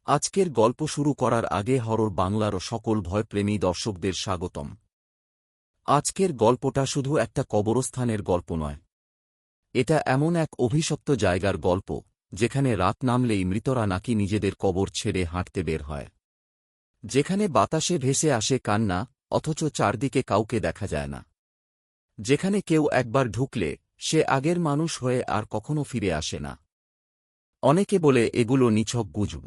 আজকের গল্প শুরু করার আগে হরর বাংলার সকল ভয়প্রেমী দর্শকদের স্বাগতম। আজকের গল্পটা শুধু একটা কবরস্থানের গল্প নয়, এটা এমন এক অভিশপ্ত জায়গার গল্প যেখানে রাত নামলেই মৃতরা নাকি নিজেদের কবর ছেড়ে হাঁটতে বের হয়, যেখানে বাতাসে ভেসে আসে কান্না, অথচ চারদিকে কাউকে দেখা যায় না, যেখানে কেউ একবার ঢুকলে সে আগের মানুষ হয়ে আর কখনো ফিরে আসে না। অনেকে বলে এগুলো নিছক গুজব,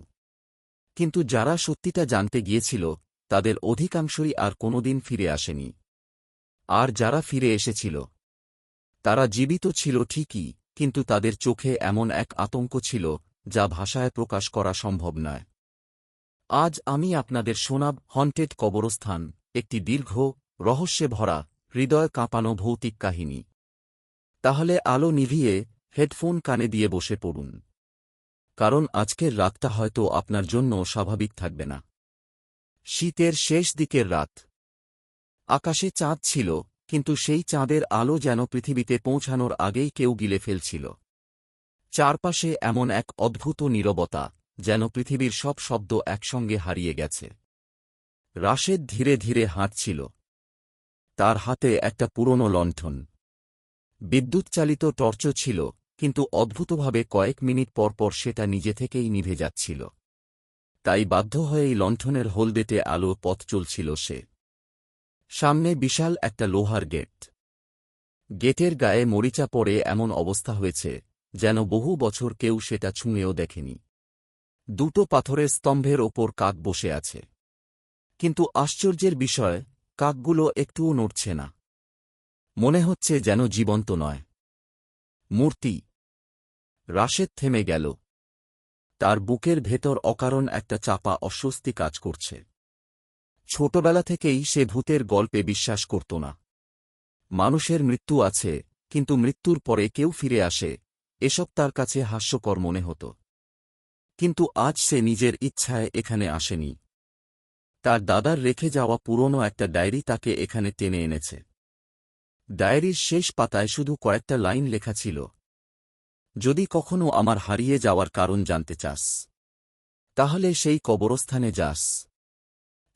কিন্তু যারা সত্যিটা জানতে গিয়েছিল তাদের অধিকাংশই আর কোনোদিন ফিরে আসেনি। আর যারা ফিরে এসেছিল তারা জীবিত ছিল ঠিকই, কিন্তু তাদের চোখে এমন এক আতঙ্ক ছিল যা ভাষায় প্রকাশ করা সম্ভব নয়। আজ আমি আপনাদের শোনাব হন্টেড কবরস্থান, একটি দীর্ঘ, রহস্যে ভরা, হৃদয় কাঁপানো ভৌতিক কাহিনী। তাহলে আলো নিভিয়ে হেডফোন কানে দিয়ে বসে পড়ুন, কারণ আজকের রাতটা হয়তো আপনার জন্য স্বাভাবিক থাকবে না। শীতের শেষ দিকের রাত। আকাশে চাঁদ ছিল, কিন্তু সেই চাঁদের আলো যেন পৃথিবীতে পৌঁছানোর আগেই কেউ গিলে ফেলছিল। চারপাশে এমন এক অদ্ভুত নীরবতা, যেন পৃথিবীর সব শব্দ একসঙ্গে হারিয়ে গেছে। রাশেদ ধীরে ধীরে হাঁটছিল। তার হাতে একটা পুরনো লণ্ঠন। বিদ্যুৎচালিত টর্চ ছিল, কিন্তু অদ্ভুতভাবে কয়েক মিনিট পর পর সেটা নিজে থেকেই নিভে যাচ্ছিল। তাই বাধ্য হয়েই লণ্ঠনের হলদেটে আলো পথ চলছিল সে। সামনে বিশাল একটা লোহার গেট। গেটের গায়ে মরিচা পড়ে এমন অবস্থা হয়েছে যেন বহু বছর কেউ সেটা ছুঁয়েও দেখেনি। দুটো পাথরের স্তম্ভের ওপর কাক বসে আছে, কিন্তু আশ্চর্যের বিষয়, কাকগুলো একটুও নড়ছে না। মনে হচ্ছে যেন জীবন্ত নয়, মূর্তি। রাশেদ থেমে গেল। তার বুকের ভেতর অকারণ একটা চাপা অস্বস্তি কাজ করছে। ছোটবেলা থেকেই সে ভূতের গল্পে বিশ্বাস করত না। মানুষের মৃত্যু আছে, কিন্তু মৃত্যুর পরে কেউ ফিরে আসে, এসব তার কাছে হাস্যকর মনে হতো। কিন্তু আজ সে নিজের ইচ্ছায় এখানে আসেনি। তার দাদার রেখে যাওয়া পুরনো একটা ডায়েরি তাকে এখানে টেনে এনেছে। ডায়েরির শেষ পাতায় শুধু কয়েকটা লাইন লেখা ছিল, যদি কখনো আমার হারিয়ে যাওয়ার কারণ জানতে চাস, তাহলে সেই কবরস্থানে যাস।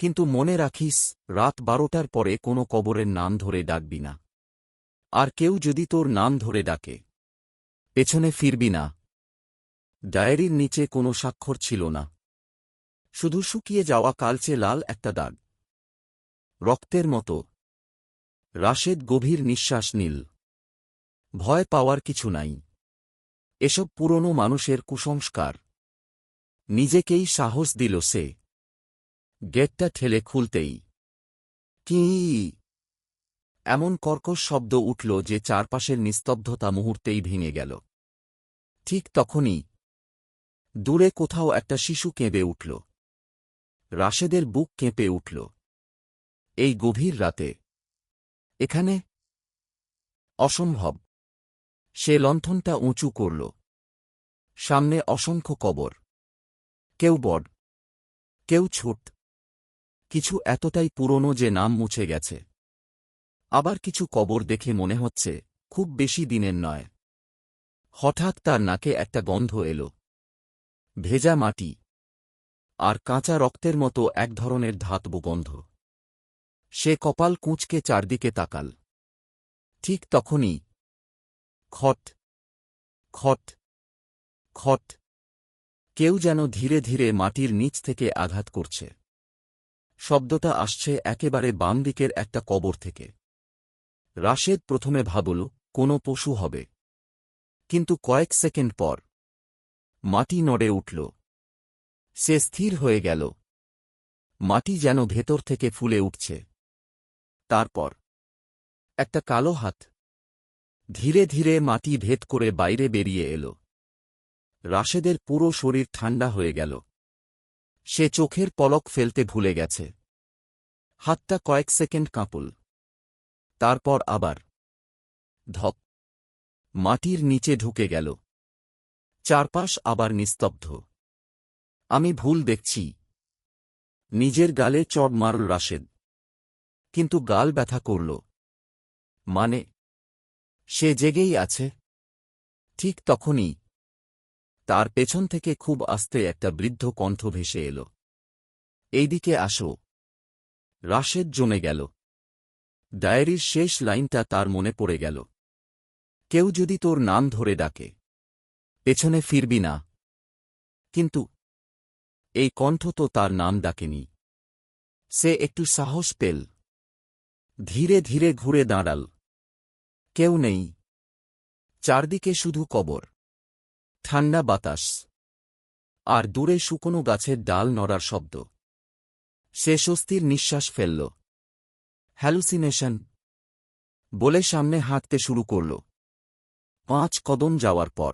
কিন্তু মনে রাখিস, রাত 12টার পরে কোনো কবরের নাম ধরে ডাকবি না। আর কেউ যদি তোর নাম ধরে ডাকে, পেছনে ফিরবি না। ডায়েরির নিচে কোনো স্বাক্ষর ছিল না, শুধু শুকিয়ে যাওয়া কালচে লাল একটা দাগ, রক্তের মতো। রাশেদ গভীর নিঃশ্বাস নিল। ভয় পাওয়ার কিছু নাই, এসব পুরনো মানুষের কুসংস্কার। নিজেকেই সাহস দিল সে। গেটটা ঠেলে খুলতেই কি এমন কর্কশ শব্দ উঠল যে চারপাশের নিস্তব্ধতা মুহূর্তেই ভেঙে গেল। ঠিক তখনই দূরে কোথাও একটা শিশু কেঁদে উঠল। রাশেদের বুক কেঁপে উঠল। এই গভীর রাতে এখানে? অসম্ভব। সে লণ্ঠনটা উঁচু করল। সামনে অসংখ্য কবর, কেউ বড়, কেউ ছোট। কিছু এতটাই পুরনো যে নাম মুছে গেছে। আবার কিছু কবর দেখে মনে হচ্ছে খুব বেশি দিনের নয়। হঠাৎ তার নাকে একটা গন্ধ এল, ভেজা মাটি আর কাঁচা রক্তের মতো এক ধরনের ধাতব গন্ধ। সে কপাল কুঁচকে চারদিকে তাকাল। ঠিক তখনই খট খট খট, কেউ যেন ধীরে ধীরে মাটির নিচ থেকে আঘাত করছে। শব্দটা আসছে একেবারে বাম দিকের একটা কবর থেকে। রাশেদ প্রথমে ভাবল কোনো পশু হবে, কিন্তু কয়েক সেকেন্ড পর মাটি নড়ে উঠল। সে স্থির হয়ে গেল। মাটি যেন ভেতর থেকে ফুলে উঠছে। তারপর একটা কালো হাত ধীরে ধীরে মাটি ভেদ করে বাইরে বেরিয়ে এল। রাশেদের পুরো শরীর ঠান্ডা হয়ে গেল। সে চোখের পলক ফেলতে ভুলে গেছে। হাতটা কয়েক সেকেন্ড কাঁপল। তারপর আবার ধপ। মাটির নিচে ঢুকে গেল। চারপাশ আবার নিস্তব্ধ। আমি ভুল দেখছি। নিজের গালে চড় মারল রাশেদ, কিন্তু গাল ব্যথা করল। মানে, সে জেগেই আছে। ঠিক তখনই তার পেছন থেকে খুব আস্তে একটা বৃদ্ধ কণ্ঠ ভেসে এল। এইদিকে আসো। রাশেদ জমে গেল। ডায়েরির শেষ লাইনটা তার মনে পড়ে গেল। কেউ যদি তোর নাম ধরে ডাকে, পেছনে ফিরবি না। কিন্তু এই কণ্ঠ তো তার নাম ডাকেনি। সে একটু সাহস পেল। ধীরে ধীরে ঘুরে দাঁড়াল। কেউ নেই। চারদিকে শুধু কবর, ঠান্ডা বাতাস, আর দূরে শুকনো গাছের ডাল নড়ার শব্দ। সে স্বস্তির নিঃশ্বাস ফেলল। হ্যালুসিনেশন বলে সামনে হাঁটতে শুরু করল। 5 কদম যাওয়ার পর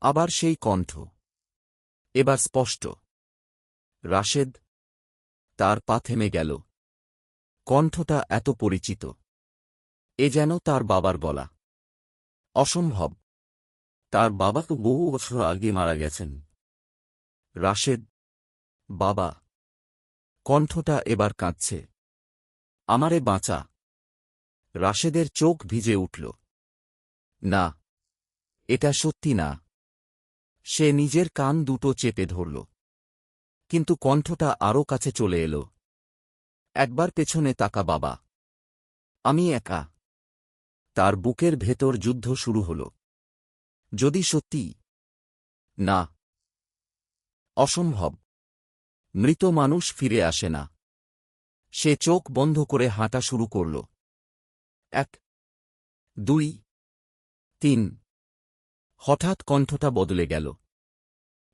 আবার সেই কণ্ঠ, এবার স্পষ্ট। রাশেদ। তার পা থেমে গেল। কণ্ঠটা এত পরিচিত। এ যেন তার বাবার গলা। অসম্ভব। তার বাবা তো বহু বছর আগে মারা গেছেন। রাশেদ। বাবা। কণ্ঠটা এবার কাঁদছে। আমারে বাঁচা। রাশেদের চোখ ভিজে উঠল। না, এটা সত্যি না। সে নিজের কান দুটো চেপে ধরল। কিন্তু কণ্ঠটা আরও কাছে চলে এল। একবার পেছনে তাকা বাবা। আমি একা। তার বুকের ভেতর যুদ্ধ শুরু হল। যদি সত্যি। না। অসম্ভব। মৃত মানুষ ফিরে আসে না। সে চোখ বন্ধ করে হাঁটা শুরু করল। 1, 2, 3। হঠাৎ কণ্ঠটা বদলে গেল।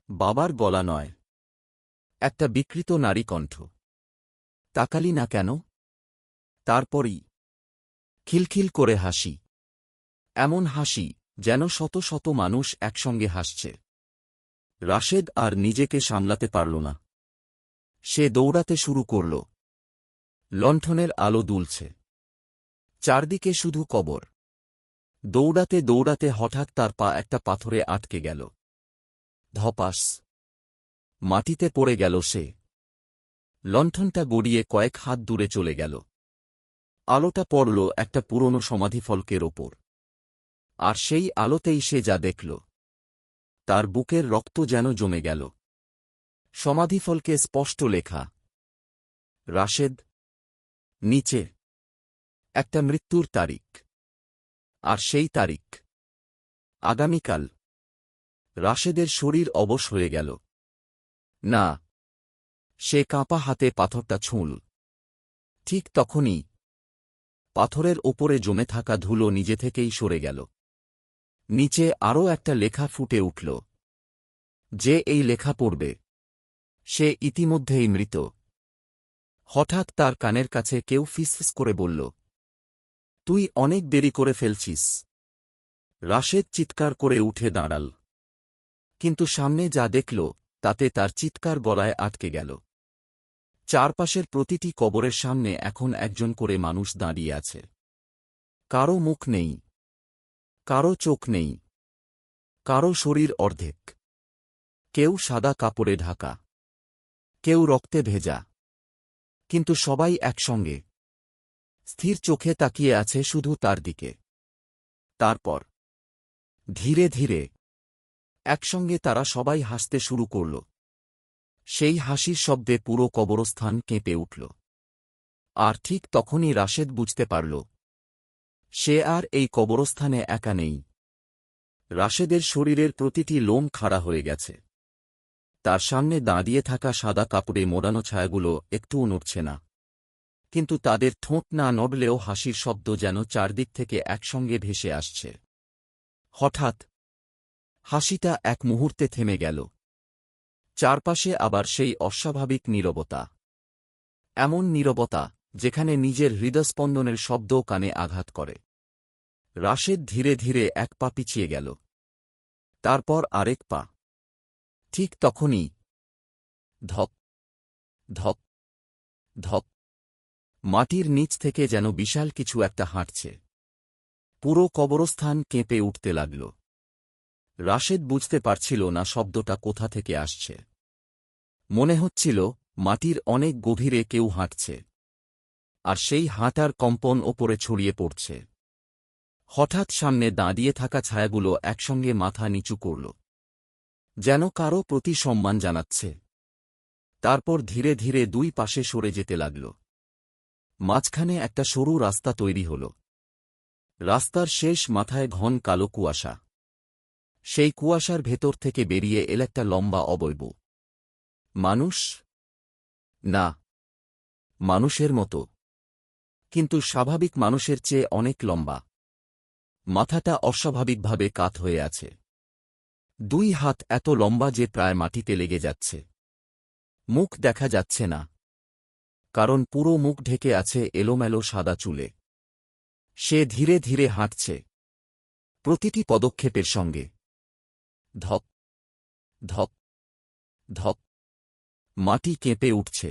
বাবার গলা নয়। একটা বিকৃত নারী কণ্ঠ। তাকালি না কেন? তারপরই খিলখিল করে হাসি। এমন হাসি যেন শত শত মানুষ একসঙ্গে হাসছে। রাশেদ আর নিজেকে সামলাতে পারল না। সে দৌড়াতে শুরু করল। লণ্ঠনের আলো দুলছে। চারদিকে শুধু কবর। দৌড়াতে দৌড়াতে হঠাৎ তার পা একটা পাথরে আটকে গেল। ধপাস। মাটিতে পড়ে গেল সে। লণ্ঠনটা গড়িয়ে কয়েক হাত দূরে চলে গেল। আলোটা পড়ল একটা পুরনো সমাধিফলকের ওপর। আর সেই আলোতেই সে যা দেখল। তার বুকের রক্ত যেন জমে গেল। সমাধিফলকে স্পষ্ট লেখা। রাশেদ। নিচে একটা মৃত্যুর তারিখ। আর সেই তারিখ আগামীকাল। রাশেদের শরীর অবশ হয়ে গেল। না। সে কাঁপা হাতে পাথরটা ছুঁল। ঠিক তখনই পাথরের ওপরে জমে থাকা ধুলো নিজে থেকেই সরে গেল। নিচে আরও একটা লেখা ফুটে উঠল। যে এই লেখা পড়বে, সে ইতিমধ্যেই মৃত। হঠাৎ তার কানের কাছে কেউ ফিসফিস করে বলল, তুই অনেক দেরি করে ফেলছিস। রাশেদ চিৎকার করে উঠে দাঁড়াল। কিন্তু সামনে যা দেখল, তাতে তার চিৎকার গলায় আটকে গেল। চারপাশের প্রতিটি কবরের সামনে এখন একজন করে মানুষ দাঁড়িয়ে আছে। কারো মুখ নেই, কারো চোখ নেই, কারো শরীর অর্ধেক। কেউ সাদা কাপড়ে ঢাকা, কেউ রক্তে ভেজা, কিন্তু সবাই একসঙ্গে স্থির চোখে তাকিয়ে আছে শুধু তার দিকে। তারপর ধীরে ধীরে একসঙ্গে তারা সবাই হাসতে শুরু করল। সেই হাসির শব্দে পুরো কবরস্থান কেঁপে উঠল। আর ঠিক তখনই রাশেদ বুঝতে পারল, সে আর এই কবরস্থানে একা নেই। রাশেদের শরীরের প্রতিটি লোম খাড়া হয়ে গেছে। তার সামনে দাঁড়িয়ে থাকা সাদা কাপড়ে মোড়ানো ছায়াগুলো একটুও নড়ছে না। কিন্তু তাদের ঠোঁট না নড়লেও হাসির শব্দ যেন চারদিক থেকে একসঙ্গে ভেসে আসছে। হঠাৎ হাসিটা এক মুহূর্তে থেমে গেল। চারপাশে আবার সেই অস্বাভাবিক নীরবতা। এমন নীরবতা যেখানে নিজের হৃদস্পন্দনের শব্দও কানে আঘাত করে। রাশেদ ধীরে ধীরে এক পা পিছিয়ে গেল। তারপর আরেক পা। ঠিক তখনই ধপ ধপ ধপ। মাটির নিচ থেকে যেন বিশাল কিছু একটা হাঁটছে। পুরো কবরস্থান কেঁপে উঠতে লাগল। রাশেদ বুঝতে পারছিল না শব্দটা কোথা থেকে আসছে। মনে হচ্ছিল মাটির অনেক গভীরে কেউ হাঁটছে। আর সেই হাঁটার কম্পন ওপরে ছড়িয়ে পড়ছে। হঠাৎ সামনে দাঁড়িয়ে থাকা ছায়াগুলো একসঙ্গে মাথা নিচু করল। যেন কারো প্রতি সম্মান জানাচ্ছে। তারপর ধীরে ধীরে দুই পাশে সরে যেতে লাগল। মাঝখানে একটা সরু রাস্তা তৈরি হল। রাস্তার শেষ মাথায় ঘন কালো কুয়াশা। সেই কুয়াশার ভেতর থেকে বেরিয়ে এল একটা লম্বা অবয়ব। মানুষ না, মানুষের মতো, কিন্তু স্বাভাবিক মানুষের চেয়ে অনেক লম্বা। মাথাটা অস্বাভাবিকভাবে কাত হয়ে আছে। দুই হাত এত লম্বা যে প্রায় মাটিতে লেগে যাচ্ছে। মুখ দেখা যাচ্ছে না, কারণ পুরো মুখ ঢেকে আছে এলোমেলো সাদা চুলে। সে ধীরে ধীরে হাঁটছে, প্রতিটি পদক্ষেপের সঙ্গে ধপ ধপ ধপ মাটি কেঁপে উঠছে।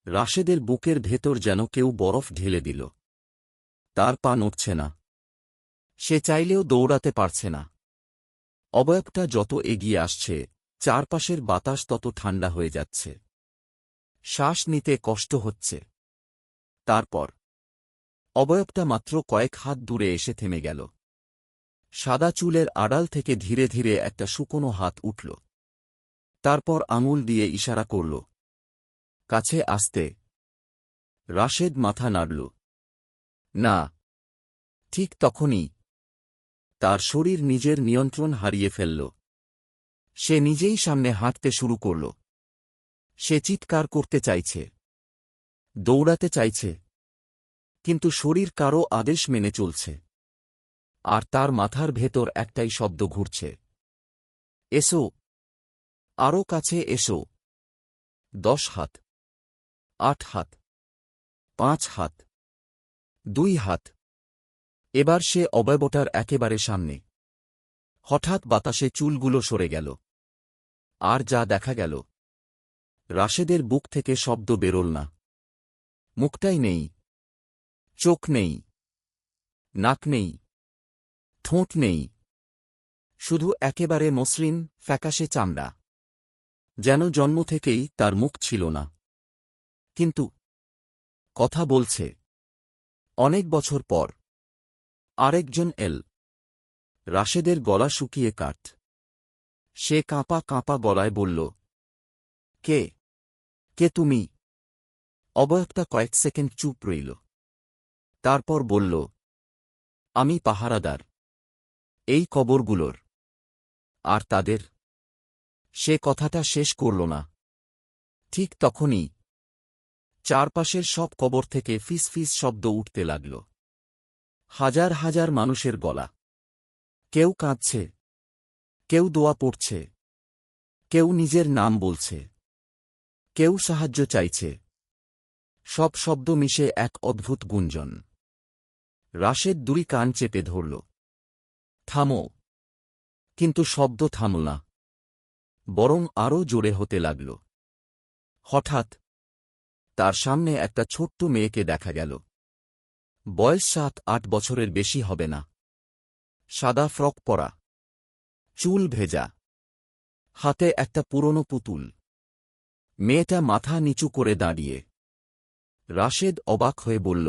রাশেদের বুকের ভেতর যেন কেউ বরফ ঢেলে দিল। তার পা নড়ছে না, সে চাইলেও দৌড়াতে পারছে না। অবয়বটা যত এগিয়ে আসছে, চারপাশের বাতাস তত ঠান্ডা হয়ে যাচ্ছে। শ্বাস নিতে কষ্ট হচ্ছে। তারপর অবয়বটা মাত্র কয়েক হাত দূরে এসে থেমে গেল। সাদা চুলের আড়াল থেকে ধীরে ধীরে একটা শুকনো হাত উঠল। তারপর আঙুল দিয়ে ইশারা করল, কাছে আসতে। রাশেদ মাথা নাড়ল। না। ঠিক তখনই তার শরীর নিজের নিয়ন্ত্রণ হারিয়ে ফেলল। সে নিজেই সামনে হাঁটতে শুরু করল। সে চিৎকার করতে চাইছে, দৌড়াতে চাইছে, কিন্তু শরীর কারো আদেশ মেনে চলছে। আর তার মাথার ভেতর একটাই শব্দ ঘুরছে, এসো, আরও কাছে এসো। 10 হাত, 8 হাত, 5 হাত, 2 হাত। এবার সে অবয়বটার একেবারে সামনে। হঠাৎ বাতাসে চুলগুলো সরে গেল। আর যা দেখা গেল, রাশেদের বুক থেকে শব্দ বেরোল না। মুখটাই নেই, চোখ নেই, নাক নেই, ঠোঁট নেই, শুধু একেবারে মসৃণ ফ্যাকাশে চামড়া। যেন জন্ম থেকেই তার মুখ ছিল না। কিন্তু কথা বলছে। অনেক বছর পর আরেকজন এল। রাশেদের গলা শুকিয়ে কাঠ। সে কাঁপা কাঁপা গলায় বলল, কে? কে তুমি? অবয়বটা কয়েক সেকেন্ড চুপ রইল। তারপর বলল, আমি পাহারাদার, এই কবরগুলোর। আর তাদের। সে কথাটা শেষ করল না। ঠিক তখনই চারপাশের সব কবর থেকে ফিস ফিস শব্দ উঠতে লাগল। হাজার হাজার মানুষের গলা। কেউ কাঁদছে, কেউ দোয়া পড়ছে, কেউ নিজের নাম বলছে, কেউ সাহায্য চাইছে। সব শব্দ মিশে এক অদ্ভুত গুঞ্জন। রাশেদ দুই কান চেপে ধরল। থামো। কিন্তু শব্দ থামল না, বরং আরও জোরে হতে লাগল। হঠাৎ তার সামনে একটা ছোট্ট মেয়েকে দেখা গেল। বয়স 7-8 বছরের বেশি হবে না। সাদা ফ্রক পরা, চুল ভেজা, হাতে একটা পুরনো পুতুল। মেয়েটা মাথা নিচু করে দাঁড়িয়ে। রাশেদ অবাক হয়ে বলল,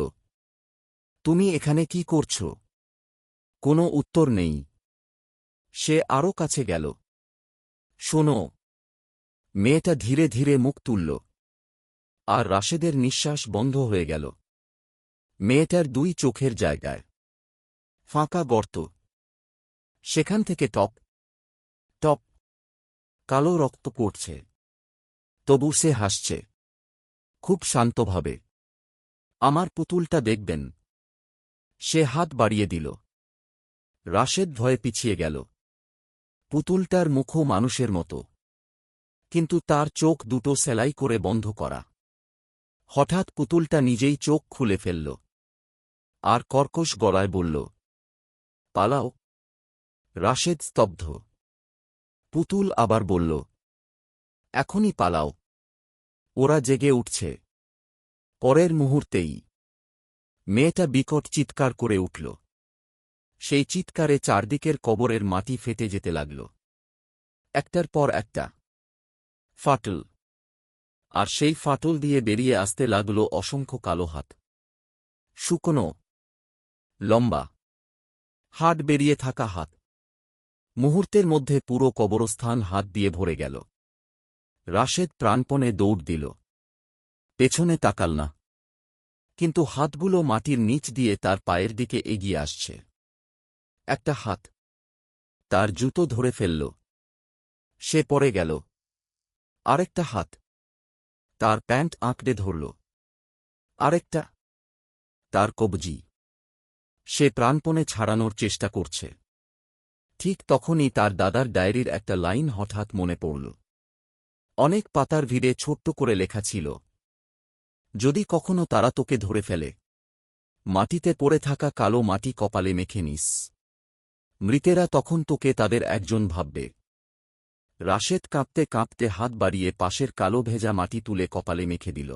তুমি এখানে কি করছ? কোনো উত্তর নেই। সে আরও কাছে গেল। শোনো। মেয়েটা ধীরে ধীরে মুখ তুলল। আর রাশেদের নিঃশ্বাস বন্ধ হয়ে গেল। মেয়েটার দুই চোখের জায়গায় ফাঁকা গর্ত। সেখান থেকে টপ টপ কালো রক্ত পড়ছে। তবু সে হাসছে, খুব শান্তভাবে। আমার পুতুলটা দেখবেন? সে হাত বাড়িয়ে দিল। রাশেদ ভয়ে পিছিয়ে গেল। পুতুলটার মুখও মানুষের মতো, কিন্তু তার চোখ দুটো সেলাই করে বন্ধ করা। হঠাৎ পুতুলটা নিজেই চোখ খুলে ফেলল। আর কর্কশ গলায় বলল, পালাও। রাশেদ স্তব্ধ। পুতুল আবার বলল, এখনই পালাও। ওরা জেগে উঠছে। পরের মুহূর্তেই মেয়েটা বিকট চিৎকার করে উঠল। সেই চিৎকারে চারদিকের কবরের মাটি ফেটে যেতে লাগল। একটার পর একটা ফাটল। আর সেই ফাটল দিয়ে বেরিয়ে আসতে লাগল অসংখ্য কালো হাত। শুকনো, লম্বা, হাড় বেরিয়ে থাকা হাত। মুহূর্তের মধ্যে পুরো কবরস্থান হাত দিয়ে ভরে গেল। রাশেদ প্রাণপণে দৌড় দিল। পেছনে তাকাল না। কিন্তু হাতগুলো মাটির নিচ দিয়ে তার পায়ের দিকে এগিয়ে আসছে। একটা হাত তার জুতো ধরে ফেলল। সে পড়ে গেল। আরেকটা হাত তার প্যান্ট আঁকড়ে ধরল। আরেকটা তার কবজি। সে প্রাণপণে ছাড়ানোর চেষ্টা করছে। ঠিক তখনই তার দাদার ডায়েরির একটা লাইন হঠাৎ মনে পড়ল। অনেক পাতার ভিড়ে ছোট্ট করে লেখা ছিল, যদি কখনো তারা তোকে ধরে ফেলে, মাটিতে পড়ে থাকা কালো মাটি কপালে মেখে নিস। মৃতেরা তখন তোকে তাদের একজন ভাববে। রাশেদ কাঁপতে কাঁপতে হাত বাড়িয়ে পাশের কালো ভেজা মাটি তুলে কপালে মেখে দিল।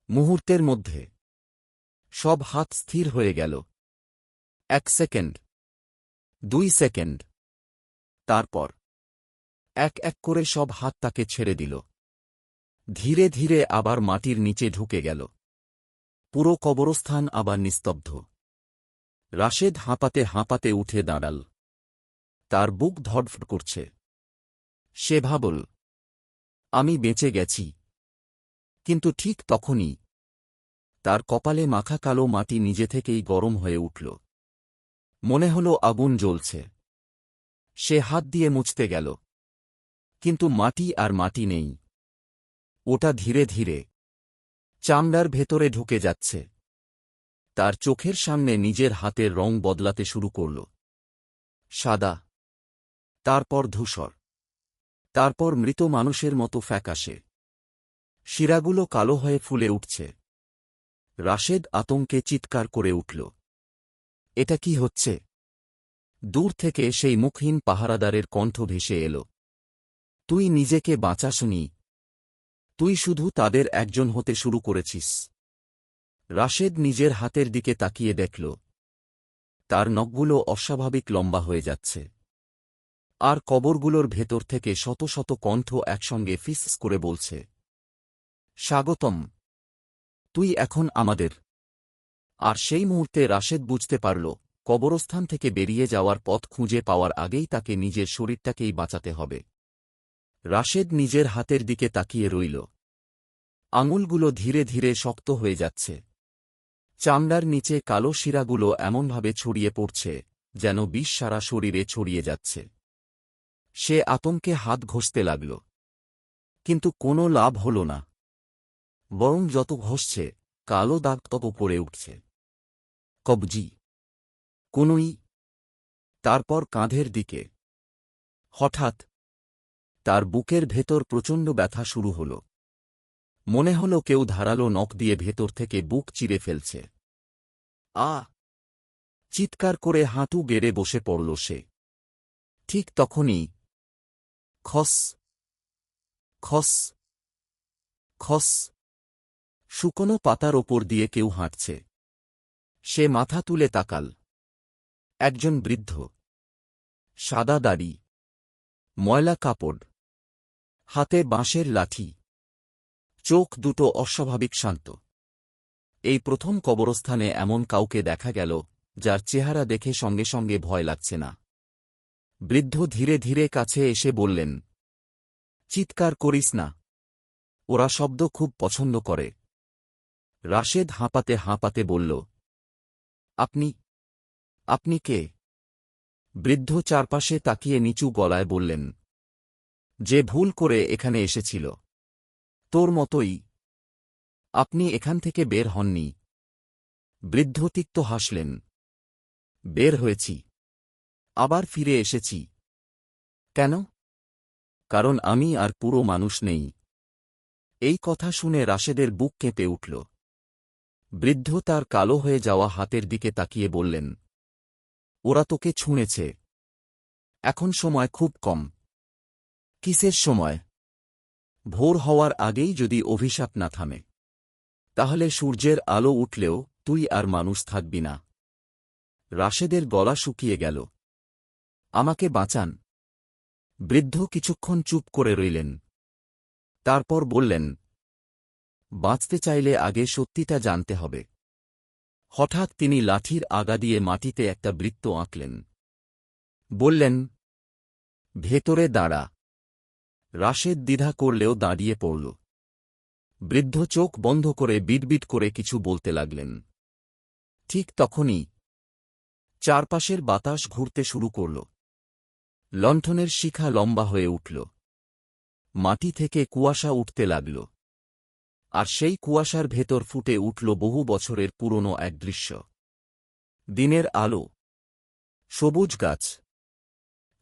মুহূর্তের মধ্যে সব হাত স্থির হয়ে গেল। 1 সেকেন্ড, 2 সেকেন্ড, তারপর এক এক করে সব হাত তাকে ছেড়ে দিল। ধীরে ধীরে আবার মাটির নিচে ঢুকে গেল। পুরো কবরস্থান আবার নিস্তব্ধ। রাশেদ হাঁপাতে হাঁপাতে উঠে দাঁড়াল। তার বুক ধড়ফড় করছে। সে ভাবল, আমি বেঁচে গেছি। কিন্তু ঠিক তখনই তার কপালে মাখা কালো মাটি নিজে থেকেই গরম হয়ে উঠল। মনে হল আগুন জ্বলছে। সে হাত দিয়ে মুছতে গেল। কিন্তু মাটি আর মাটি নেই। ওটা ধীরে ধীরে চামড়ার ভেতরে ঢুকে যাচ্ছে। তার চোখের সামনে নিজের হাতের রং বদলাতে শুরু করল। সাদা, তারপর ধূসর, তারপর মৃত মানুষের মতো ফ্যাকাশে। শিরাগুলো কালো হয়ে ফুলে উঠছে। রাশেদ আতঙ্কে চিৎকার করে উঠল। এটা কি হচ্ছে? দূর থেকে সেই মুখহীন পাহারাদারের কণ্ঠ ভেসে এল। তুই নিজেকে বাঁচাসনি। তুই শুধু তাদের একজন হতে শুরু করেছিস। রাশেদ নিজের হাতের দিকে তাকিয়ে দেখল, তার নখগুলো অস্বাভাবিক লম্বা হয়ে যাচ্ছে। আর কবরগুলোর ভেতর থেকে শত শত কণ্ঠ একসঙ্গে ফিস করে বলছে, স্বাগতম, তুই এখন আমাদের। আর সেই মুহূর্তে রাশেদ বুঝতে পারল, কবরস্থান থেকে বেরিয়ে যাওয়ার পথ খুঁজে পাওয়ার আগেই তাকে নিজের শরীরটাকেই বাঁচাতে হবে। রাশেদ নিজের হাতের দিকে তাকিয়ে রইল। আঙুলগুলো ধীরে ধীরে শক্ত হয়ে যাচ্ছে। চামড়ার নিচে কালো শিরাগুলো এমনভাবে ছড়িয়ে পড়ছে, যেন বিষ সারা শরীরে ছড়িয়ে যাচ্ছে। সে আতঙ্কে হাত ঘষতে লাগল। কিন্তু কোনো লাভ হল না। বরং যত ঘষছে, কালো দাগ তত পড়ে উঠছে। কবজি, কনুই, তারপর কাঁধের দিকে। হঠাৎ তার বুকের ভেতর প্রচণ্ড ব্যথা শুরু হল। মনে হল কেউ ধারালো নখ দিয়ে ভেতর থেকে বুক চিরে ফেলছে। চিৎকার করে হাঁটু গেড়ে বসে পড়ল সে। ঠিক তখনই খস খস খস, শুকনো পাতার ওপর দিয়ে কেউ হাঁটছে। সে মাথা তুলে তাকাল। একজন বৃদ্ধ, সাদা দাড়ি, ময়লা কাপড়, হাতে বাঁশের লাঠি, চোখ দুটো অস্বাভাবিক শান্ত। এই প্রথম কবরস্থানে এমন কাউকে দেখা গেল, যার চেহারা দেখে সঙ্গে সঙ্গে ভয় লাগছে না। বৃদ্ধ ধীরে ধীরে কাছে এসে বললেন, চিৎকার করিস না, ওরা শব্দ খুব পছন্দ করে। রাশেদ হাঁপাতে হাঁপাতে বলল, আপনি আপনি কে? বৃদ্ধ চারপাশে তাকিয়ে নিচু গলায় বললেন, যে ভুল করে এখানে এসেছিল, তোর মতোই। আপনি এখান থেকে বের হননি। বৃদ্ধ তিক্ত হাসলেন, বের হয়েছি, আবার ফিরে এসেছি। কেন? কারণ আমি আর পুরো মানুষ নেই। এই কথা শুনে রাশেদের বুক কেঁপে উঠল। বৃদ্ধ তার কালো হয়ে যাওয়া হাতের দিকে তাকিয়ে বললেন, ওরা তোকে ছুঁড়েছে। এখন সময় খুব কম। কিসের সময়? ভোর হওয়ার আগেই যদি অভিশাপ না থামে, তাহলে সূর্যের আলো উঠলেও তুই আর মানুষ থাকবি না। রাশেদের গলা শুকিয়ে গেল। আমাকে বাঁচান। বৃদ্ধ কিছুক্ষণ চুপ করে রইলেন। তারপর বললেন, বাঁচতে চাইলে আগে সত্যিটা জানতে হবে। হঠাৎ তিনি লাঠির আগা দিয়ে মাটিতে একটা বৃত্ত আঁকলেন। বললেন, ভেতরে দাঁড়া। রাশেদ দ্বিধা করলেও দাঁড়িয়ে পড়ল। বৃদ্ধ চোখ বন্ধ করে বিড়বিড় করে কিছু বলতে লাগলেন। ঠিক তখনই চারপাশের বাতাস ঘুরতে শুরু করল। লণ্ঠনের শিখা লম্বা হয়ে উঠল। মাটি থেকে কুয়াশা উঠতে লাগল। আর সেই কুয়াশার ভেতর ফুটে উঠল বহু বছরের পুরনো এক দৃশ্য। দিনের আলো, সবুজ গাছ,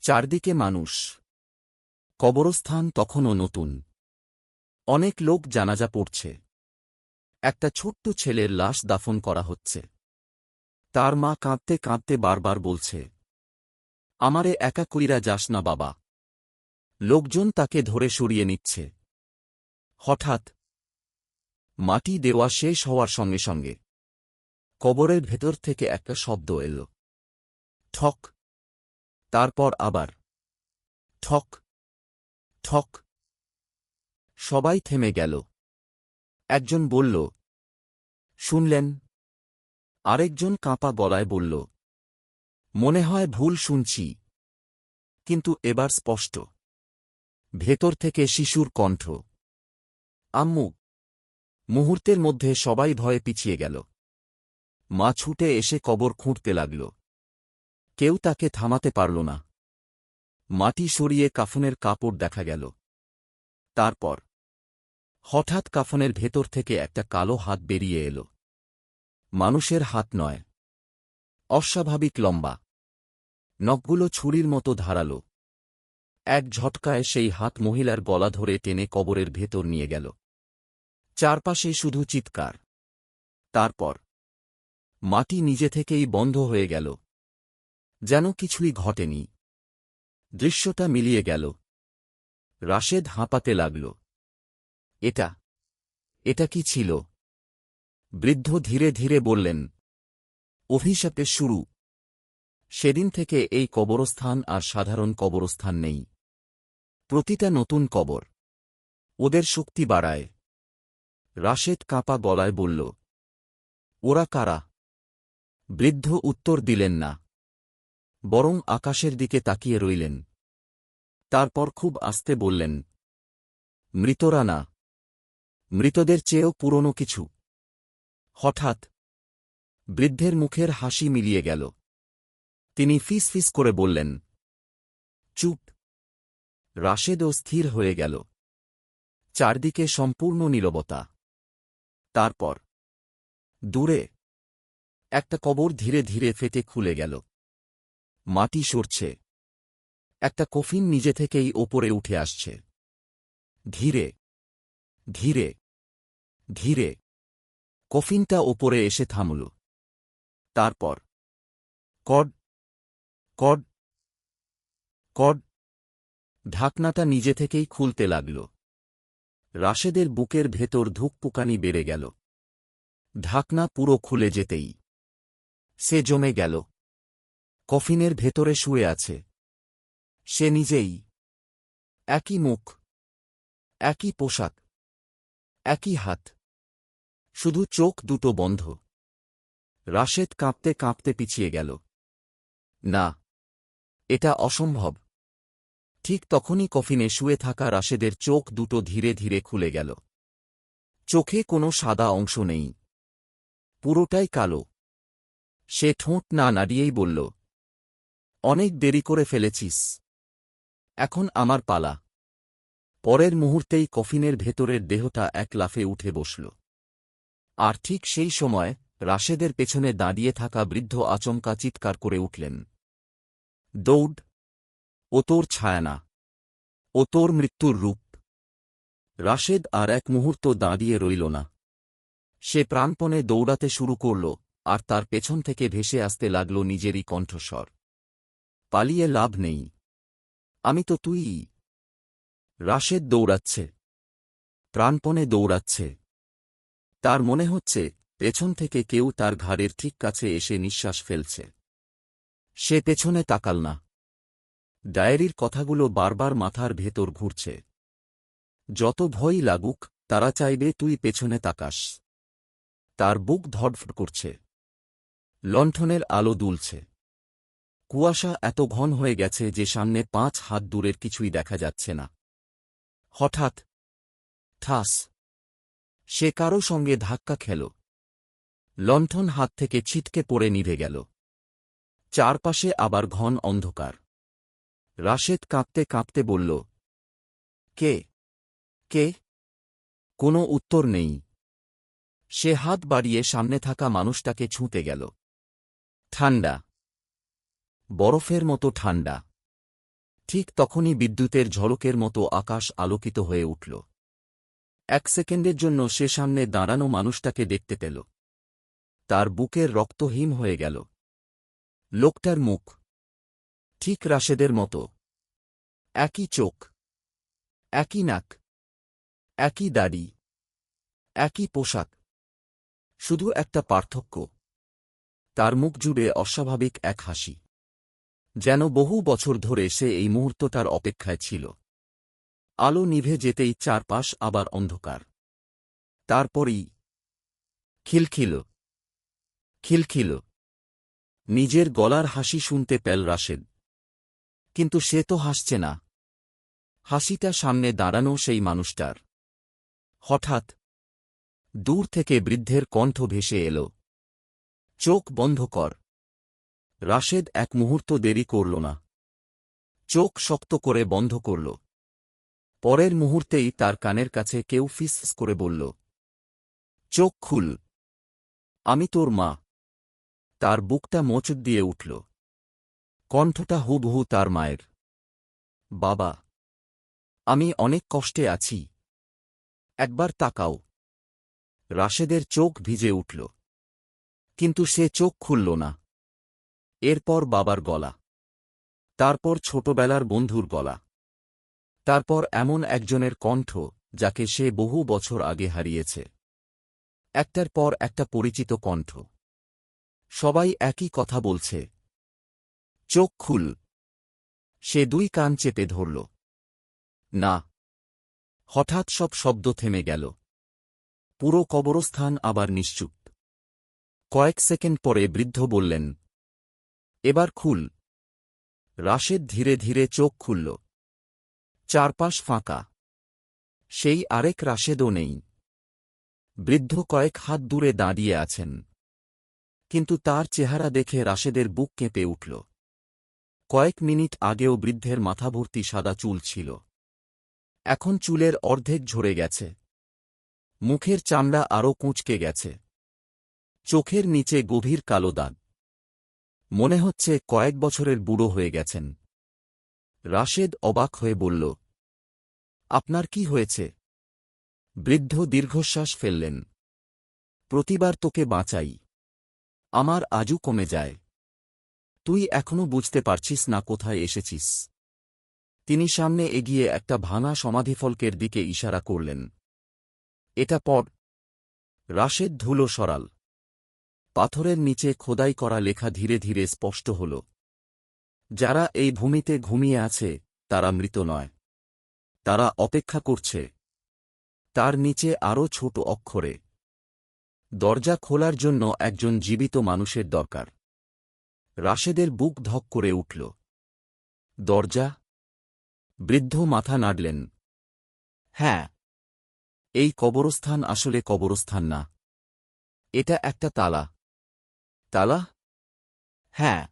চারদিকে মানুষ। কবরস্থান তখনও নতুন। অনেক লোক জানাজা পড়ছে। একটা ছোট্ট ছেলের লাশ দাফন করা হচ্ছে। তার মা কাঁদতে কাঁদতে বারবার বলছে, আমারে একা কইরা যাস না বাবা। লোকজন তাকে ধরে সরিয়ে নিচ্ছে। হঠাৎ মাটি দেওয়া শেষ হওয়ার সঙ্গে সঙ্গে কবরের ভেতর থেকে একটা শব্দ এল। ঠক। তারপর আবার ঠক ঠক। সবাই থেমে গেল। একজন বলল, শুনলেন? আরেকজন কাঁপা গলায় বলল, মনে হয় ভুল শুনছি। কিন্তু এবার স্পষ্ট। ভেতর থেকে শিশুর কণ্ঠ, আম্মু। মুহূর্তের মধ্যে সবাই ভয়ে পিছিয়ে গেল। মা ছুটে এসে কবর খুঁড়তে লাগল। কেউ তাকে থামাতে পারল না। মাটি সরিয়ে কাফনের কাপড় দেখা গেল। তারপর হঠাৎ কাফনের ভেতর থেকে একটা কালো হাত বেরিয়ে এল। মানুষের হাত নয়, অস্বাভাবিক লম্বা। নখগুলো ছুরির মতো ধারালো। এক ঝটকায় সেই হাত মহিলার গলা ধরে টেনে কবরের ভেতর নিয়ে গেল। চারপাশে শুধু চিৎকার। তারপর মাটি নিজে থেকেই বন্ধ হয়ে গেল, যেন কিছুই ঘটেনি। দৃশ্যটা মিলিয়ে গেল। রাশেদ হাঁপাতে লাগল। এটা এটা কি ছিল? বৃদ্ধ ধীরে ধীরে বললেন, অভিশাপের শুরু। সেদিন থেকে এই কবরস্থান আর সাধারণ কবরস্থান নেই। প্রতিটা নতুন কবর ওদের শক্তি বাড়ায়। রাশেদ কাঁপা গলায় বলল, ওরা কারা? বৃদ্ধ উত্তর দিলেন না, বরং আকাশের দিকে তাকিয়ে রইলেন। তারপর খুব আস্তে বললেন, মৃতরা না, মৃতদের চেয়েও পুরনো কিছু। হঠাৎ বৃদ্ধের মুখের হাসি মিলিয়ে গেল। তিনি ফিস ফিস করে বললেন, চুপ। রাশেদও স্থির হয়ে গেল। চারদিকে সম্পূর্ণ নীরবতা। তারপর দূরে একটা কবর ধীরে ধীরে ফেটে খুলে গেল। মাটি সরছে। একটা কফিন নিজে থেকেই ওপরে উঠে আসছে। ধীরে ধীরে ধীরে কফিনটা ওপরে এসে থামল। তারপর কড কড কড, ঢাকনাটা নিজে থেকেই খুলতে লাগল। রাশেদের বুকের ভেতর ধুকপুকানি বেড়ে গেল। ঢাকনা পুরো খুলে যেতেই সে জমে গেল। কফিনের ভেতরে শুয়ে আছে সে নিজেই। একই মুখ, একই পোশাক, একই হাত, শুধু চোখ দুটো বন্ধ। রাশেদ কাঁপতে কাঁপতে পিছিয়ে গেল। না, এটা অসম্ভব। ঠিক তখনই কফিনে শুয়ে থাকা রাশেদের চোখ দুটো ধীরে ধীরে খুলে গেল। চোখে কোনো সাদা অংশ নেই, পুরোটাই কালো। সে ঠোঁট না নাড়িয়েই বলল, অনেক দেরি করে ফেলেছিস, এখন আমার পালা। পরের মুহূর্তেই কফিনের ভেতরের দেহটা এক লাফে উঠে বসল। আর ঠিক সেই সময় রাশেদের পেছনে দাঁড়িয়ে থাকা বৃদ্ধ আচমকা চিৎকার করে উঠলেন, দৌড়! ও তোর ছায়া না, ও তোর মৃত্যুর রূপ। রাশেদ আর এক মুহূর্ত দাঁড়িয়ে রইল না। সে প্রাণপণে দৌড়াতে শুরু করল, আর তার পেছন থেকে ভেসে আসতে লাগল নিজেরই কণ্ঠস্বর, পালিয়ে লাভ নেই, আমি তো তুইই। রাশেদ দৌড়াচ্ছে, প্রাণপণে দৌড়াচ্ছে। তার মনে হচ্ছে পেছন থেকে কেউ তার ঘাড়ের ঠিক কাছে এসে নিঃশ্বাস ফেলছে। সে পেছনে তাকাল না। ডায়েরির কথাগুলো বারবার মাথার ভেতর ঘুরছে। যত ভয়ই লাগুক, তারা চাইবে তুই পেছনে তাকাস। তার বুক ধড়ফড় করছে। লণ্ঠনের আলো দুলছে। কুয়াশা এত ঘন হয়ে গেছে যে সামনে 5 হাত দূরের কিছুই দেখা যাচ্ছে না। হঠাৎ ঠাস, সে কারো সঙ্গে ধাক্কা খেল। লণ্ঠন হাত থেকে ছিটকে পড়ে নিভে গেল। চারপাশে আবার ঘন অন্ধকার। রাশেদ কাঁপতে কাঁপতে বলল, কে কে? কোনো উত্তর নেই। সে হাত বাড়িয়ে সামনে থাকা মানুষটাকে ছুঁতে গেল। ঠান্ডা, বরফের মতো ঠান্ডা। ঠিক তখনই বিদ্যুতের ঝলকের মতো আকাশ আলোকিত হয়ে উঠল। 1 সেকেন্ডের জন্য সে সামনে দাঁড়ানো মানুষটাকে দেখতে পেল। তার বুকের রক্ত হিম হয়ে গেল। লোকটার মুখ ঠিক রাশেদের মতো। একই চোখ, একই নাক, একই দাড়ি, একই পোশাক। শুধু একটা পার্থক্য, তার মুখ জুড়ে অস্বাভাবিক এক হাসি। যেন বহু বছর ধরে সে এই মুহূর্তটার অপেক্ষায় ছিল। আলো নিভে যেতেই চারপাশ আবার অন্ধকার। তারপরই খিলখিল খিলখিল। নিজের গলার হাসি শুনতে পেল রাশেদ। কিন্তু সে তো হাসছে না। হাসিটা সামনে দাঁড়ানো সেই মানুষটার। হঠাৎ দূর থেকে বৃদ্ধের কণ্ঠ ভেসে এল, চোখ বন্ধ কর। রাশেদ এক মুহূর্ত দেরি করল না। চোখ শক্ত করে বন্ধ করল। পরের মুহূর্তেই তার কানের কাছে কেউ ফিস করে বলল, চোখ খুল, আমি তোর মা। তার বুকটা মোচড় দিয়ে উঠল। কণ্ঠটা হুবহু তার মায়ের। বাবা, আমি অনেক কষ্টে আছি, একবার তাকাও। রাশেদের চোখ ভিজে উঠল। কিন্তু সে চোখ খুলল না। এরপর বাবার গলা, তারপর ছোটবেলার বন্ধুর গলা, তারপর এমন একজনের কণ্ঠ যাকে সে বহু বছর আগে হারিয়েছে। একটার পর একটা পরিচিত কণ্ঠ। সবাই একই কথা বলছে, চোখ খুল। সে 2 কান চেপে ধরল। না। হঠাৎ সব শব্দ থেমে গেল। পুরো কবরস্থান আবার নিশ্চুপ। কয়েক সেকেন্ড পরে বৃদ্ধ বললেন, এবার খুল। রাশেদ ধীরে ধীরে চোখ খুলল। চারপাশ ফাঁকা। সেই আরেক রাশেদও নেই। বৃদ্ধ কয়েক হাত দূরে দাঁড়িয়ে আছেন। কিন্তু তার চেহারা দেখে রাশেদের বুক কেঁপে উঠল। কয়েক মিনিট আগেও বৃদ্ধের মাথাভর্তি সাদা চুল ছিল। এখন চুলের অর্ধেক ঝরে গেছে। মুখের চামড়া আরও কুঁচকে গেছে। চোখের নিচে গভীর কালো দাগ। মনে হচ্ছে কয়েক বছরের বুড়ো হয়ে গেছেন। রাশেদ অবাক হয়ে বলল, আপনার কি হয়েছে? বৃদ্ধ দীর্ঘশ্বাস ফেললেন। প্রতিবার তোকে বাঁচাই, আমার আজও কমে যায়। তুই এখনো বুঝতে পারছিস না কোথায় এসেছিস। তিনি সামনে এগিয়ে একটা ভাঙা সমাধিফলকের দিকে ইশারা করলেন। এটা পড়। রাশেদ ধুলো সরাল। পাথরের নিচে খোদাই করা লেখা ধীরে ধীরে স্পষ্ট হল। যারা এই ভূমিতে ঘুমিয়ে আছে তারা মৃত নয়, তারা অপেক্ষা করছে। তার নিচে আরও ছোট অক্ষরে, দরজা খোলার জন্য একজন জীবিত মানুষের দরকার। রাশেদের বুক ধক করে উঠল। দরজা? বৃদ্ধ মাথা নাড়লেন। হ্যাঁ, এই কবরস্থান আসলে কবরস্থান না, এটা একটা তালা। তালা? হ্যাঁ।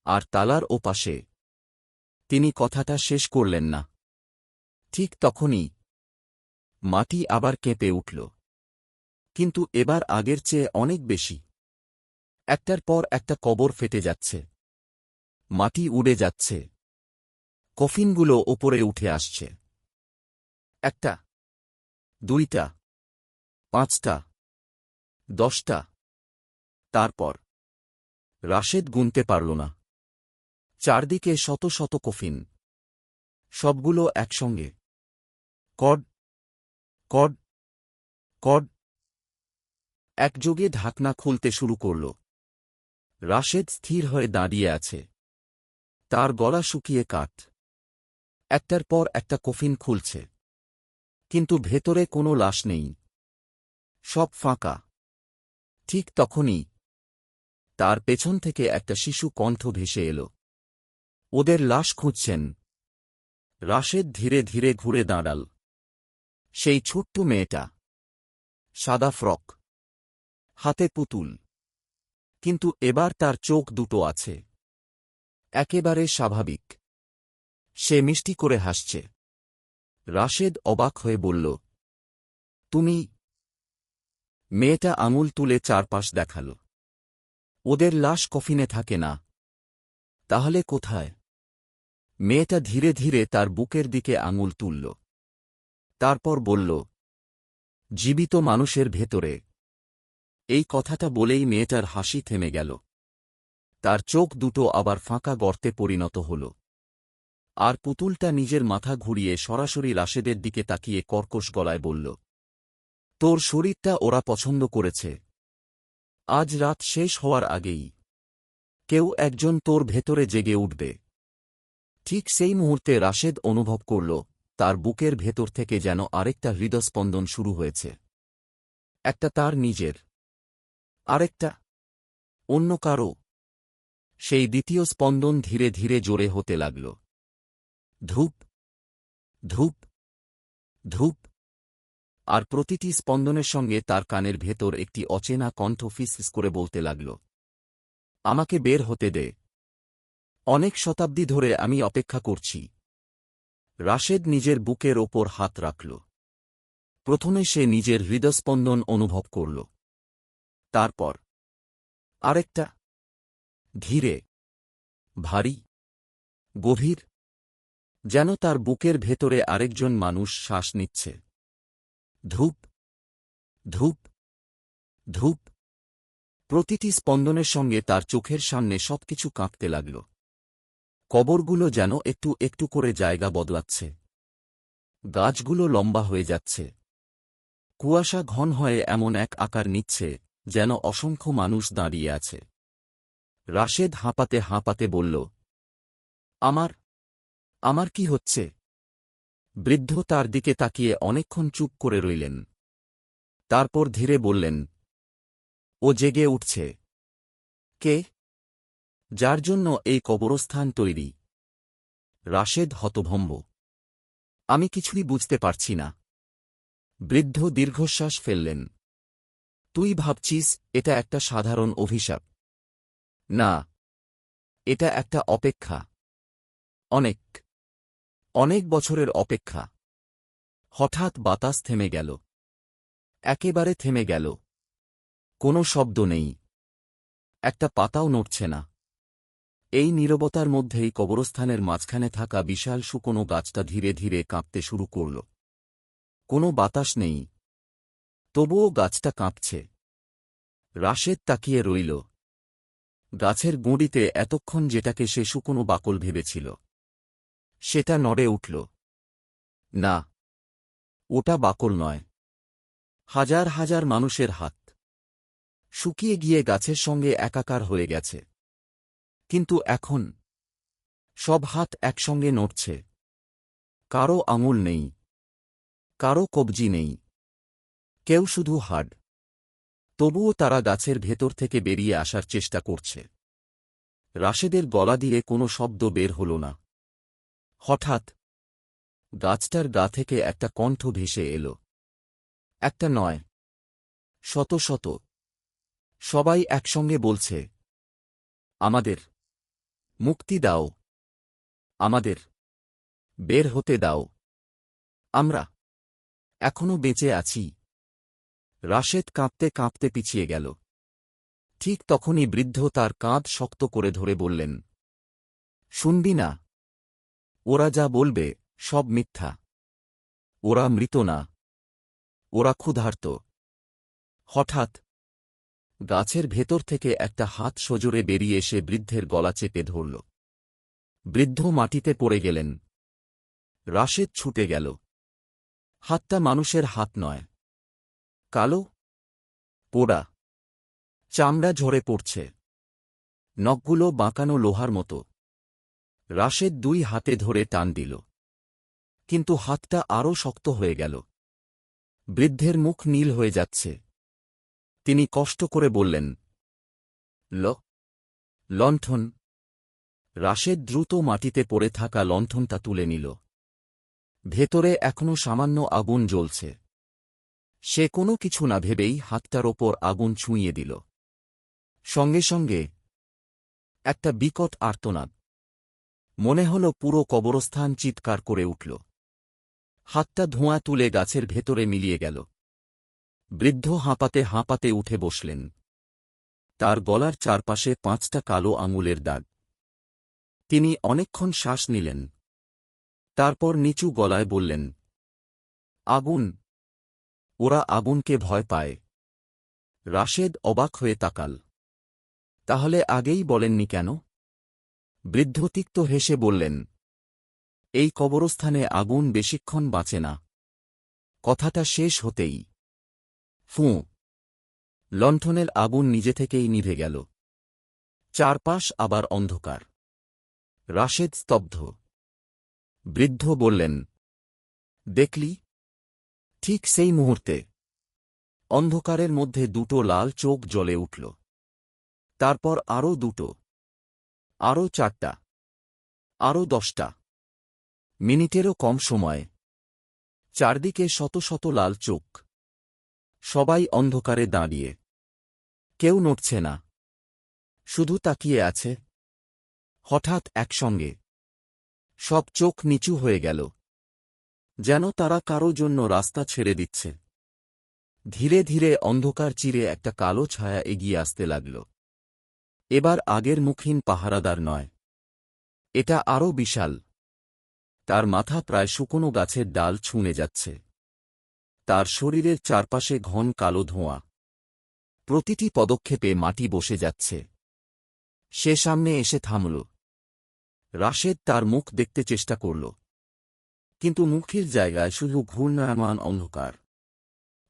আর তালার ওপাশে। তিনি কথাটা শেষ করলেন না। ঠিক তখনই মাটি আবার কেঁপে উঠল। কিন্তু এবার আগের চেয়ে অনেক বেশি। একটার পর একটা কবর ফেটে যাচ্ছে। মাটি উড়ে যাচ্ছে। কফিনগুলো ওপরে উঠে আসছে। 1টা, 2টা, 5টা, 10টা। তারপর রাশেদ গুনতে পারল না। চারদিকে শত শত কফিন। সবগুলো একসঙ্গে। কড কড কড। একযোগে ঢাকনা খুলতে শুরু করল। রাশেদ স্থির হয়ে দাঁড়িয়ে আছে। তার গলা শুকিয়ে কাঠ। একটার পর একটা কফিন খুলছে। কিন্তু ভেতরে কোনো লাশ নেই। সব ফাঁকা। ঠিক তখনই তার পেছন থেকে একটা শিশু কণ্ঠ ভেসে এল। ওদের লাশ খুঁজছেন। রাশেদ ধীরে ধীরে ঘুরে দাঁড়াল। সেই ছোট্ট মেয়েটা, সাদা ফ্রক, হাতে পুতুল, কিন্তু এবার তার চোখ দুটো আছে একেবারে স্বাভাবিক। সে মিষ্টি করে হাসছে। রাশেদ অবাক হয়ে বলল, তুমি? মেয়েটা আঙুল তুলে চারপাশ দেখাল। ওদের লাশ কফিনে থাকে না। তাহলে কোথায়? মেয়েটা ধীরে ধীরে তার বুকের দিকে আঙুল তুলল। তারপর বলল, জীবিত মানুষের ভেতরে। এই কথাটা বলেই মেয়েটার হাসি থেমে গেল। তার চোখ দুটো আবার ফাঁকা গর্তে পরিণত হল। আর পুতুলটা নিজের মাথা ঘুরিয়ে সরাসরি রাশেদের দিকে তাকিয়ে কর্কশ গলায় বলল, তোর শরীরটা ওরা পছন্দ করেছে। আজ রাত শেষ হওয়ার আগেই কেউ একজন তোর ভেতরে জেগে উঠবে। ঠিক সেই মুহূর্তে রাশেদ অনুভব করল তার বুকের ভেতর থেকে যেন আরেকটা হৃদস্পন্দন শুরু হয়েছে। একটা তার নিজের, আরেকটা অন্য কারো। সেই দ্বিতীয় স্পন্দন ধীরে ধীরে জোরে হতে লাগল। ধূপ, ধূপ, ধূপ। আর প্রতিটি স্পন্দনের সঙ্গে তার কানের ভেতর একটি অচেনা কণ্ঠ ফিসফিস করে বলতে লাগল, আমাকে বের হতে দে। অনেক শতাব্দী ধরে আমি অপেক্ষা করছি। রাশেদ নিজের বুকের ওপর হাত রাখল। প্রথমে সে নিজের হৃদস্পন্দন অনুভব করল। তারপর আরেকটা, ধীরে, ভারী, গভীর, যেন তার বুকের ভেতরে আরেকজন মানুষ শ্বাস নিচ্ছে। ধূপ, ধূপ, ধূপ। প্রতিটি স্পন্দনের সঙ্গে তার চোখের সামনে সবকিছু কাঁপতে লাগল। কবরগুলো যেন একটু একটু করে জায়গা বদলাচ্ছে। গাছগুলো লম্বা হয়ে যাচ্ছে। কুয়াশা ঘন হয়ে এমন এক আকার নিচ্ছে যেন অসংখ্য মানুষ দাঁড়িয়ে আছে। রাশেদ হাঁপাতে হাঁপাতে বলল, আমার আমার কি হচ্ছে? বৃদ্ধ তার দিকে তাকিয়ে অনেকক্ষণ চুপ করে রইলেন। তারপর ধীরে বললেন, ও জেগে উঠছে। কে? যার জন্য এই কবরস্থান তৈরি। রাশেদ হতভম্ব। আমি কিছুই বুঝতে পারছি না। বৃদ্ধ দীর্ঘশ্বাস ফেললেন। তুই ভাবছিস এটা একটা সাধারণ অভিশাপ। না, এটা একটা অপেক্ষা। অনেক, অনেক বছরের অপেক্ষা। হঠাৎ বাতাস থেমে গেল। একেবারে থেমে গেল। কোনো শব্দ নেই। একটা পাতাও নড়ছে না। এই নীরবতার মধ্যেই কবরস্থানের মাঝখানে থাকা বিশাল শুকনো গাছটা ধীরে ধীরে কাঁপতে শুরু করল। কোনো বাতাস নেই, তবুও গাছটা কাঁপছে। রাশেদ তাকিয়ে রইল। গাছের গুঁড়িতে এতক্ষণ যেটাকে সে শুকনো বাকল ভেবেছিল, সেটা নড়ে উঠল। না, ওটা বাকল নয়। হাজার হাজার মানুষের হাত শুকিয়ে গিয়ে গাছের সঙ্গে একাকার হয়ে গেছে। কিন্তু এখন সব হাত একসঙ্গে নড়ছে। কারো আঙুল নেই, কারো কবজি নেই, কেউ শুধু হাড়। তবুও তারা গাছের ভেতর থেকে বেরিয়ে আসার চেষ্টা করছে। রাশেদের গলা দিয়ে কোনো শব্দ বের হল না। হঠাৎ গাছটার গা থেকে একটা কণ্ঠ ভেসে এল। একটা নয়, শত শত। সবাই একসঙ্গে বলছে, আমাদের মুক্তি দাও, আমাদের বের হতে দাও। আমরা এখনো বেঁচে আছি। রাশেদ কাঁপতে কাঁপতে পিছিয়ে গেল। ঠিক তখনই বৃদ্ধ তার কাঁধ শক্ত করে ধরে বললেন, শুনবি না? ওরা যা বলবে সব মিথ্যা। ওরা মৃত না, ওরা ক্ষুধার্ত। হঠাৎ গাছের ভেতর থেকে একটা হাত সজোরে বেরিয়ে এসে বৃদ্ধের গলা চেপে ধরল। বৃদ্ধ মাটিতে পড়ে গেলেন। রাশেদ ছুটে গেল। হাতটা মানুষের হাত নয়। কালো, পোড়া, চামড়া ঝরে পড়ছে, নখগুলো বাঁকানো লোহার মতো। রাশেদ দুই হাতে ধরে টান দিল, কিন্তু হাতটা আরও শক্ত হয়ে গেল। বৃদ্ধের মুখ নীল হয়ে যাচ্ছে। তিনি কষ্ট করে বললেন, ল লণ্ঠন। রাশেদ দ্রুত মাটিতে পড়ে থাকা লণ্ঠনটা তুলে নিল। ভেতরে এখনো সামান্য আগুন জ্বলছে। সে কোনো কিছু না ভেবেই হাতটার ওপর আগুন ছুঁইয়ে দিল। সঙ্গে সঙ্গে একটা বিকট আর্তনাদ। মনে হল পুরো কবরস্থান চিৎকার করে উঠল। হাতটা ধোঁয়া তুলে গাছের ভেতরে মিলিয়ে গেল। বৃদ্ধ হাঁপাতে হাঁপাতে উঠে বসলেন। তার গলার চারপাশে 5টা কালো আঙুলের দাগ। তিনি অনেকক্ষণ শ্বাস নিলেন। তারপর নিচু গলায় বললেন, আগুন। ওরা আগুনকে ভয় পায়। রাশেদ অবাক হয়ে তাকাল। তাহলে আগেই বলেননি কেন? বৃদ্ধ তিক্ত হেসে বললেন, এই কবরস্থানে আগুন বেশিক্ষণ বাঁচে না। কথাটা শেষ হতেই ফুঁ, লণ্ঠনের আগুন নিজে থেকেই নিভে গেল। চারপাশ আবার অন্ধকার। রাশেদ স্তব্ধ। বৃদ্ধ বললেন, দেখলি? ঠিক সেই মুহূর্তে অন্ধকারের মধ্যে 2টো লাল চোখ জ্বলে উঠল। তারপর আরও 2টো, আরও 4টা, আরও 10টা। মিনিটেরও কম সময়। চারদিকে শত শত লাল চোখ। সবাই অন্ধকারে দাঁড়িয়ে। কেউ নড়ছে না, শুধু তাকিয়ে আছে। হঠাৎ একসঙ্গে সব চোখ নিচু হয়ে গেল, যেন তারা কারো জন্য রাস্তা ছেড়ে দিচ্ছে। ধীরে ধীরে অন্ধকার চিরে একটা কালো ছায়া এগিয়ে আসতে লাগল। এবার আগের মুখহীন পাহারাদার নয়, এটা আরও বিশাল। তার মাথা প্রায় শুকনো গাছের ডাল ছুঁয়ে যাচ্ছে। তার শরীরের চারপাশে ঘন কালো ধোঁয়া। প্রতিটি পদক্ষেপে মাটি বসে যাচ্ছে। সে সামনে এসে থামল। রাশেদ তার মুখ দেখতে চেষ্টা করল, কিন্তু মুখের জায়গায় শুধু ঘূর্ণায়মান অন্ধকার।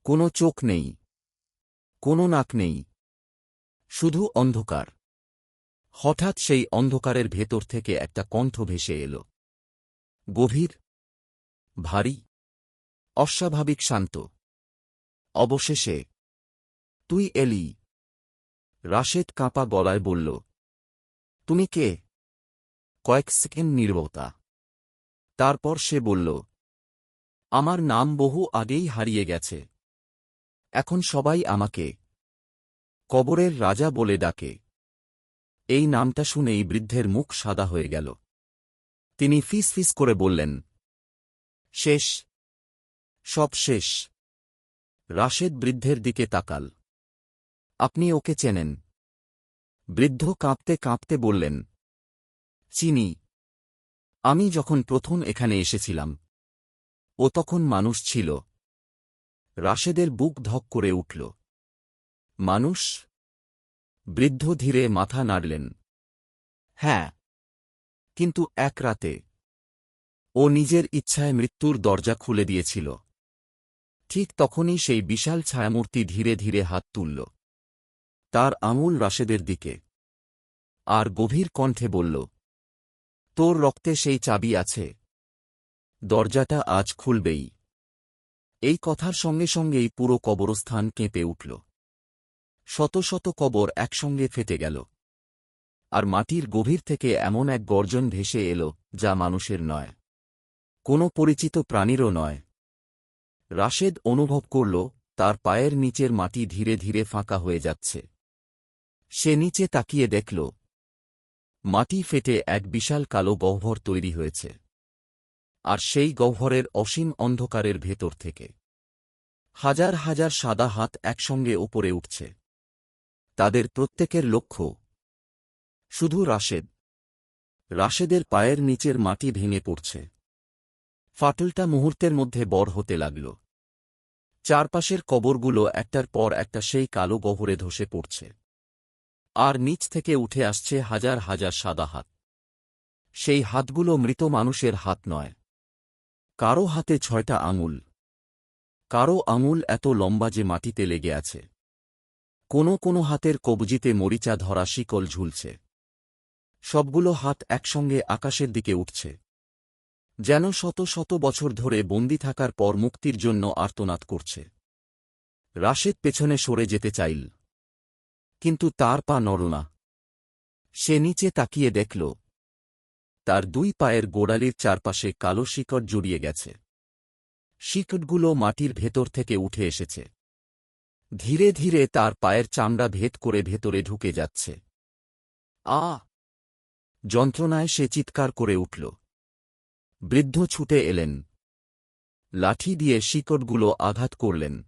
কোনো চোখ নেই, কোনো নাক নেই, শুধু অন্ধকার। হঠাৎ সেই অন্ধকারের ভেতর থেকে একটা কণ্ঠ ভেসে এল। গভীর, ভারী, অস্বাভাবিক শান্ত। অবশেষে তুই এলি। রাশেদ কাঁপা গলায় বলল, তুমি কে? কয়েক সেকেন্ড নীরবতা। তারপর সে বলল, আমার নাম বহু আগেই হারিয়ে গেছে। এখন সবাই আমাকে কবরের রাজা বলে ডাকে। এই নামটা শুনেই বৃদ্ধের মুখ সাদা হয়ে গেল। তিনি ফিসফিস করে বললেন, শেষ, সব শেষ। রাশেদ বৃদ্ধের দিকে তাকাল। আপনি ওকে চেনেন? বৃদ্ধ কাঁপতে কাঁপতে বললেন, চিনি। আমি যখন প্রথম এখানে এসেছিলাম, ও তখন মানুষ ছিল। রাশেদের বুক ধক করে উঠল। মানুষ? বৃদ্ধ ধীরে মাথা নাড়লেন। হ্যাঁ, কিন্তু এক রাতে ও নিজের ইচ্ছায় মৃত্যুর দরজা খুলে দিয়েছিল। ঠিক তখনই সেই বিশাল ছায়ামূর্তি ধীরে ধীরে হাত তুলল। তার আঙুল রাশেদের দিকে, আর গভীর কণ্ঠে বলল, তোর রক্তে সেই চাবি আছে। দরজাটা আজ খুলবেই। এই কথার সঙ্গে সঙ্গেই পুরো কবরস্থান কেঁপে উঠল। শত শত কবর একসঙ্গে ফেটে গেল। আর মাটির গভীর থেকে এমন এক গর্জন ভেসে এল, যা মানুষের নয়, কোনো পরিচিত প্রাণীরও নয়। রাশেদ অনুভব করল তার পায়ের নিচের মাটি ধীরে ধীরে ফাঁকা হয়ে যাচ্ছে। সে নিচে তাকিয়ে দেখল, মাটি ফেটে এক বিশাল কালো গহ্বর তৈরি হয়েছে। আর সেই গহ্বরের অসীম অন্ধকারের ভেতর থেকে হাজার হাজার সাদা হাত একসঙ্গে ওপরে উঠছে। তাদের প্রত্যেকের লক্ষ্য শুধু রাশেদ। রাশেদের পায়ের নিচের মাটি ভেঙে পড়ছে। ফাটলটা মুহূর্তের মধ্যে বড় হতে লাগল। চারপাশের কবরগুলো একটার পর একটা সেই কালো গহ্বরে ধসে পড়ছে। আর নিচ থেকে উঠে আসছে হাজার হাজার সাদা হাত। সেই হাতগুলো মৃত মানুষের হাত নয়। কারো হাতে 6টা আঙুল, কারো আঙুল এত লম্বা যে মাটিতে লেগে আছে। কোনো কোনো হাতের কবজিতে মরিচা ধরা শিকল ঝুলছে। সবগুলো হাত একসঙ্গে আকাশের দিকে উঠছে, যেন শত শত বছর ধরে বন্দি থাকার পর মুক্তির জন্য আর্তনাদ করছে। রাশেদ পেছনে সরে যেতে চাইল, কিন্তু তার পা নড়ল না। সে নিচে তাকিয়ে দেখল, তার দুই পায়ের গোড়ালির চারপাশে কালো শিকড় জড়িয়ে গেছে। শিকড়গুলো মাটির ভেতর থেকে উঠে এসেছে। ধীরে ধীরে তার পায়ের চামড়া ভেদ করে ভেতরে ঢুকে যাচ্ছে। আ! যন্ত্রণায় সে চিৎকার করে উঠল। বৃদ্ধ ছুটে এলেন। লাঠি দিয়ে শিকড়গুলো আঘাত করলেন।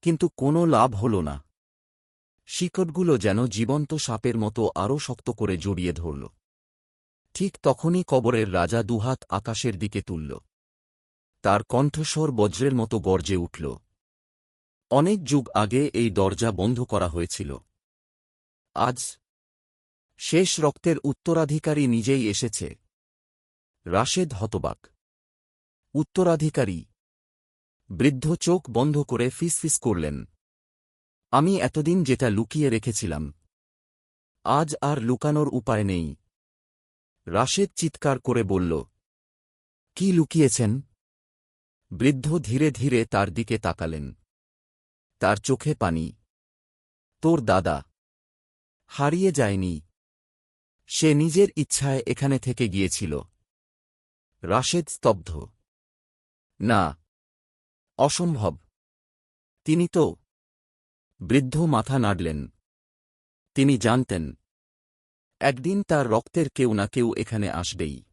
কিন্তু কোনো লাভ হল না। শিকড়গুলো যেন জীবন্ত সাপের মতো আরও শক্ত করে জড়িয়ে ধরল। ঠিক তখনই কবরের রাজা দুহাত আকাশের দিকে তুলল। তার কণ্ঠস্বর বজ্রের মতো গর্জে উঠল। অনেক যুগ আগে এই দরজা বন্ধ করা হয়েছিল। আজ শেষ রক্তের উত্তরাধিকারী নিজেই এসেছে। রাশেদ হতবাক। উত্তরাধিকারী? বৃদ্ধ চোখ বন্ধ করে ফিসফিস করলেন। আমি এতদিন যেটা লুকিয়ে রেখেছিলাম, আজ আর লুকানোর উপায় নেই। রাশেদ চিৎকার করে বলল, কি লুকিয়েছেন? বৃদ্ধ ধীরে ধীরে তার দিকে তাকালেন। তার চোখে পানি। তোর দাদা হারিয়ে যায়নি। সে নিজের ইচ্ছায় এখানে থেকে গিয়েছিল। রাশেদ স্তব্ধ। না, অসম্ভব। তিনি তো... বৃদ্ধ মাথা নাড়লেন। তিনি জানতেন, একদিন তার রক্তের কেউ না কেউ এখানে আসবেই।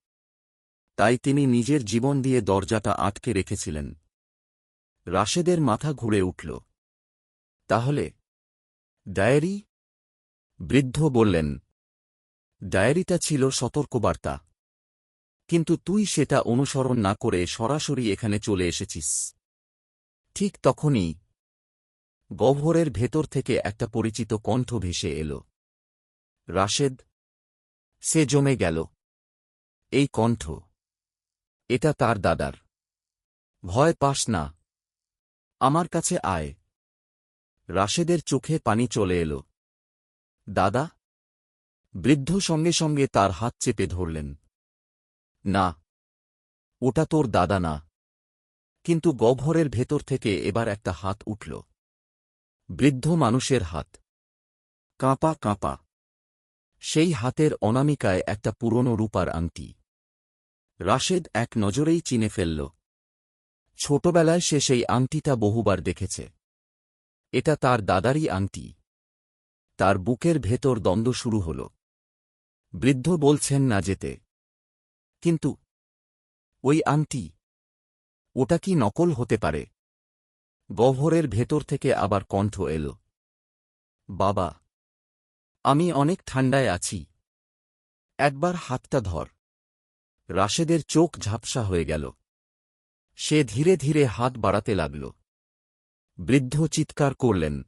তাই তিনি নিজের জীবন দিয়ে দরজাটা আটকে রেখেছিলেন। রাশেদের মাথা ঘুরে উঠল। তাহলে ডায়েরি? বৃদ্ধ বললেন, ডায়েরিটা ছিল সতর্কবার্তা। কিন্তু তুই সেটা অনুসরণ না করে সরাসরি এখানে চলে এসেছিস। ঠিক তখনই গহ্বরের ভেতর থেকে একটা পরিচিত কণ্ঠ ভেসে এল। রাশেদ! সে জমে গেল। এই কণ্ঠ, এটা তার দাদার। ভয় পাস না, আমার কাছে আয়। রাশেদের চোখে পানি চলে এল। দাদা? বৃদ্ধ সঙ্গে সঙ্গে তার হাত চেপে ধরলেন। না, ওটা তোর দাদা না। কিন্তু গহ্বরের ভেতর থেকে এবার একটা হাত উঠল। বৃদ্ধ মানুষের হাত। কাঁপা কাঁপা। সেই হাতের অনামিকায় একটা পুরনো রূপার আংটি। রাশেদ এক নজরেই চিনে ফেলল। ছোটবেলায় সে সেই আংটিটা বহুবার দেখেছে। এটা তার দাদারই আংটি। তার বুকের ভেতর দ্বন্দ্ব শুরু হল। বৃদ্ধ বলছেন না যেতে। কিন্তু ওই আংটি, ওটা কি নকল হতে পারে? গহ্বরের ভেতর থেকে আবার কণ্ঠ এল। বাবা, আমি অনেক ঠান্ডায় আছি। একবার হাতটা ধর। রাশেদের চোখ ঝাপসা হয়ে গেল। সে ধীরে ধীরে হাত বাড়াতে লাগল। বৃদ্ধ চিৎকার করলেন,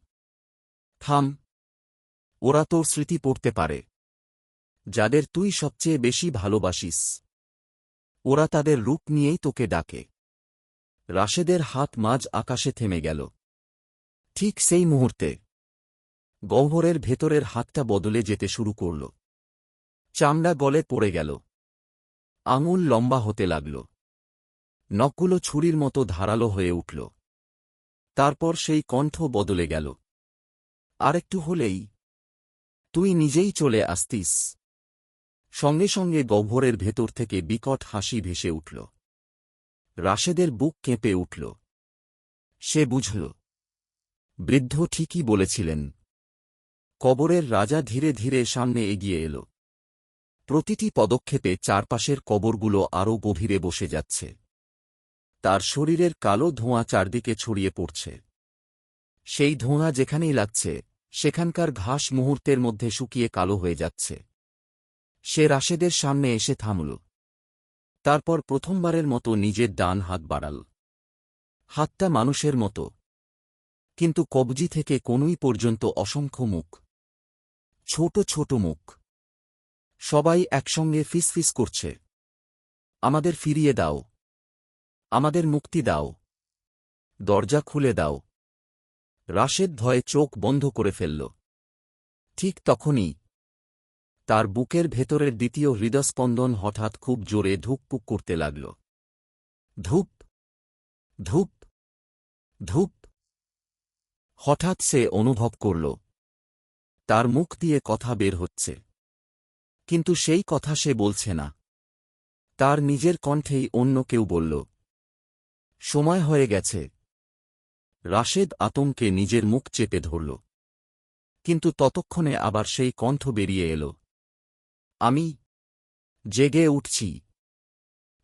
থাম। ওরা তোর স্মৃতি পড়তে পারে, যাদের তুই সবচেয়ে বেশি ভালোবাসিস। ওরা তাদের রূপ নিয়েই তোকে ডাকে। রাশেদের হাত মাঝ আকাশে থেমে গেল। ঠিক সেই মুহূর্তে গহ্বরের ভেতরের হাতটা বদলে যেতে শুরু করল। চামড়া গলে পড়ে গেল। আঙুল লম্বা হতে লাগল। নখগুলো ছুরির মতো ধারালো হয়ে উঠল। তারপর সেই কণ্ঠ বদলে গেল। আরেকটু হলেই তুই নিজেই চলে আসতিস। সঙ্গে সঙ্গে গহ্বরের ভেতর থেকে বিকট হাসি ভেসে উঠল। রাশেদের বুক কেঁপে উঠল। সে বুঝল, বৃদ্ধ ঠিকই বলেছিলেন। কবরের রাজা ধীরে ধীরে সামনে এগিয়ে এল। প্রতিটি পদক্ষেপে চারপাশের কবরগুলো আরও গভীরে বসে যাচ্ছে। তার শরীরের কালো ধোঁয়া চারদিকে ছড়িয়ে পড়ছে। সেই ধোঁয়া যেখানেই লাগছে, সেখানকার ঘাস মুহূর্তের মধ্যে শুকিয়ে কালো হয়ে যাচ্ছে। সে রাশেদের সামনে এসে থামল। তারপর প্রথমবারের মতো নিজের ডান হাত বাড়াল। হাতটা মানুষের মতো, কিন্তু কবজি থেকে কনুই পর্যন্ত অসংখ্য মুখ। ছোট ছোট মুখ। সবাই একসঙ্গে ফিসফিস করছে, আমাদের ফিরিয়ে দাও, আমাদের মুক্তি দাও, দরজা খুলে দাও। রাশেদ ভয়ে চোখ বন্ধ করে ফেলল। ঠিক তখনই তার বুকের ভেতরের দ্বিতীয় হৃদস্পন্দন হঠাৎ খুব জোরে ধুকপুক করতে লাগল। ধূপ, ধূপ, ধূপ। হঠাৎ সে অনুভব করল, তার মুখ দিয়ে কথা বের হচ্ছে। কিন্তু সেই কথা সে বলছে না। তার নিজের কণ্ঠেই অন্য কেউ বলল, সময় হয়ে গেছে। রাশেদ আতঙ্কে নিজের মুখ চেপে ধরল। কিন্তু ততক্ষণে আবার সেই কণ্ঠ বেরিয়ে এল, আমি জেগে উঠছি।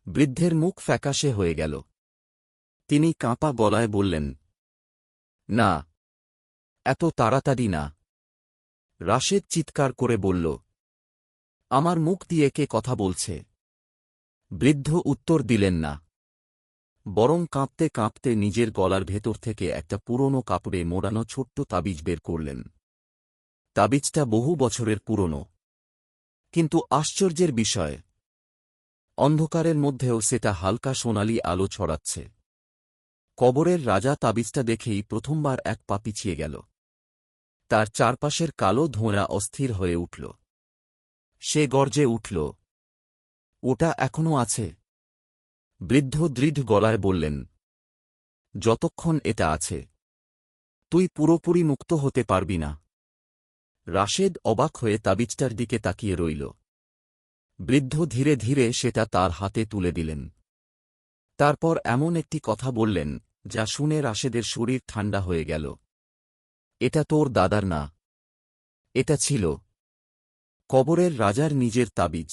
বৃদ্ধের মুখ ফ্যাকাশে হয়ে গেল। তিনি কাঁপা গলায় বললেন, না, এত তাড়াতাড়ি না। রাশেদ চিৎকার করে বলল, আমার মুখ দিয়ে কে কথা বলছে? বৃদ্ধ উত্তর দিলেন না, বরং কাঁপতে কাঁপতে নিজের গলার ভেতর থেকে একটা পুরনো কাপড়ে মোড়ানো ছোট্ট তাবিজ বের করলেন। তাবিজটা বহু বছরের পুরনো, কিন্তু আশ্চর্যের বিষয়, অন্ধকারের মধ্যেও সেটা হালকা সোনালি আলো ছড়াচ্ছে। কবরের রাজা তাবিজটা দেখেই প্রথমবার এক পা পিছিয়ে গেল। তার চারপাশের কালো ধোঁয়া অস্থির হয়ে উঠল। সে গর্জে উঠল, ওটা এখনো আছে। বৃদ্ধ দৃঢ় গলায় বললেন, যতক্ষণ এটা আছে, তুই পুরোপুরি মুক্ত হতে পারবি না। রাশেদ অবাক হয়ে তাবিজটার দিকে তাকিয়ে রইল। বৃদ্ধ ধীরে ধীরে সেটা তার হাতে তুলে দিলেন। তারপর এমন একটি কথা বললেন যা শুনে রাশেদের শরীর ঠান্ডা হয়ে গেল, এটা তোর দাদার না, এটা ছিল কবরের রাজার নিজের তাবিজ।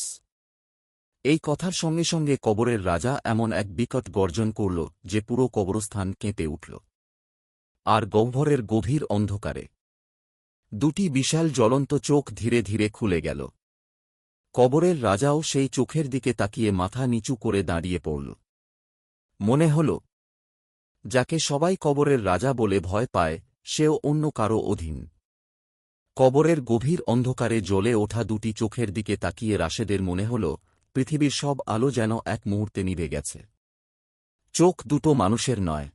এই কথার সঙ্গে সঙ্গে কবরের রাজা এমন এক বিকট গর্জন করল যে পুরো কবরস্থান কেঁপে উঠল। আর গহ্বরের গভীর অন্ধকারে দুটি বিশাল জ্বলন্ত চোখ ধীরে ধীরে খুলে গেল। কবরের রাজাও সেই চোখের দিকে তাকিয়ে মাথা নিচু করে দাঁড়িয়ে পড়ল। মনে হল, যাকে সবাই কবরের রাজা বলে ভয় পায়, সেও অন্য কারো অধীন। কবরের গভীর অন্ধকারে জ্বলে ওঠা দুটি চোখের দিকে তাকিয়ে রাশেদের মনে হল পৃথিবীর সব আলো যেন এক মুহূর্তে নিভে গেছে। চোখ দুটো মানুষের নয়,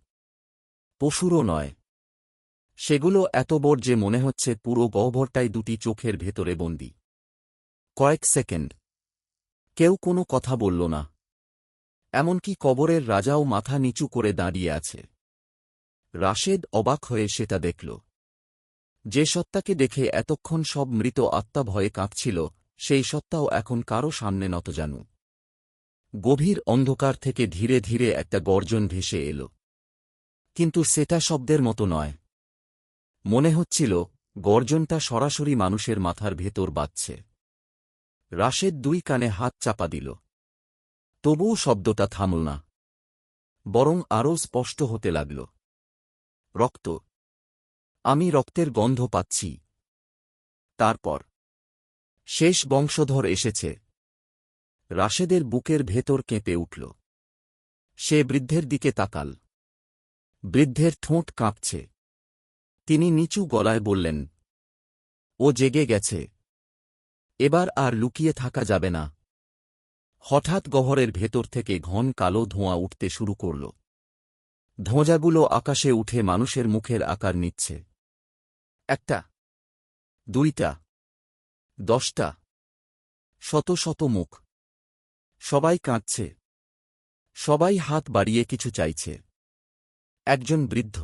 পশুরও নয়। সেগুলো এত বড় যে মনে হচ্ছে পুরো গহ্বরটাই দুটি চোখের ভেতরে বন্দী। কয়েক সেকেন্ড কেউ কোনো কথা বলল না। এমনকি কবরের রাজাও মাথা নিচু করে দাঁড়িয়ে আছে। রাশেদ অবাক হয়ে সেটা দেখল। যে সত্তাকে দেখে এতক্ষণ সব মৃত আত্মা ভয়ে কাঁপছিল, সেই সত্তাও এখন কারো সামনে নতজানু। গভীর অন্ধকার থেকে ধীরে ধীরে একটা গর্জন ভেসে এল। কিন্তু সেটা শব্দের মতো নয়। মনে হচ্ছিল গর্জনটা সরাসরি মানুষের মাথার ভেতর বাজছে। রাশেদ দুই কানে হাত চাপা দিল। তবুও শব্দটা থামল না, বরং আরও স্পষ্ট হতে লাগল। রক্ত, আমি রক্তের গন্ধ পাচ্ছি। তারপর শেষ বংশধর এসেছে। রাশেদের বুকের ভেতর কেঁপে উঠল। সে বৃদ্ধের দিকে তাকাল। বৃদ্ধের ঠোঁট কাঁপছে। তিনি নিচু গলায় বললেন, ও জেগে গেছে। এবার আর লুকিয়ে থাকা যাবে না। হঠাৎ গহ্বরের ভেতর থেকে ঘন কালো ধোঁয়া উঠতে শুরু করল। ধোঁয়াগুলো আকাশে উঠে মানুষের মুখের আকার নিচ্ছে। একটা, দুইটা, 10টা, শত শত মুখ। সবাই কাঁদছে। সবাই হাত বাড়িয়ে কিছু চাইছে। একজন বৃদ্ধ,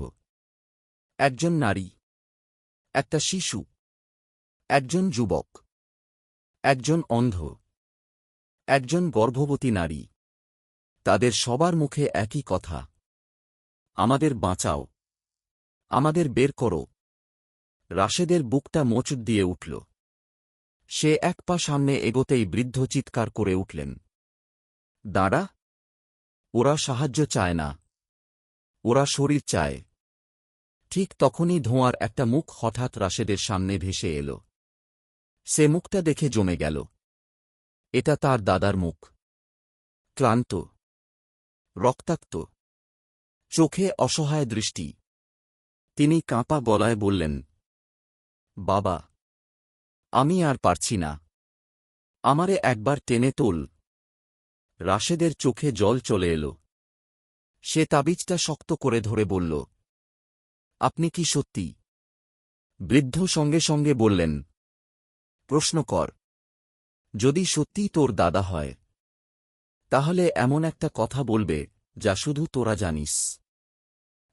একজন নারী, একটা শিশু, একজন যুবক, একজন অন্ধ, একজন গর্ভবতী নারী। তাদের সবার মুখে একই কথা, আমাদের বাঁচাও, আমাদের বের করো। রাশেদের বুকটা মোচড় দিয়ে উঠল। সে এক পা সামনে এগোতেই বৃদ্ধ চিৎকার করে উঠলেন, দাঁড়া! ওরা সাহায্য চায় না, ওরা শরীর চায়। ঠিক তখনই ধোঁয়ার একটা মুখ হঠাৎ রাশেদের সামনে ভেসে এল। সে মুখটা দেখে জমে গেল। এটা তার দাদার মুখ। ক্লান্ত, রক্তাক্ত, চোখে অসহায় দৃষ্টি। তিনি কাঁপা গলায় বললেন, বাবা, আমি আর পারছি না, আমারে একবার টেনে তোল। রাশেদের চোখে জল চলে এল। সে তাবিজটা শক্ত করে ধরে বলল, আপনি কি সত্যি? বৃদ্ধ সঙ্গে সঙ্গে বললেন, প্রশ্ন কর। যদি সত্যিই তোর দাদা হয়, তাহলে এমন একটা কথা বলবে যা শুধু তোরা জানিস।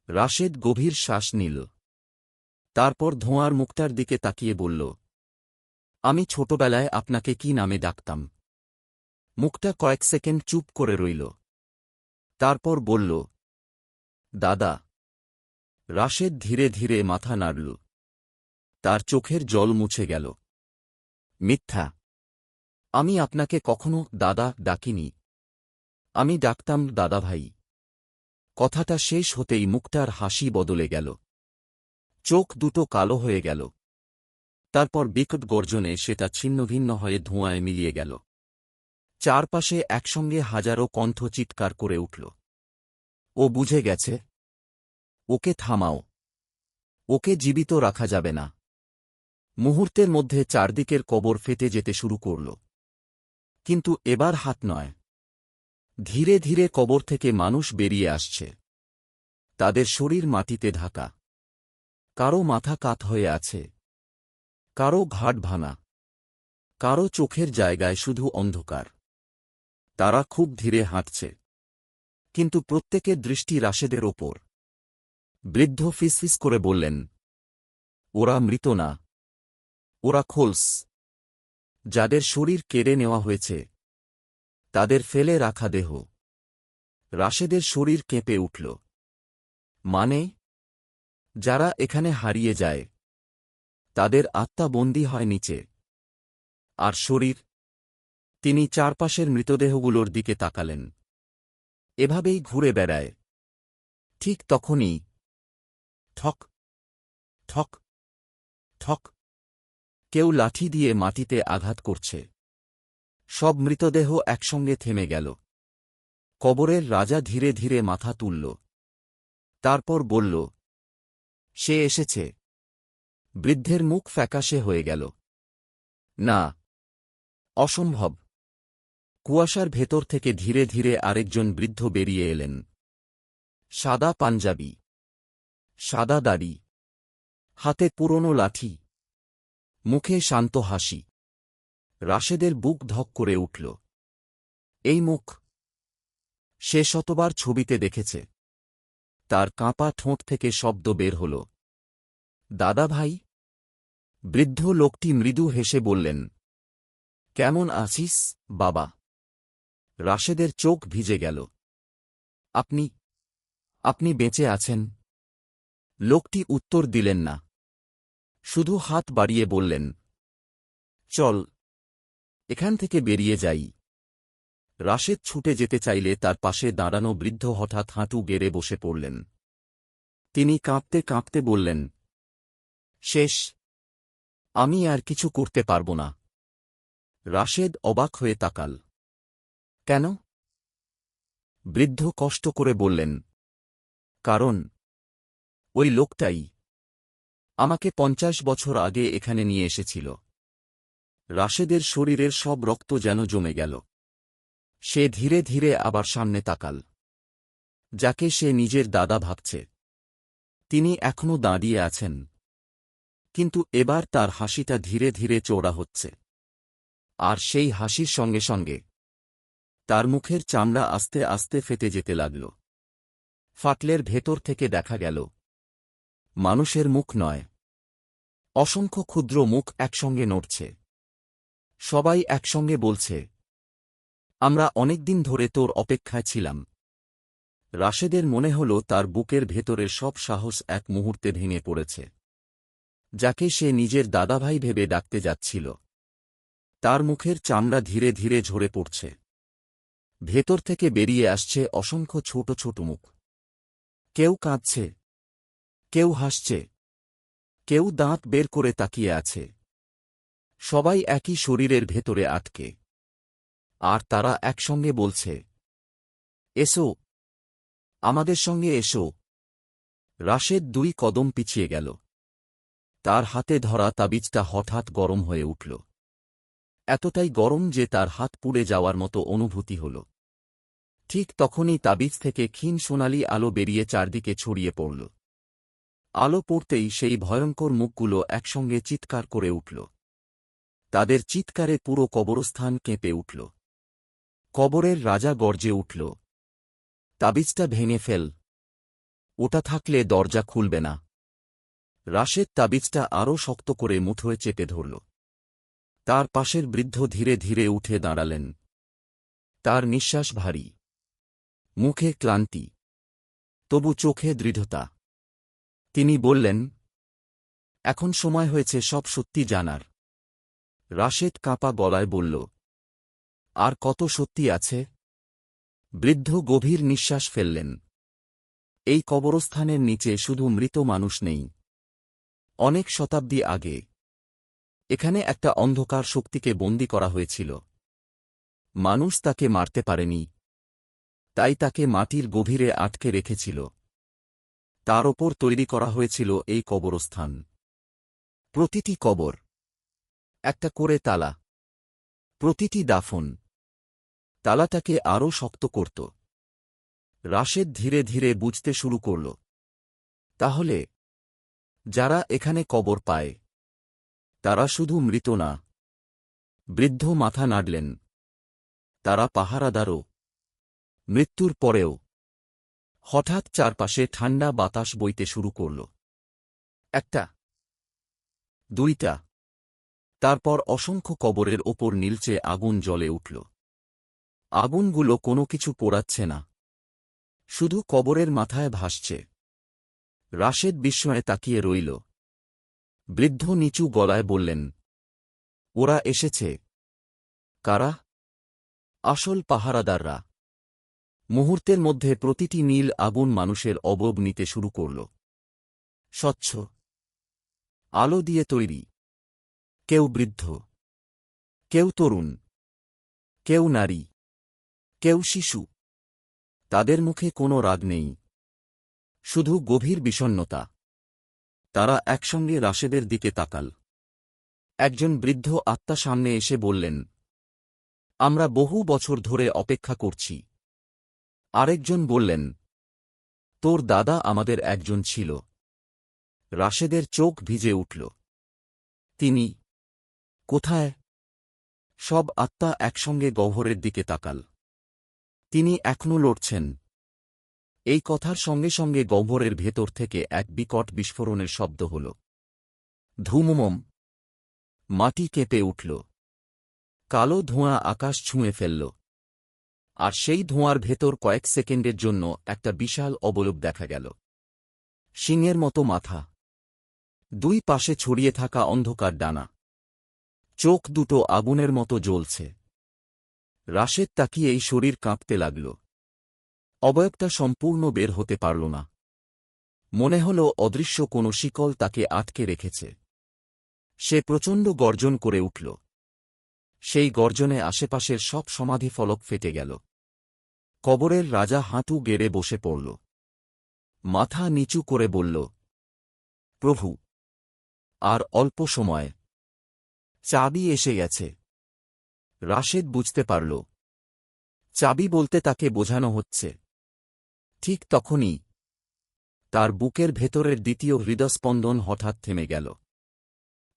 রাশেদ গভীর শ্বাস নিল। তারপর ধোঁয়ার মুখটার দিকে তাকিয়ে বলল, আমি ছোটবেলায় আপনাকে কি নামে ডাকতাম? মুখটা কয়েক সেকেন্ড চুপ করে রইল। তারপর বলল, দাদা। রাশেদ ধীরে ধীরে মাথা নাড়ল। তার চোখের জল মুছে গেল। মিথ্যা। আমি আপনাকে কখনো দাদা ডাকিনি। আমি ডাকতাম দাদাভাই। কথাটা শেষ হতেই মুখটার হাসি বদলে গেল। চোখ দুটো কালো হয়ে গেল। তারপর বিকট গর্জনে সেটা ছিন্নভিন্ন হয়ে ধোঁয়ায় মিলিয়ে গেল। চারপাশে একসঙ্গে হাজারো কণ্ঠ চিৎকার করে উঠল। ও বুঝে গেছে। ওকে থামাও। ওকে জীবিত রাখা যাবে না। মুহূর্তের মধ্যে চারদিকের কবর ফেটে যেতে শুরু করল। কিন্তু এবার হাত নয়। ধীরে ধীরে কবর থেকে মানুষ বেরিয়ে আসছে। তাদের শরীর মাটিতে ঢাকা। কারো মাথা কাত হয়ে আছে, কারো ঘাট ভাঙা, কারো চোখের জায়গায় শুধু অন্ধকার। তারা খুব ধীরে হাঁটছে, কিন্তু প্রত্যেকের দৃষ্টি রাশেদের ওপর। বৃদ্ধ ফিসফিস করে বললেন, ওরা মৃত না, ওরা খোলস। যাদের শরীর কেড়ে নেওয়া হয়েছে, তাদের ফেলে রাখা দেহ। রাশেদের শরীর কেঁপে উঠল। মানে? যারা এখানে হারিয়ে যায়, তাদের আত্মা বন্দী হয় নিচে। আর শরীর? তিনি চারপাশের মৃতদেহগুলোর দিকে তাকালেন। এভাবেই ঘুরে বেড়ায়। ঠিক তখনই ঠক ঠক ঠক কেউ লাঠি দিয়ে মাটিতে আঘাত করছে। সব মৃতদেহ একসঙ্গে থেমে গেল। কবরের রাজা ধীরে ধীরে মাথা তুলল। তারপর বলল, সে এসেছে। বৃদ্ধের মুখ ফ্যাকাশে হয়ে গেল। না, অসম্ভব। কুয়াশার ভেতর থেকে ধীরে ধীরে আরেকজন বৃদ্ধ বেরিয়ে এলেন। সাদা পাঞ্জাবি, সাদা দাড়ি, হাতে পুরনো লাঠি, মুখে শান্ত হাসি। রাশেদের বুক ধক করে উঠল। এই মুখ সে শতবার ছবিতে দেখেছে। তার কাঁপা ঠোঁট থেকে শব্দ বের হল, দাদা ভাই। বৃদ্ধ লোকটি মৃদু হেসে বললেন, কেমন আছিস বাবা? রাশেদের চোখ ভিজে গেল। আপনি আপনি বেঁচে আছেন? লোকটি উত্তর দিলেন না, শুধু হাত বাড়িয়ে বললেন, চল, এখান থেকে বেরিয়ে যাই। রাশেদ ছুটে যেতে চাইলে তার পাশে দাঁড়ানো বৃদ্ধ হঠাৎ হাঁটু গেড়ে বসে পড়লেন। তিনি কাঁপতে কাঁপতে বললেন, শেষ। আমি আর কিছু করতে পারব না। রাশেদ অবাক হয়ে তাকাল। কেন? বৃদ্ধ কষ্ট করে বললেন, কারণ ওই লোকটাই আমাকে 50 বছর আগে এখানে নিয়ে এসেছিল। রাশেদের শরীরের সব রক্ত যেন জমে গেল। সে ধীরে ধীরে আবার সামনে তাকাল। যাকে সে নিজের দাদা ভাবছে, তিনি এখনো দাঁড়িয়ে আছেন। কিন্তু এবার তার হাসিটা ধীরে ধীরে চওড়া হচ্ছে। আর সেই হাসির সঙ্গে সঙ্গে তার মুখের চামড়া আস্তে আস্তে ফেটে যেতে লাগল। ফাটলের ভেতর থেকে দেখা গেল মানুষের মুখ নয়, অসংখ্য ক্ষুদ্র মুখ একসঙ্গে নড়ছে। সবাই একসঙ্গে বলছে, আমরা অনেকদিন ধরে তোর অপেক্ষায় ছিলাম। রাশেদের মনে হল তার বুকের ভেতরের সব সাহস এক মুহূর্তে ভেঙে পড়েছে। যাকে সে নিজের দাদাভাই ভেবে ডাকতে যাচ্ছিল, তার মুখের চামড়া ধীরে ধীরে ঝরে পড়ছে। ভেতর থেকে বেরিয়ে আসছে অসংখ্য ছোট ছোট মুখ। কেউ কাঁদছে, কেউ হাসছে, কেউ দাঁত বের করে তাকিয়ে আছে। সবাই একই শরীরের ভেতরে আটকে। আর তারা একসঙ্গে বলছে, এসো, আমাদের সঙ্গে এসো। রাশেদ 2 কদম পিছিয়ে গেল। তার হাতে ধরা তাবিজটা হঠাৎ গরম হয়ে উঠল। এতটাই গরম যে তার হাত পুড়ে যাওয়ার মতো অনুভূতি হল। ঠিক তখনই তাবিজ থেকে ক্ষীণ সোনালি আলো বেরিয়ে চারদিকে ছড়িয়ে পড়ল। আলো পড়তেই সেই ভয়ঙ্কর মুখগুলো একসঙ্গে চিৎকার করে উঠল। তাদের চিৎকারে পুরো কবরস্থান কেঁপে উঠল। কবরের রাজা গর্জে উঠল, তাবিজটা ভেঙে ফেল। ওটা থাকলে দরজা খুলবে না। রাশেদ তাবিজটা আরও শক্ত করে মুঠোয় চেপে ধরল। তার পাশের বৃদ্ধ ধীরে ধীরে উঠে দাঁড়ালেন। তার নিঃশ্বাস ভারী, মুখে ক্লান্তি, তবু চোখে দৃঢ়তা। তিনি বললেন, এখন সময় হয়েছে সব সত্যি জানার। রাশেদ কাঁপা গলায় বলল, আর কত সত্যি আছে? বৃদ্ধ গভীর নিঃশ্বাস ফেললেন। এই কবরস্থানের নিচে শুধু মৃত মানুষ নেই। অনেক শতাব্দী আগে এখানে একটা অন্ধকার শক্তিকে বন্দী করা হয়েছিল। মানুষ তাকে মারতে পারেনি, তাই তাকে মাটির গভীরে আটকে রেখেছিল। তার ওপর তৈরি করা হয়েছিল এই কবরস্থান। প্রতিটি কবর একটা করে তালা, প্রতিটি দাফন তালাটাকে আরও শক্ত করত। রাশেদ ধীরে ধীরে বুঝতে শুরু করল, তাহলে যারা এখানে কবর পায় তারা শুধু মৃত না। বৃদ্ধ মাথা নাড়লেন, তারা পাহারাদারও, মৃত্যুর পরেও। হঠাৎ চারপাশে ঠান্ডা বাতাস বইতে শুরু করল। একটা, দুইটা, তারপর অসংখ্য কবরের ওপর নীলচে আগুন জ্বলে উঠল। আগুনগুলো কোনো কিছু পোড়াচ্ছে না, শুধু কবরের মাথায় ভাসছে। রাশেদ বিস্ময়ে তাকিয়ে রইল। বৃদ্ধ নিচু গলায় বললেন, ওরা এসেছে। কারা? আসল পাহারাদাররা। মুহূর্তের মধ্যে প্রতিটি নীল আগুন মানুষের অবয়ব নিতে শুরু করল। স্বচ্ছ আলো দিয়ে তৈরি। কেউ বৃদ্ধ, কেউ তরুণ, কেউ নারী, কেউ শিশু। তাদের মুখে কোনো রাগ নেই, শুধু গভীর বিষণ্ণতা। তারা একসঙ্গে রাশেদের দিকে তাকাল। একজন বৃদ্ধ আত্মা সামনে এসে বললেন, আমরা বহু বছর ধরে অপেক্ষা করছি। আরেকজন বললেন, তোর দাদা আমাদের একজন ছিল। রাশেদের চোখ ভিজে উঠল। তিনি কোথায়? সব আত্মা একসঙ্গে গহ্বরের দিকে তাকাল। তিনি এখনও লড়ছেন। এই কথার সঙ্গে সঙ্গে গহ্বরের ভেতর থেকে এক বিকট বিস্ফোরণের শব্দ হল। ধূমমম। মাটি কেঁপে উঠল। কালো ধোঁয়া আকাশ ছুঁয়ে ফেলল। আর সেই ধোঁয়ার ভেতর কয়েক সেকেন্ডের জন্য একটা বিশাল অবয়ব দেখা গেল। সিংহের মতো মাথা, দুই পাশে ছড়িয়ে থাকা অন্ধকার ডানা, চোখ দুটো আগুনের মতো জ্বলছে। রাশেদ তাকিয়ে এই শরীর কাঁপতে লাগল। অবয়বটা সম্পূর্ণ বের হতে পারল না। মনে হল অদৃশ্য কোনো শিকল তাকে আটকে রেখেছে। সে প্রচণ্ড গর্জন করে উঠল। সেই গর্জনে আশেপাশের সব সমাধিফলক ফেটে গেল। কবরের রাজা হাঁটু গেড়ে বসে পড়ল। মাথা নিচু করে বলল, প্রভু, আর অল্প সময়। চাবি এসে গেছে। রাশেদ বুঝতে পারল, চাবি বলতে তাকে বোঝানো হচ্ছে। ঠিক তখনই তার বুকের ভেতরের দ্বিতীয় হৃদস্পন্দন হঠাৎ থেমে গেল।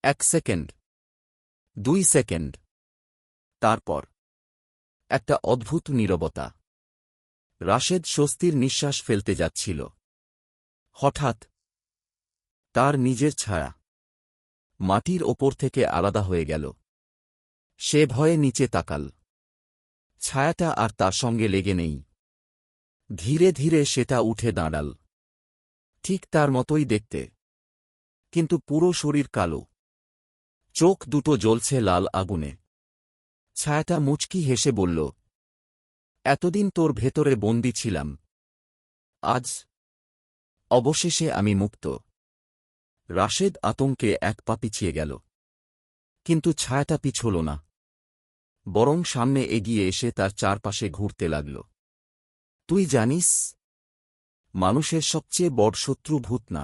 1 সেকেন্ড, 2 সেকেন্ড, তারপর একটা অদ্ভুত নীরবতা। রাশেদ স্বস্তির নিঃশ্বাস ফেলতে যাচ্ছিল। হঠাৎ তার নিজের ছায়া মাটির ওপর থেকে আলাদা হয়ে গেল। সে ভয়ে নিচে তাকাল। ছায়াটা আর তার সঙ্গে লেগে নেই। ধীরে ধীরে সেটা উঠে দাঁড়াল। ঠিক তার মতোই দেখতে, কিন্তু পুরো শরীর কালো। চোখ দুটো জ্বলছে লাল আগুনে। ছায়াটা মুচকি হেসে বলল, এতদিন তোর ভেতরে বন্দী ছিলাম। আজ অবশেষে আমি মুক্ত। রাশেদ আতঙ্কে এক পা পিছিয়ে গেল। কিন্তু ছায়াটা পিছল না, বরং সামনে এগিয়ে এসে তার চারপাশে ঘুরতে লাগল। তুই জানিস, মানুষের সবচেয়ে বড় শত্রু ভূত না,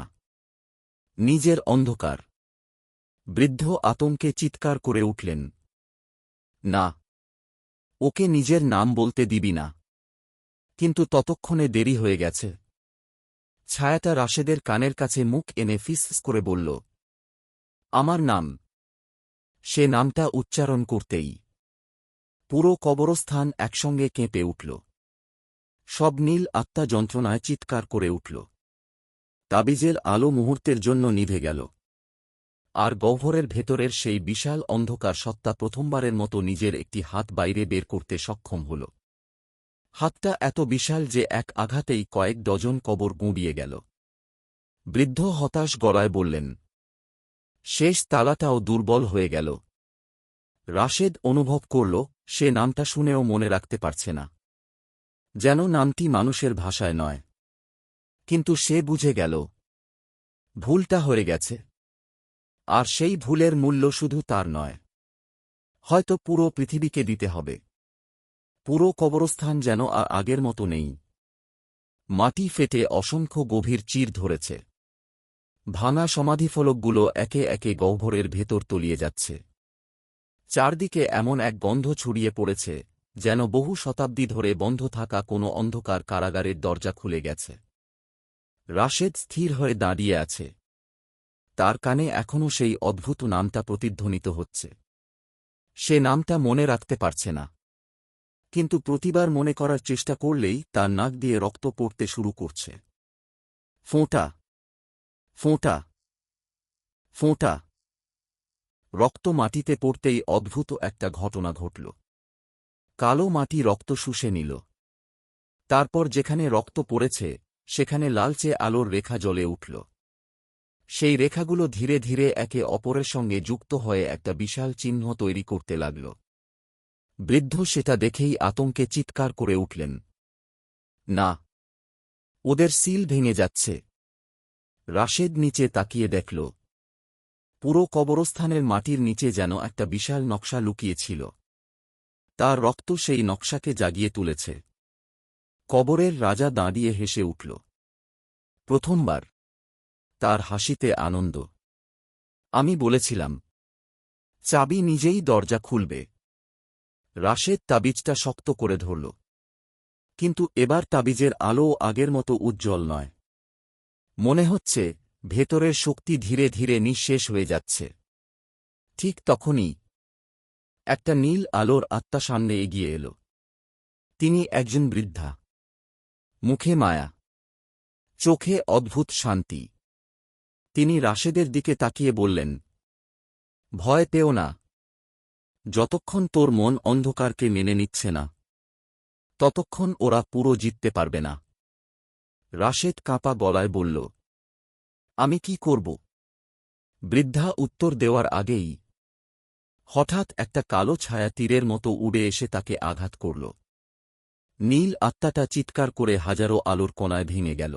নিজের অন্ধকার। বৃদ্ধ আতঙ্কে চিৎকার করে উঠলেন, না, ওকে নিজের নাম বলতে দিবি না। কিন্তু ততক্ষণে দেরি হয়ে গেছে। ছায়াটা রাশেদের কানের কাছে মুখ এনে ফিসফিস করে বলল, আমার নাম। সে নামটা উচ্চারণ করতেই পুরো কবরস্থান একসঙ্গে কেঁপে উঠল। সব নীল আত্মা যন্ত্রণায় চিৎকার করে উঠল। তাবিজের আলো মুহূর্তের জন্য নিভে গেল। আর গহ্বরের ভেতরের সেই বিশাল অন্ধকার সত্তা প্রথমবারের মতো নিজের একটি হাত বাইরে বের করতে সক্ষম হল। হাতটা এত বিশাল যে এক আঘাতেই কয়েক ডজন কবর গুঁড়িয়ে গেল। বৃদ্ধ হতাশ গলায় বললেন, শেষ তালাটাও দুর্বল হয়ে গেল। রাশেদ অনুভব করল সে নামটা শুনেও মনে রাখতে পারছে না, যেন নামটি মানুষের ভাষায় নয়। কিন্তু সে বুঝে গেল ভুলটা হয়ে গেছে, আর সেই ভুলের মূল্য শুধু তার নয়, হয়তো পুরো পৃথিবীকে দিতে হবে। পুরো কবরস্থান যেন আর আগের মতো নেই। মাটি ফেটে অসংখ্য গভীর চির ধরেছে। ভাঙা সমাধিফলকগুলো একে একে গহ্বরের ভেতর তলিয়ে যাচ্ছে। চারদিকে এমন এক গন্ধ ছড়িয়ে পড়েছে, যেন বহু শতাব্দী ধরে বন্ধ থাকা কোনো অন্ধকার কারাগারের দরজা খুলে গেছে। রাশেদ স্থির হয়ে দাঁড়িয়ে আছে। তার কানে এখনও সেই অদ্ভুত নামটা প্রতিধ্বনিত হচ্ছে। সে নামটা মনে রাখতে পারছে না, কিন্তু প্রতিবার মনে করার চেষ্টা করলেই তার নাক দিয়ে রক্ত পড়তে শুরু করছে। ফোঁটা, ফোঁটা, ফোঁটা। রক্ত মাটিতে পড়তেই অদ্ভুত একটা ঘটনা ঘটল। কালো মাটি রক্ত শুষে নিল। তারপর যেখানে রক্ত পড়েছে সেখানে লালচে আলোর রেখা জ্বলে উঠল। সেই রেখাগুলো ধীরে ধীরে একে অপরের সঙ্গে যুক্ত হয়ে একটা বিশাল চিহ্ন তৈরি করতে লাগল। বৃদ্ধ সেটা দেখেই আতঙ্কে চিৎকার করে উঠলেন, না, ওদের সিল ভেঙে যাচ্ছে। রাশেদ নিচে তাকিয়ে দেখল, পুরো কবরস্থানের মাটির নিচে যেন একটা বিশাল নকশা লুকিয়ে ছিল। তার রক্ত সেই নকশাকে জাগিয়ে তুলেছে। কবরের রাজা দাঁড়িয়ে হেসে উঠল। প্রথমবার। তার হাসিতে আনন্দ। আমি বলেছিলাম, চাবি নিজেই দরজা খুলবে। রাশেদ তাবিজটা শক্ত করে ধরল। কিন্তু এবার তাবিজের আলো আগের মতো উজ্জ্বল নয়। মনে হচ্ছে ভেতরের শক্তি ধীরে ধীরে নিঃশেষ হয়ে যাচ্ছে। ঠিক তখনই একটা নীল আলোর আত্মা সামনে এগিয়ে এল। তিনি একজন বৃদ্ধা। মুখে মায়া, চোখে অদ্ভুত শান্তি। তিনি রাশেদের দিকে তাকিয়ে বললেন, ভয় পেও না। যতক্ষণ তোর মন অন্ধকারকে মেনে নিচ্ছে না, ততক্ষণ ওরা পুরো জিততে পারবে না। রাশেদ কাঁপা গলায় বলল, আমি কি করব? বৃদ্ধা উত্তর দেওয়ার আগেই হঠাৎ একটা কালো ছায়া তীরের মতো উড়ে এসে তাকে আঘাত করল। নীল আত্মাটা চিৎকার করে হাজারো আলোর কণায় ভেঙে গেল।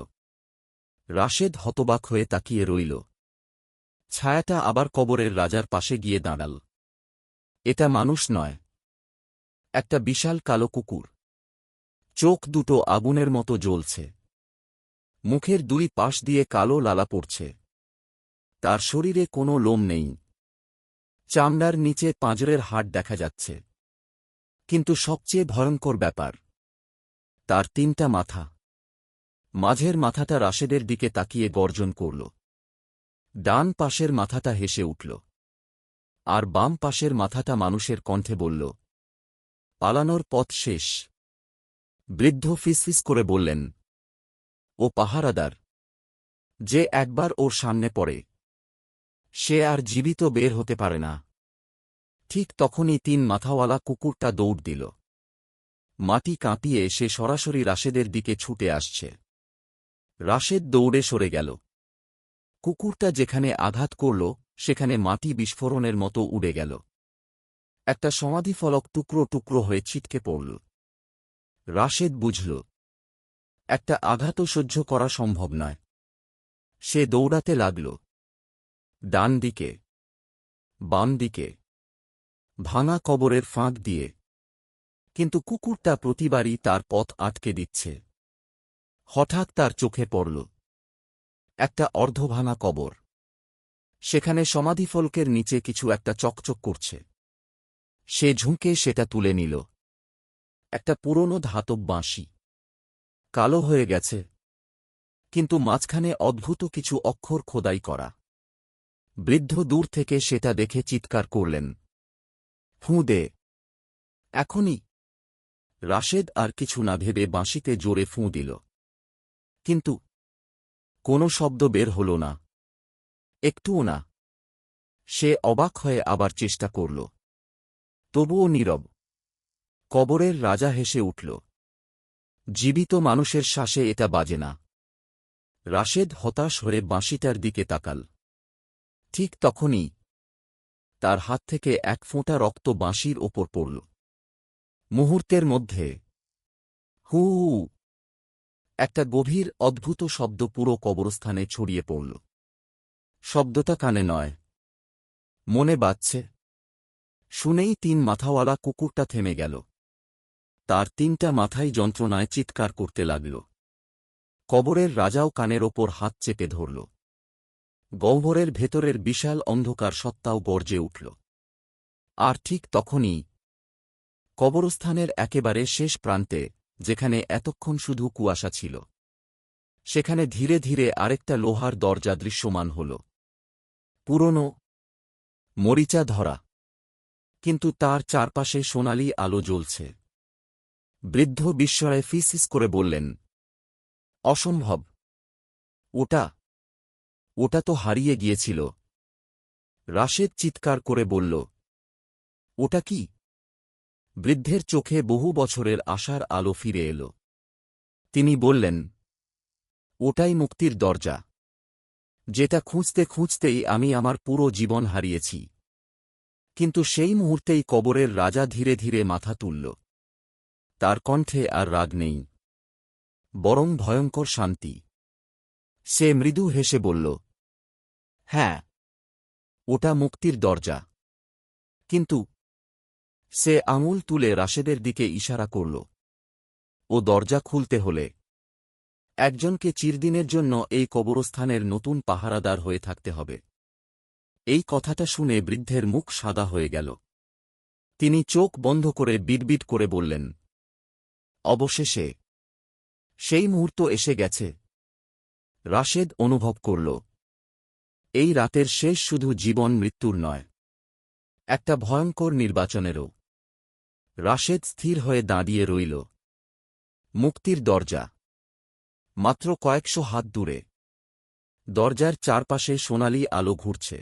রাশেদ হতবাক হয়ে তাকিয়ে রইল। ছায়াটা আবার কবরের রাজার পাশে গিয়ে দাঁড়াল। এটা মানুষ নয়, একটা বিশাল কালো কুকুর। চোখ দুটো আগুনের মতো জ্বলছে। মুখের দুই পাশ দিয়ে কালো লালা পড়ছে। তার শরীরে কোনো লোম নেই। চামড়ার নিচে পাঁজরের হাড় দেখা যাচ্ছে। কিন্তু সবচেয়ে ভয়ঙ্কর ব্যাপার, তার তিনটা মাথা। মাঝের মাথাটা রাশেদের দিকে তাকিয়ে গর্জন করল। ডান পাশের মাথাটা হেসে উঠল। আর বাম পাশের মাথাটা মানুষের কণ্ঠে বলল, পালানোর পথ শেষ। বৃদ্ধ ফিসফিস করে বললেন, ও পাহারাদার। যে একবার ওর সামনে পড়ে, সে আর জীবিত বের হতে পারে না। ঠিক তখনই তিন মাথাওয়ালা কুকুরটা দৌড় দিল। মাটি কাঁপিয়ে সে সরাসরি রাশেদের দিকে ছুটে আসছে। রাশেদ দৌড়ে সরে গেল। কুকুরটা যেখানে আঘাত করল সেখানে মাটি বিস্ফোরণের মতো উড়ে গেল। একটা সমাধিফলক টুকরো টুকরো হয়ে ছিটকে পড়ল। রাশেদ বুঝল, একটা আঘাতও সহ্য করা সম্ভব নয়। সে দৌড়াতে লাগল। ডান দিকে, বাম দিকে, ভাঙা কবরের ফাঁক দিয়ে। কিন্তু কুকুরটা প্রতিবারই তার পথ আটকে দিচ্ছে। হঠাৎ তার চোখে পড়ল একটা অর্ধভাঙা কবর। সেখানে সমাধিফলকের নিচে কিছু একটা চকচক করছে। সে ঝুঁকে সেটা তুলে নিল। একটা পুরনো ধাতব বাঁশি। কালো হয়ে গেছে, কিন্তু মাঝখানে অদ্ভুত কিছু অক্ষর খোদাই করা। বৃদ্ধ দূর থেকে সেটা দেখে চিৎকার করলেন, ফুঁ দে, এখনই। রাশেদ আর কিছু না ভেবে বাঁশিতে জোরে ফুঁ দিল। কিন্তু কোনো শব্দ বের হল না, একটুও না। সে অবাক হয়ে আবার চেষ্টা করল, তবুও নীরব। কবরের রাজা হেসে উঠল, জীবিত মানুষের শ্বাসে এটা বাজে না। রাশেদ হতাশ হয়ে বাঁশিটার দিকে তাকাল। ঠিক তখনই তার হাত থেকে এক ফোঁটা রক্ত বাঁশির ওপর পড়ল। মুহূর্তের মধ্যে হু হু একটা গভীর অদ্ভুত শব্দ পুরো কবরস্থানে ছড়িয়ে পড়ল। শব্দটা কানে নয়, মনে বাজছে। শুনেই 3 মাথাওয়ালা কুকুরটা থেমে গেল। তার 3টা মাথাই যন্ত্রণায় চিৎকার করতে লাগল। কবরের রাজাও কানের ওপর হাত চেপে ধরল। গহ্বরের ভেতরের বিশাল অন্ধকার সত্তাও গর্জে উঠল। আর ঠিক তখনই কবরস্থানের একেবারে শেষ প্রান্তে, যেখানে এতক্ষণ শুধু কুয়াশা ছিল, সেখানে ধীরে ধীরে আরেকটা লোহার দরজা দৃশ্যমান হল। পুরনো, মরিচা ধরা, কিন্তু তার চারপাশে সোনালি আলো জ্বলছে। বৃদ্ধ বিস্ময়ে ফিসফিস করে বললেন, অসম্ভব! ওটা ওটা তো হারিয়ে গিয়েছিল। রাশেদ চিৎকার করে বলল, ওটা কি? বৃদ্ধের চোখে বহু বছরের আশার আলো ফিরে এল। তিনি বললেন, ওটাই মুক্তির দরজা, যেটা খুঁজতে খুঁজতেই আমি আমার পুরো জীবন হারিয়েছি। কিন্তু সেই মুহূর্তেই কবরের রাজা ধীরে ধীরে মাথা তুলল। তার কণ্ঠে আর রাগ নেই, বরং ভয়ঙ্কর শান্তি। সে মৃদু হেসে বলল, হ্যাঁ, ওটা মুক্তির দরজা। কিন্তু সে আঙুল তুলে রাশেদের দিকে ইশারা করল, ও দরজা খুলতে হলে একজনকে চিরদিনের জন্য এই কবরস্থানের নতুন পাহারাদার হয়ে থাকতে হবে। এই কথাটা শুনে বৃদ্ধের মুখ সাদা হয়ে গেল। তিনি চোখ বন্ধ করে বিড়বিড় করে বললেন, অবশেষে সেই মুহূর্ত এসে গেছে। রাশেদ অনুভব করল, এই রাতের শেষ শুধু জীবন মৃত্যুর নয়, একটা ভয়ঙ্কর নির্বাচনেরও। রাশেদ স্থির হয়ে দাঁড়িয়ে রইল। মুক্তির দরজা মাত্র কয়েকশো হাত দূরে। দরজার চারপাশে সোনালি আলো ঘুরছে।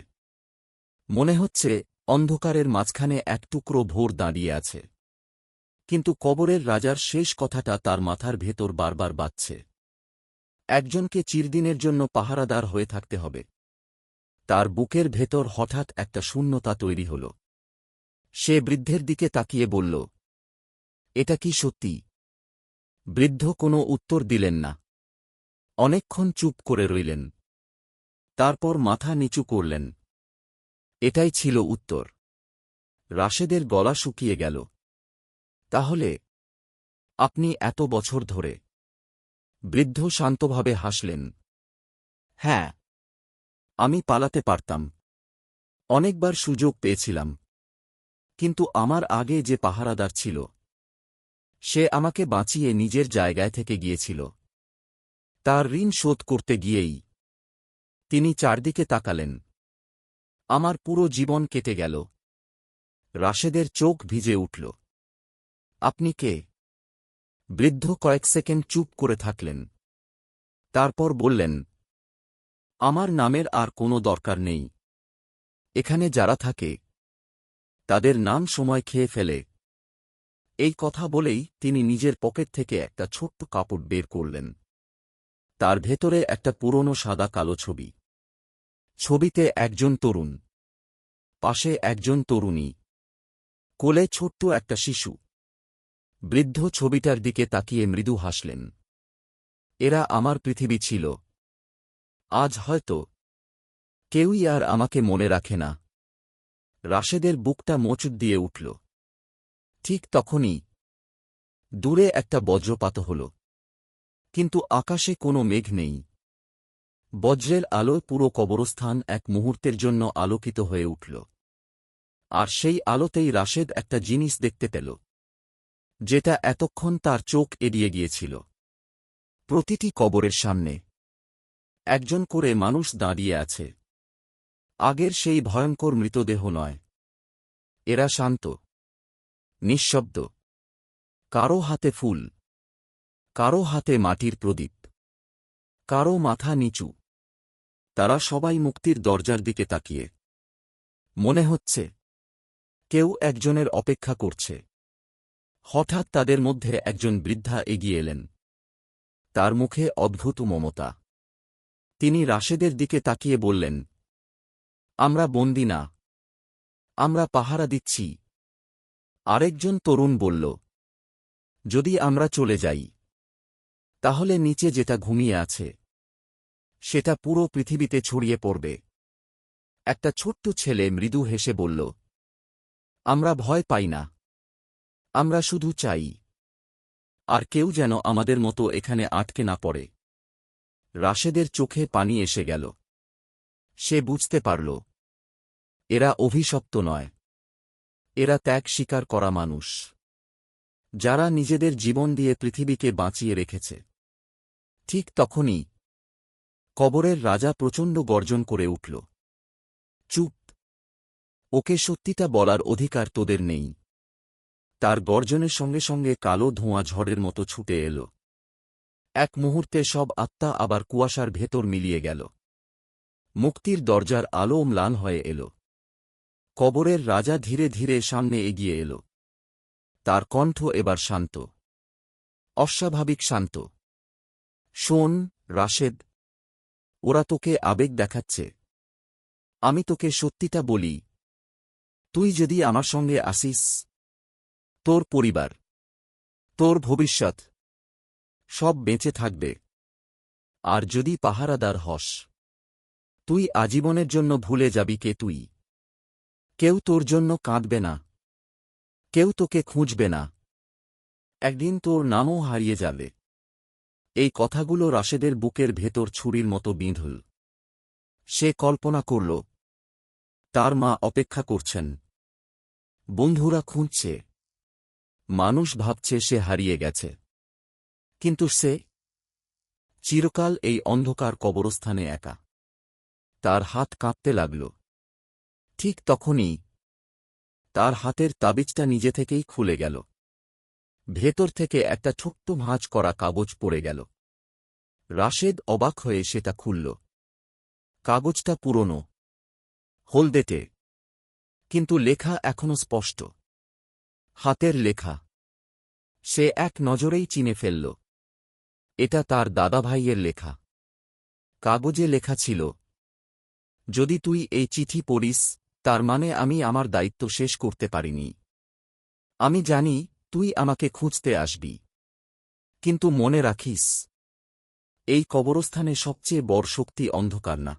মনে হচ্ছে অন্ধকারের মাঝখানে এক টুকরো ভোর দাঁড়িয়ে আছে। কিন্তু কবরের রাজার শেষ কথাটা তার মাথার ভেতর বারবার বাজছে, একজনকে চিরদিনের জন্য পাহারাদার হয়ে থাকতে হবে। তার বুকের ভেতর হঠাৎ একটা শূন্যতা তৈরি হল। সে বৃদ্ধের দিকে তাকিয়ে বলল, এটা কি সত্যি? বৃদ্ধ কোনো উত্তর দিলেন না। অনেকক্ষণ চুপ করে রইলেন। তারপর মাথা নিচু করলেন। এটাই ছিল উত্তর। রাশেদের গলা শুকিয়ে গেল। তাহলে আপনি এত বছর ধরে? বৃদ্ধ শান্তভাবে হাসলেন, হ্যাঁ, আমি পালাতে পারতাম। অনেকবার সুযোগ পেয়েছিলাম। কিন্তু আমার আগে যে পাহারাদার ছিল, সে আমাকে বাঁচিয়ে নিজের জায়গায় থেকে গিয়েছিল। তার ঋণ শোধ করতে গিয়েই। তিনি চারদিকে তাকালেন। আমার পুরো জীবন কেটে গেল। রাশেদের চোখ ভিজে উঠল। আপনি কে? বৃদ্ধ কয়েক সেকেন্ড চুপ করে থাকলেন। তারপর বললেন, আমার নামের আর কোনো দরকার নেই। এখানে যারা থাকে তাদের নাম সময় খেয়ে ফেলে। এই কথা বলেই তিনি নিজের পকেট থেকে একটা ছোট্ট কাপড় বের করলেন। তার ভেতরে একটা পুরনো সাদা কালো ছবি। ছবিতে একজন তরুণ, পাশে একজন তরুণী, কোলে ছোট্ট একটা শিশু। বৃদ্ধ ছবিটার দিকে তাকিয়ে মৃদু হাসলেন। এরা আমার পৃথিবী ছিল। আজ হয়তো কেউই আর আমাকে মনে রাখে না। রাশেদের বুকটা মোচড় দিয়ে উঠল। ঠিক তখনই দূরে একটা বজ্রপাত হল। কিন্তু আকাশে কোনো মেঘ নেই। বজ্রের আলোয় পুরো কবরস্থান এক মুহূর্তের জন্য আলোকিত হয়ে উঠল। আর সেই আলোতেই রাশেদ একটা জিনিস দেখতে পেল, যেটা এতক্ষণ তার চোখ এড়িয়ে গিয়েছিল। প্রতিটি কবরের সামনে একজন করে মানুষ দাঁড়িয়ে আছে। আগের সেই ভয়ঙ্কর মৃতদেহ নয়। এরা শান্ত, নিঃশব্দ। কারো হাতে ফুল, কারো হাতে মাটির প্রদীপ, কারো মাথা নিচু। তারা সবাই মুক্তির দরজার দিকে তাকিয়ে। মনে হচ্ছে কেউ একজনের অপেক্ষা করছে। হঠাৎ তাদের মধ্যে একজন বৃদ্ধা এগিয়ে এলেন। তার মুখে অদ্ভুত মমতা। তিনি রাশেদের দিকে তাকিয়ে বললেন, আমরা বন্দী না, আমরা পাহারা দিচ্ছি। আরেকজন তরুণ বলল, যদি আমরা চলে যাই তাহলে নিচে যেটা ঘুমিয়ে আছে সেটা পুরো পৃথিবীতে ছড়িয়ে পড়বে। একটা ছোট্ট ছেলে মৃদু হেসে বলল, আমরা ভয় পাই না, আমরা শুধু চাই আর কেউ যেন আমাদের মতো এখানে আটকে না পড়ে। রাশেদের চোখে পানি এসে গেল। সে বুঝতে পারল, এরা অভিশপ্ত নয়, এরা ত্যাগ স্বীকার করা মানুষ, যারা নিজেদের জীবন দিয়ে পৃথিবীকে বাঁচিয়ে রেখেছে। ঠিক তখনই কবরের রাজা প্রচণ্ড গর্জন করে উঠল, চুপ! ওকে সত্যিটা বলার অধিকার তোদের নেই। তার গর্জনের সঙ্গে সঙ্গে কালো ধোঁয়া ঝড়ের মতো ছুটে এল। এক মুহূর্তে সব আত্মা আবার কুয়াশার ভেতর মিলিয়ে গেল। মুক্তির দরজার আলো ম্লান হয়ে এল। কবরের রাজা ধীরে ধীরে সামনে এগিয়ে এল। তার কণ্ঠ এবার শান্ত, অস্বাভাবিক শান্ত। শোন রাশেদ, ওরা তোকে আবেগ দেখাচ্ছে। আমি তোকে সত্যিটা বলি, তুই যদি আমার সঙ্গে আসিস, তোর পরিবার, তোর ভবিষ্যৎ সব বেঁচে থাকবে। আর যদি পাহারাদার হস, তুই আজীবনের জন্য ভুলে যাবি কে তুই। কেউ তোর জন্য কাঁদবে না, কেউ তোকে খুঁজবে না। একদিন তোর নামও হারিয়ে যাবে। এই কথাগুলো রাশেদের বুকের ভেতর ছুরির মতো বিঁধল। সে কল্পনা করল, তার মা অপেক্ষা করছেন, বন্ধুরা খুঁজছে, মানুষ ভাবছে সে হারিয়ে গেছে। কিন্তু সে চিরকাল এই অন্ধকার কবরস্থানে একা। তার হাত কাঁপতে লাগল। ঠিক তখনই তার হাতের তাবিজটা নিজে থেকেই খুলে গেল। ভেতর থেকে একটা ছোট্ট ভাঁজ করা কাগজ পড়ে গেল। রাশেদ অবাক হয়ে সেটা খুলল। কাগজটা পুরনো, হলদেটে, কিন্তু লেখা এখনো স্পষ্ট। হাতের লেখা। সে এক নজরেই চিনে ফেলল, এটা তার দাদাভাইয়ের লেখা। কাগজে লেখা ছিল, যদি তুই এই চিঠি পড়িস, তার মানে আমি আমার দায়িত্ব শেষ করতে পারিনি। আমি জানি তুই আমাকে খুঁজতে আসবি, কিন্তু মনে রাখিস, এই কবরস্থানে সবচেয়ে বড় শক্তি অন্ধকার না,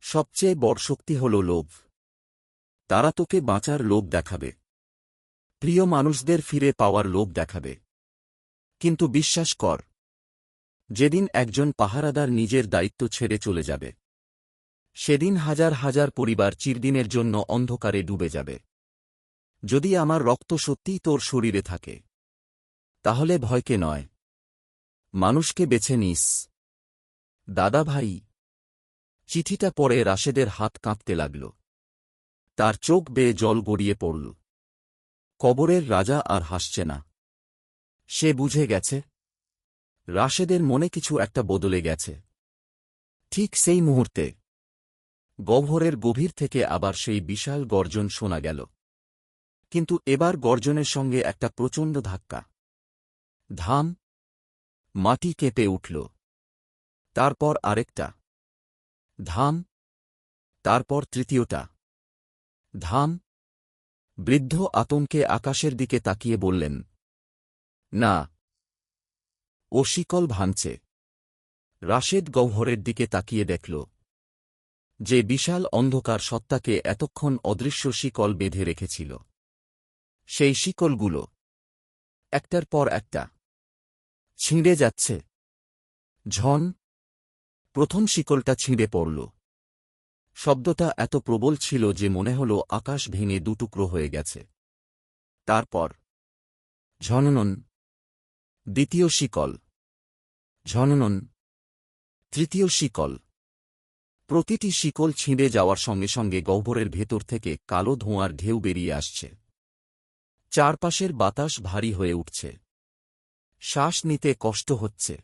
সবচেয়ে বড় শক্তি হল লোভ। তারা তোকে বাঁচার লোভ দেখাবে, প্রিয় মানুষদের ফিরে পাওয়ার লোভ দেখাবে। কিন্তু বিশ্বাস কর, যেদিন একজন পাহারাদার নিজের দায়িত্ব ছেড়ে চলে যাবে, সেদিন হাজার হাজার পরিবার চিরদিনের জন্য অন্ধকারে ডুবে যাবে। যদি আমার রক্ত সত্যিই তোর শরীরে থাকে, তাহলে ভয়কে নয়, মানুষকে বেছে নিস। দাদা ভাই। চিঠিটা পড়ে রাশেদের হাত কাঁপতে লাগল। তার চোখ বেয়ে জল গড়িয়ে পড়ল। কবরের রাজা আর হাসছে না। সে বুঝে গেছে, রাশেদের মনে কিছু একটা বদলে গেছে। ঠিক সেই মুহূর্তে গহ্বরের গভীর থেকে আবার সেই বিশাল গর্জন শোনা গেল। কিন্তু এবার গর্জনের সঙ্গে একটা প্রচণ্ড ধাক্কা। ধাম! মাটি কেঁপে উঠল। তারপর আরেকটা ধাম, তারপর তৃতীয়টা ধাম। বৃদ্ধ আতঙ্কে আকাশের দিকে তাকিয়ে বললেন, না, ও শিকল ভাঙছে। রাশেদ গহ্বরের দিকে তাকিয়ে দেখল, যে বিশাল অন্ধকার সত্তাকে এতক্ষণ অদৃশ্য শিকল বেঁধে রেখেছিল, সেই শিকলগুলো একটার পর একটা ছিঁড়ে যাচ্ছে। ঝন! প্রথম শিকলটা ছিঁড়ে পড়ল। শব্দটা এত প্রবল ছিল যে মনে হল আকাশ ভেঙে দুটুকরো হয়ে গেছে। তারপর ঝননন। দ্বিতীয় শিকল। ঝননন। তৃতীয় শিকল। প্রতিটি শিকল ছিঁড়ে যাওয়ার সঙ্গে সঙ্গে গহ্বরের ভেতর থেকে কালো ধোঁয়ার ঢেউ বেরিয়ে আসছে। চারপাশের বাতাস ভারী হয়ে উঠছে। শ্বাস নিতে কষ্ট হচ্ছে।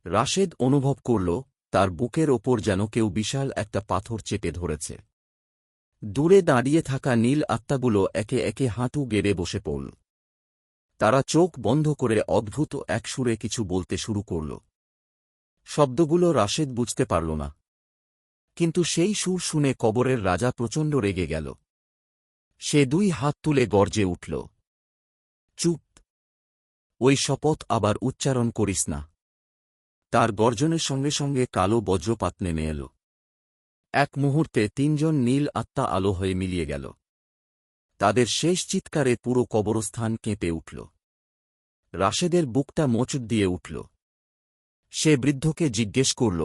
রাশেদ অনুভব করল, তার বুকের ওপর যেন কেউ বিশাল একটা পাথর চেপে ধরেছে। দূরে দাঁড়িয়ে থাকা নীল আত্মাগুলো একে একে হাঁটু গেড়ে বসে পড়ল। তারা চোখ বন্ধ করে অদ্ভুত এক সুরে কিছু বলতে শুরু করল। শব্দগুলো রাশেদ বুঝতে পারল না, কিন্তু সেই সুর শুনে কবরের রাজা প্রচণ্ড রেগে গেল। সে দুই হাত তুলে গর্জে উঠল, চুপ! ওই শপথ আবার উচ্চারণ করিস না। তার গর্জনের সঙ্গে সঙ্গে কালো বজ্রপাত নেমে এল। এক মুহূর্তে তিনজন নীল আত্মা আলো হয়ে মিলিয়ে গেল। তাদের শেষ চিৎকারে পুরো কবরস্থান কেঁপে উঠল। রাশেদের বুকটা মোচড় দিয়ে উঠল। সে বৃদ্ধকে জিজ্ঞেস করল,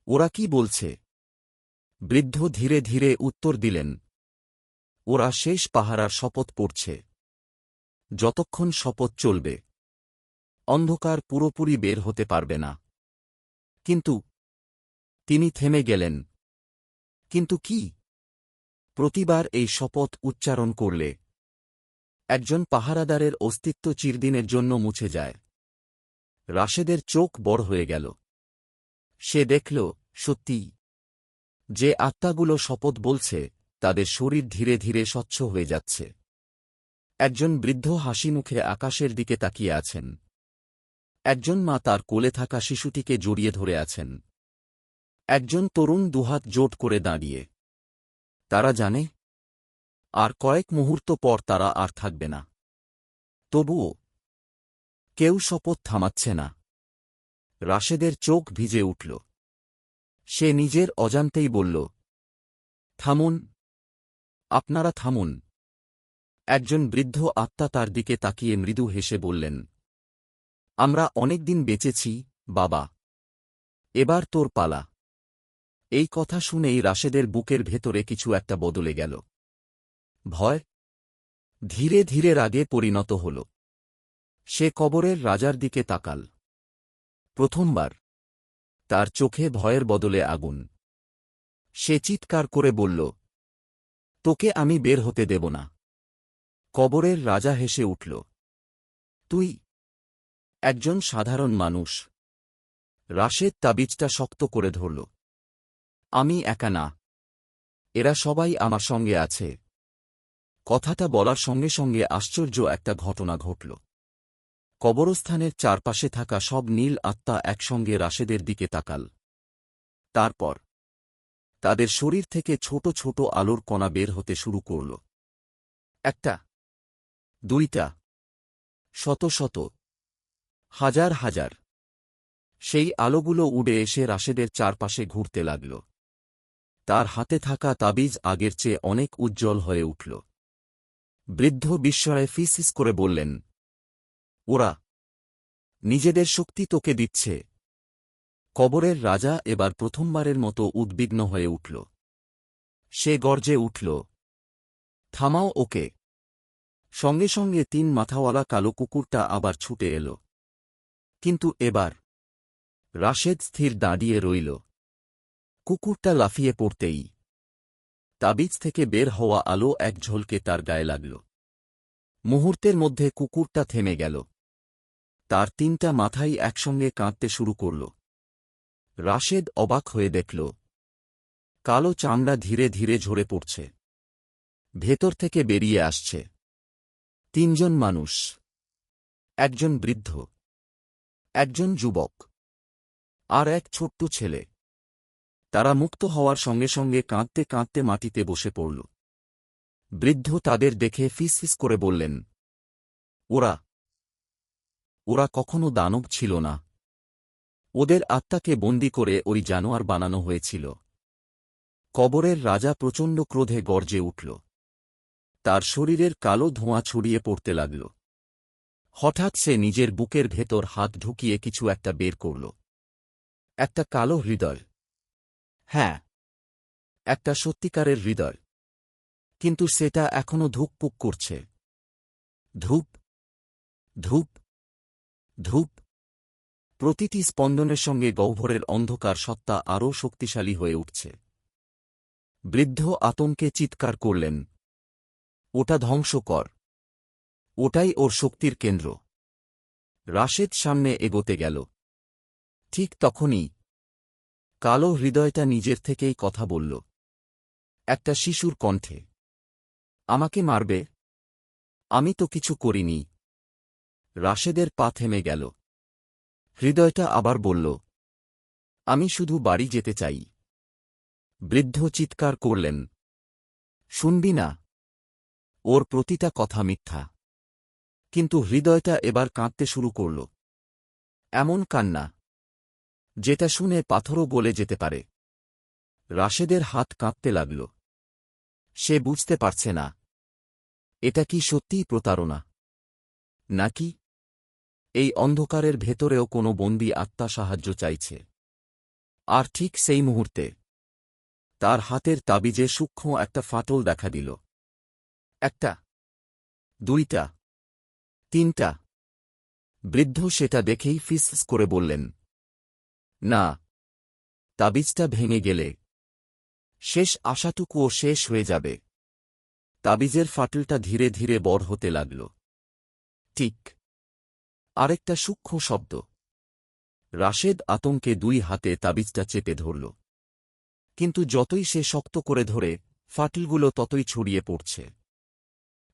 ওরা কি বলছে? বৃদ্ধ ধীরে ধীরে উত্তর দিলেন, ওরা শেষ পাহারার শপথ পড়ছে। যতক্ষণ শপথ চলবে, অন্ধকার পুরোপুরি বের হতে পারবে না। কিন্তু তিনি থেমে গেলেন। কিন্তু কি? প্রতিবার এই শপথ উচ্চারণ করলে একজন পাহারাদারের অস্তিত্ব চিরদিনের জন্য মুছে যায়। রাশেদের চোখ বড় হয়ে গেল। সে দেখল, সত্যি, যে আত্মাগুলো শপথ বলছে তাদের শরীর ধীরে ধীরে স্বচ্ছ হয়ে যাচ্ছে। একজন বৃদ্ধ হাসি মুখে আকাশের দিকে তাকিয়ে আছেন। একজন মা তার কোলে থাকা শিশুটিকে জড়িয়ে ধরে আছেন। একজন তরুণ দুহাত জোট করে দাঁড়িয়ে। তারা জানে, আর কয়েক মুহূর্ত পর তারা আর থাকবে না। তবুও কেউ শপথ থামাচ্ছে না। রাশেদের চোখ ভিজে উঠল। সে নিজের অজান্তেই বলল, থামুন, আপনারা থামুন। একজন বৃদ্ধ আত্মা তার দিকে তাকিয়ে মৃদু হেসে বললেন, আমরা অনেকদিন বেঁচেছি, বাবা। এবার তোর পালা। এই কথা শুনেই রাশেদের বুকের ভেতরে কিছু একটা বদলে গেল। ভয় ধীরে ধীরে রাগে পরিণত হল। সে কবরের রাজার দিকে তাকাল। প্রথমবার তার চোখে ভয়ের বদলে আগুন। সে চিৎকার করে বলল, তোকে আমি বের হতে দেব না। কবরের রাজা হেসে উঠল, তুই একজন সাধারণ মানুষ। রাশেদ তাবিজটা শক্ত করে ধরল। আমি একা না, এরা সবাই আমার সঙ্গে আছে। কথাটা বলার সঙ্গে সঙ্গে আশ্চর্য একটা ঘটনা ঘটল। কবরস্থানের চারপাশে থাকা সব নীল আত্মা একসঙ্গে রাশেদের দিকে তাকাল। তারপর তাদের শরীর থেকে ছোট ছোট আলোর কণা বের হতে শুরু করল। একটা, দুইটা, শত শত, হাজার হাজার। সেই আলোগুলো উড়ে এসে রাশেদের চারপাশে ঘুরতে লাগল। তার হাতে থাকা তাবিজ আগের চেয়ে অনেক উজ্জ্বল হয়ে উঠল। বৃদ্ধ বিস্ময়ে ফিসফিস করে বললেন, ওরা নিজেদের শক্তি তোকে দিচ্ছে। কবরের রাজা এবার প্রথমবারের মতো উদ্বিগ্ন হয়ে উঠল। সে গর্জে উঠল, থামাও ওকে। সঙ্গে সঙ্গে তিন মাথাওয়ালা কালো কুকুরটা আবার ছুটে এল। কিন্তু এবার রাশেদ স্থির দাঁড়িয়ে রইল। কুকুরটা লাফিয়ে পড়তেই তাবিজ থেকে বের হওয়া আলো এক ঝলকে তার গায়ে লাগল। মুহূর্তের মধ্যে কুকুরটা থেমে গেল। তার তিনটা মাথাই একসঙ্গে কাঁদতে শুরু করল। রাশেদ অবাক হয়ে দেখল, কালো চামড়া ধীরে ধীরে ঝরে পড়ছে। ভেতর থেকে বেরিয়ে আসছে তিনজন মানুষ, একজন বৃদ্ধ, একজন যুবক, আর এক ছোট্ট ছেলে। তারা মুক্ত হওয়ার সঙ্গে সঙ্গে কাঁদতে কাঁদতে মাটিতে বসে পড়ল। বৃদ্ধ তাদের দেখে ফিসফিস করে বললেন, ওরা ওরা কখনো দানব ছিল না। ওদের আত্মাকে বন্দি করে ওই জানোয়ার বানানো হয়েছিল। কবরের রাজা প্রচণ্ড ক্রোধে গর্জে উঠল। তার শরীরের কালো ধোঁয়া ছড়িয়ে পড়তে লাগল। হঠাৎ সে নিজের বুকের ভেতর হাত ঢুকিয়ে কিছু একটা বের করল। একটা কালো হৃদয়। হ্যাঁ, একটা সত্যিকারের হৃদয়। কিন্তু সেটা এখনো ধুকপুক করছে। ধূপ, ধূপ, ধূপ। প্রতিটি স্পন্দনের সঙ্গে গহ্বরের অন্ধকার সত্তা আরও শক্তিশালী হয়ে উঠছে। বৃদ্ধ আতঙ্কে চিৎকার করলেন, ওটা ধ্বংস কর। ওটাই ওর শক্তির কেন্দ্র। রাশেদ সামনে এগোতে গেল। ঠিক তখনই কালো হৃদয়টা নিজের থেকেই কথা বলল, একটা শিশুর কণ্ঠে। আমাকে মারবে? আমি তো কিছু করিনি। রাশেদের পা থেমে গেল। হৃদয়টা আবার বলল, আমি শুধু বাড়ি যেতে চাই। বৃদ্ধ চিৎকার করলেন, শুনবি না? ওর প্রতিটা কথা মিথ্যা। কিন্তু হৃদয়টা এবার কাঁদতে শুরু করল। এমন কান্না, যেটা শুনে পাথরও গলে যেতে পারে। রাশেদের হাত কাঁপতে লাগল। সে বুঝতে পারছে না, এটা কি সত্যিই প্রতারণা, নাকি এই অন্ধকারের ভেতরেও কোনো বন্দী আত্মা সাহায্য চাইছে। আর ঠিক সেই মুহূর্তে তার হাতের তাবিজে সূক্ষ্ম একটা ফাটল দেখা দিল। একটা, দুইটা, তিনটা। বৃদ্ধ সেটা দেখেই ফিসফিস করে বললেন, না, তাবিজটা ভেঙে গেলে শেষ আশাটুকুও শেষ হয়ে যাবে। তাবিজের ফাটলটা ধীরে ধীরে বড় হতে লাগল। ঠিক, আরেকটা সূক্ষ্ম শব্দ। রাশেদ আতঙ্কে দুই হাতে তাবিজটা চেপে ধরল। কিন্তু যতই সে শক্ত করে ধরে, ফাটলগুলো ততই ছড়িয়ে পড়ছে।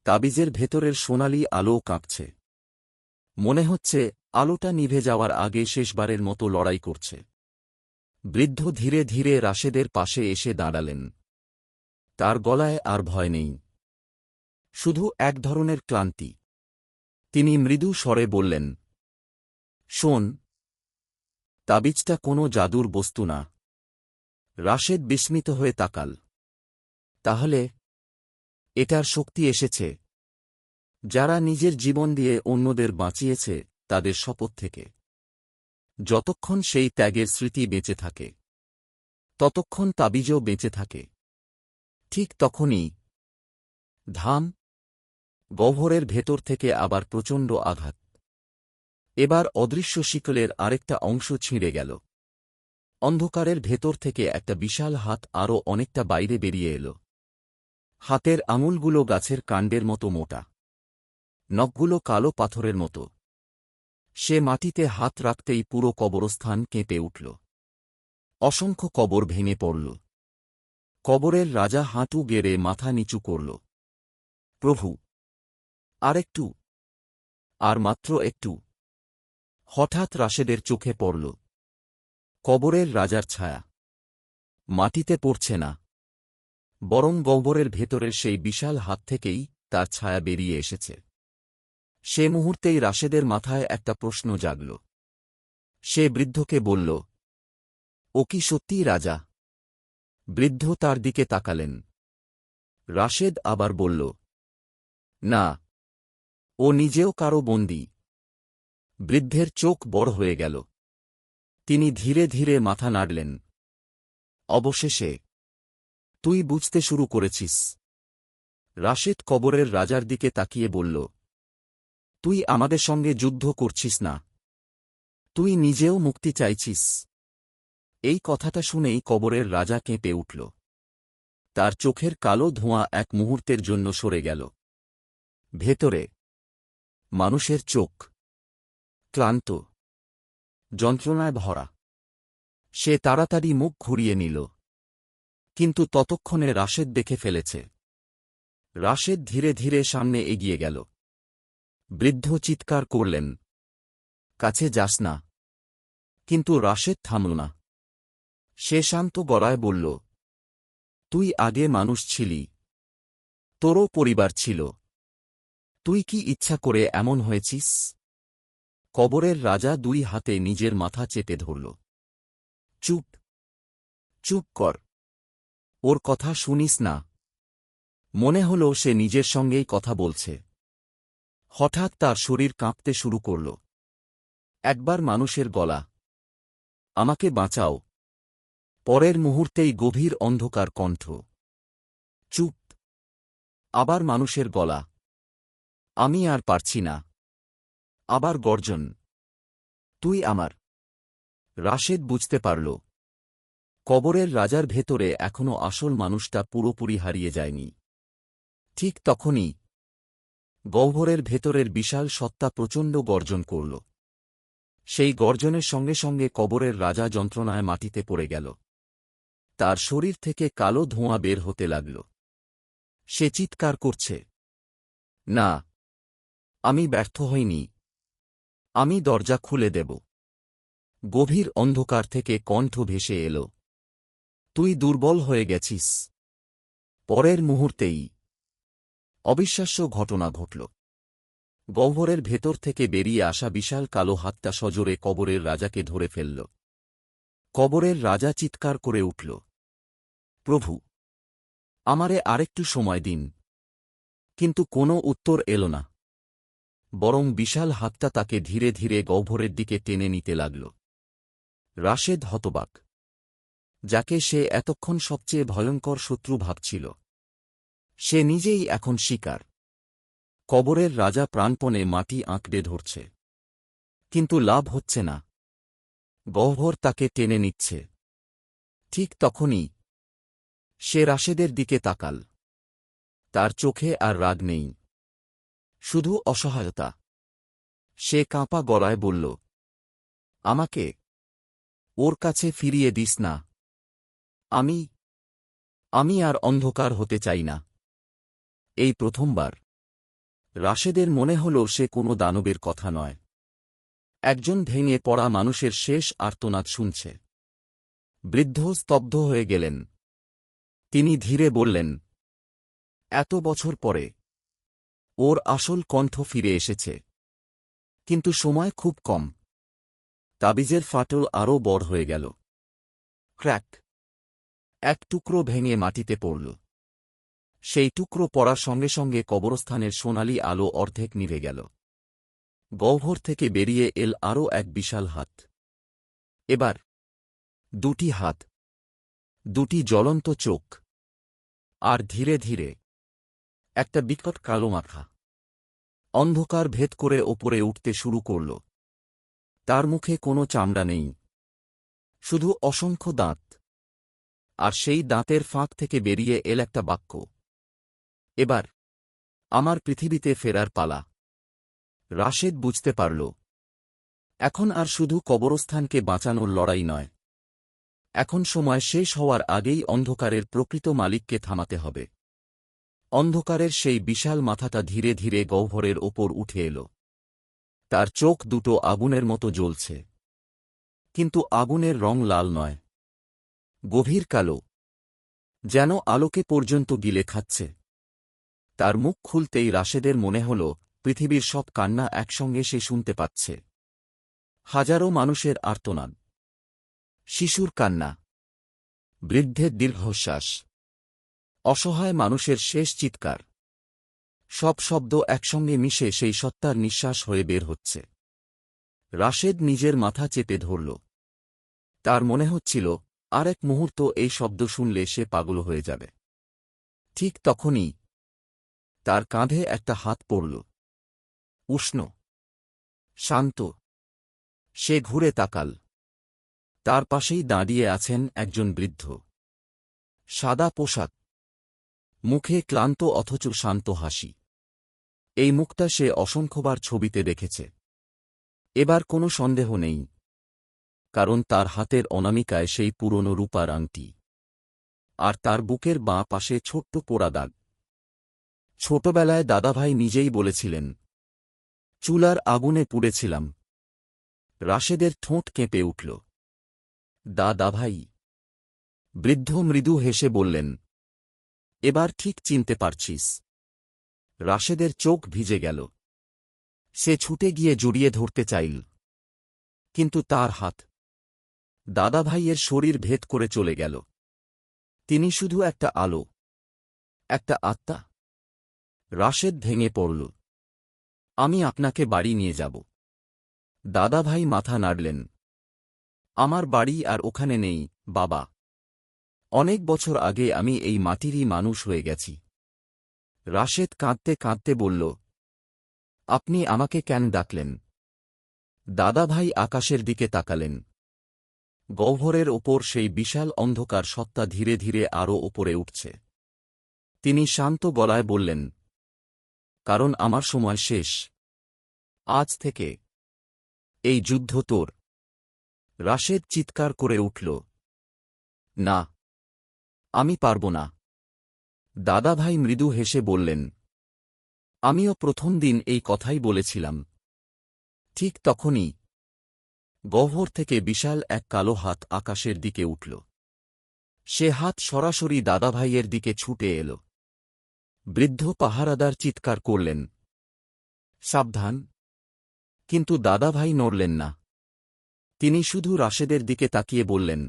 তাবিজের ভেতরের সোনালি আলো কাঁপছে। মনে হচ্ছে আলোটা নিভে যাওয়ার আগে শেষবারের মতো লড়াই করছে। বৃদ্ধ ধীরে ধীরে রাশেদের পাশে এসে দাঁড়ালেন। তার গলায় আর ভয় নেই, শুধু এক ধরনের ক্লান্তি। তিনি মৃদু স্বরে বললেন, শোন, তাবিজটা কোনো জাদুর বস্তু না। রাশেদ বিস্মিত হয়ে তাকাল। তাহলে এটার শক্তি এসেছে যারা নিজের জীবন দিয়ে অন্যদের বাঁচিয়েছে তাদের শপথ থেকে। যতক্ষণ সেই ত্যাগের স্মৃতি বেঁচে থাকে, ততক্ষণ তাবিজও বেঁচে থাকে। ঠিক তখনই ধাম, গহ্বরের ভেতর থেকে আবার প্রচণ্ড আঘাত। এবার অদৃশ্য শিকলের আরেকটা অংশ ছিঁড়ে গেল। অন্ধকারের ভেতর থেকে একটা বিশাল হাত আরও অনেকটা বাইরে বেরিয়ে এল। হাতের আঙুলগুলো গাছের কাণ্ডের মতো মোটা, নখগুলো কালো পাথরের মতো। সে মাটিতে হাত রাখতেই পুরো কবরস্থান কেঁপে উঠল। অসংখ্য কবর ভেঙে পড়ল। কবরের রাজা হাঁটু গেড়ে মাথা নিচু করল। প্রভু, আরেকটু, আর মাত্র একটু। হঠাৎ রাশেদের চোখে পড়ল কবরের রাজার ছায়া। মাটিতে পড়ছে না, বরং গহ্বরের ভেতরের সেই বিশাল হাত থেকেই তার ছায়া বেরিয়ে এসেছে। সে মুহূর্তেই রাশেদের মাথায় একটা প্রশ্ন জাগল। সে বৃদ্ধকে বলল, ও কি সত্যিই রাজা? বৃদ্ধ তার দিকে তাকালেন। রাশেদ আবার বলল, না, ও নিজেও কারো বন্দী। বৃদ্ধের চোখ বড় হয়ে গেল। তিনি ধীরে ধীরে মাথা নাড়লেন। অবশেষে তুই বুঝতে শুরু করেছিস। রাশেদ কবরের রাজার দিকে তাকিয়ে বলল, তুই আমাদের সঙ্গে যুদ্ধ করছিস না, তুই নিজেও মুক্তি চাইছিস। এই কথাটা শুনেই কবরের রাজা কেঁপে উঠল। তার চোখের কালো ধোঁয়া এক মুহূর্তের জন্য সরে গেল। ভেতরে মানুষের চোখ, ক্লান্ত, যন্ত্রণায় ভরা। সে তাড়াতাড়ি মুখ ঘুরিয়ে নিল। কিন্তু ততক্ষণে রাশেদ দেখে ফেলেছে। রাশেদ ধীরে ধীরে সামনে এগিয়ে গেল। বৃদ্ধ চিৎকার করলেন, কাছে যাস না। কিন্তু রাশেদ থামল না। সে শান্ত গলায় বলল, তুই আগে মানুষ ছিলি, তোরও পরিবার ছিল। তুই কি ইচ্ছা করে এমন হয়েছিস? কবরের রাজা দুই হাতে নিজের মাথা চেপে ধরল। চুপ, চুপ কর, ওর কথা শুনিস না। মনে হল সে নিজের সঙ্গেই কথা বলছে। হঠাৎ তার শরীর কাঁপতে শুরু করল। একবার মানুষের গলা, আমাকে বাঁচাও। পরের মুহূর্তেই গভীর অন্ধকার কণ্ঠ, চুপ। আবার মানুষের গলা, আমি আর পারছি না। আবার গর্জন, তুই আমার। রাশেদ বুঝতে পারল, কবরের রাজার ভেতরে এখনো আসল মানুষটা পুরোপুরি হারিয়ে যায়নি। ঠিক তখনই গহ্বরের ভেতরের বিশাল সত্তা প্রচণ্ড গর্জন করল। সেই গর্জনের সঙ্গে সঙ্গে কবরের রাজা যন্ত্রণায় মাটিতে পড়ে গেল। তার শরীর থেকে কালো ধোঁয়া বের হতে লাগল। সে চিৎকার করছে, না, আমি ব্যর্থ হইনি, আমি দরজা খুলে দেব। গভীর অন্ধকার থেকে কণ্ঠ ভেসে এল, তুই দুর্বল হয়ে গেছিস। পরের মুহূর্তেই অবিশ্বাস্য ঘটনা ঘটল। গহ্বরের ভেতর থেকে বেরিয়ে আসা বিশাল কালো হাতটা সজোরে কবরের রাজাকে ধরে ফেলল। কবরের রাজা চিৎকার করে উঠল, প্রভু, আমারে আরেকটু সময় দিন। কিন্তু কোনো উত্তর এল না, বরং বিশাল হাতটা তাকে ধীরে ধীরে গহ্বরের দিকে টেনে নিতে লাগল। রাশেদ হতবাক, যাকে সে এতক্ষণ সবচেয়ে ভয়ঙ্কর শত্রু ভাবছিল, সে নিজেই এখন শিকার। কবরের রাজা প্রাণপণে মাটি আঁকড়ে ধরছে, কিন্তু লাভ হচ্ছে না। গহ্বর তাকে টেনে নিচ্ছে। ঠিক তখনই সে রাশেদের দিকে তাকাল। তার চোখে আর রাগ নেই, শুধু অসহায়তা। সে কাঁপা গলায় বলল, আমাকে ওর কাছে ফিরিয়ে দিস না। আমি আর অন্ধকার হতে চাই না। এই প্রথমবার রাশেদের মনে হল সে কোনো দানবের কথা নয়, একজন ভেঙে পড়া মানুষের শেষ আর্তনাদ শুনছে। বৃদ্ধ স্তব্ধ হয়ে গেলেন। তিনি ধীরে বললেন, এত বছর পরে ওর আসল কণ্ঠ ফিরে এসেছে, কিন্তু সময় খুব কম। তাবিজের ফাটল আরও বড় হয়ে গেল। ক্র্যাক! এক টুকরো ভেঙে মাটিতে পড়ল। সেই টুকরো পড়ার সঙ্গে সঙ্গে কবরস্থানের সোনালি আলো অর্ধেক নিভে গেল। গহ্বর থেকে বেরিয়ে এল আরও এক বিশাল হাত। এবার দুটি হাত, দুটি জ্বলন্ত চোখ, আর ধীরে ধীরে একটা বিকট কালো মাথা। অন্ধকার ভেদ করে ওপরে উঠতে শুরু করল। তার মুখে কোনো চামড়া নেই, শুধু অসংখ্য দাঁত। আর সেই দাঁতের ফাঁক থেকে বেরিয়ে এল একটা বাক্য, এবার আমার পৃথিবীতে ফেরার পালা। রাশেদ বুঝতে পারল, এখন আর শুধু কবরস্থানকে বাঁচানোর লড়াই নয়, এখন সময় শেষ হওয়ার আগেই অন্ধকারের প্রকৃত মালিককে থামাতে হবে। অন্ধকারের সেই বিশাল মাথাটা ধীরে ধীরে গহ্বরের ওপর উঠে এল। তার চোখ দুটো আগুনের মতো জ্বলছে, কিন্তু আগুনের রং লাল নয়, গভীর কালো, যেন আলোকে পর্যন্ত গিলে খাচ্ছে। তার মুখ খুলতেই রাশেদের মনে হল পৃথিবীর সব কান্না একসঙ্গে সে শুনতে পাচ্ছে। হাজারো মানুষের আর্তনাদ, শিশুর কান্না, বৃদ্ধের দীর্ঘশ্বাস, অসহায় মানুষের শেষ চিৎকার, সব শব্দ একসঙ্গে মিশে সেই সত্তার নিঃশ্বাস হয়ে বের হচ্ছে। রাশেদ নিজের মাথা চেপে ধরল। তার মনে হচ্ছিল আর এক মুহূর্ত এই শব্দ শুনলে সে পাগল হয়ে যাবে। ঠিক তখনই তার কাঁধে একটা হাত পড়ল, উষ্ণ, শান্ত। সে ঘুরে তাকাল। তার পাশেই দাঁড়িয়ে আছেন একজন বৃদ্ধ, সাদা পোশাক, মুখে ক্লান্ত অথচ শান্ত হাসি। এই মুখটা সে অসংখ্যবার ছবিতে দেখেছে। এবার কোনো সন্দেহ নেই, কারণ তার হাতের অনামিকায় সেই পুরনো রূপার আংটি, আর তার বুকের বাঁ পাশে ছোট্ট পোড়া দাগ। ছোটবেলায় দাদাভাই নিজেই বলেছিলেন, চুলার আগুনে পুড়েছিলাম। রাশেদের ঠোঁট কেঁপে উঠল। দাদাভাই? বৃদ্ধ মৃদু হেসে বললেন, এবার ঠিক চিনতে পারছিস। রাশেদের চোখ ভিজে গেল। সে ছুটে গিয়ে জড়িয়ে ধরতে চাইল, কিন্তু তার হাত দাদাভাইয়ের শরীর ভেদ করে চলে গেল। তিনি শুধু একটা আলো, একটা আত্মা। রাশেদ ভেঙে পড়ল। আমি আপনাকে বাড়ি নিয়ে যাব। দাদাভাই মাথা নাড়লেন। আমার বাড়ি আর ওখানে নেই, বাবা। অনেক বছর আগে আমি এই মাটিরই মানুষ হয়ে গেছি। রাশেদ কাঁদতে কাঁদতে বলল, আপনি আমাকে কেন ডাকলেন? দাদাভাই আকাশের দিকে তাকালেন। গহ্বরের ওপর সেই বিশাল অন্ধকার সত্তা ধীরে ধীরে আরও ওপরে উঠছে। তিনি শান্ত গলায় বললেন, কারণ আমার সময় শেষ। আজ থেকে এই যুদ্ধ তোর। রাশেদ চিৎকার করে উঠল, না, আমি পারব না। দাদাভাই মৃদু হেসে বললেন, আমিও প্রথম দিন এই কথাই বলেছিলাম। ঠিক তখনই গহ্বর থেকে বিশাল এক কালো হাত আকাশের দিকে উঠল। সে হাত সরাসরি দাদাভাইয়ের দিকে ছুটে এল। বৃদ্ধ পাহারাদার চিৎকার করলেন, সাবধান! কিন্তু দাদাভাই নড়লেন না। তিনি শুধু রাশেদের দিকে তাকিয়ে বললেন,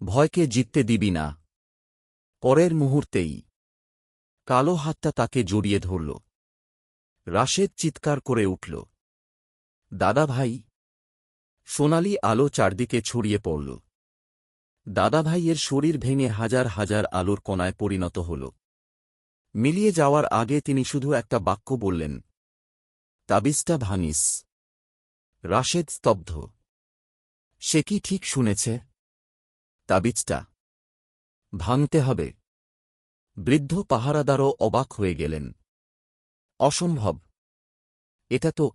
ভয়কে জিততে দিবি না। পরের মুহূর্তেই কালো হাতটা তাকে জড়িয়ে ধরল। রাশেদ চিৎকার করে উঠল, দাদাভাই! সোনালি আলো চারদিকে ছড়িয়ে পড়ল। দাদাভাইয়ের শরীর ভেঙে হাজার হাজার আলোর কণায় পরিণত হল। মিলিয়ে যাওয়ার আগে তিনি শুধু একটা বাক্য বললেন, তাবিজটা ভাঙিস। রাশেদ স্তব্ধ। সে কি ঠিক শুনেছে? তাবিজটা ভাঙতে হবে? বৃদ্ধ পাহারাদারও অবাক হয়ে গেলেন। অসম্ভব! এটা তো...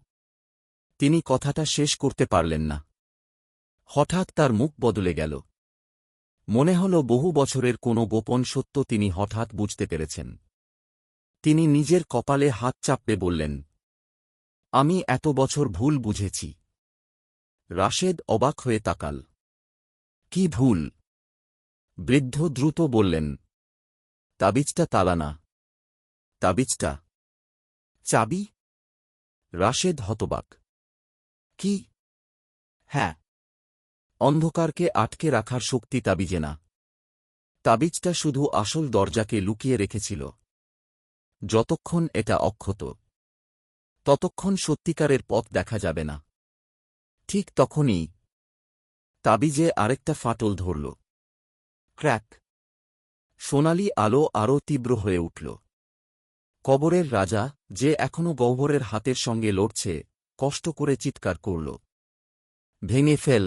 তিনি কথাটা শেষ করতে পারলেন না। হঠাৎ তার মুখ বদলে গেল। মনে হল বহু বছরের কোনো গোপন সত্য তিনি হঠাৎ বুঝতে পেরেছেন। তিনি নিজের কপালে হাত চাপড়ে বললেন, আমি এত বছর ভুল বুঝেছি। রাশেদ অবাক হয়ে তাকাল। কি ভুল? বৃদ্ধ দ্রুত বললেন, তাবিজটা তালা না। তাবিজটা চাবি? রাশেদ হতবাক। কি? হ্যাঁ, অন্ধকারকে আটকে রাখার শক্তি তাবিজে না। তাবিজটা শুধু আসল দরজাকে লুকিয়ে রেখেছিল। যতক্ষণ এটা অক্ষত, ততক্ষণ সত্যিকারের পথ দেখা যাবে না। ঠিক তখনই তাবিজে আরেকটা ফাটল ধরল। ক্র্যাক! সোনালি আলো আরও তীব্র হয়ে উঠল। কবরের রাজা, যে এখনও গহ্বরের হাতের সঙ্গে লড়ছে, কষ্ট করে চিৎকার করল, ভেঙে ফেল!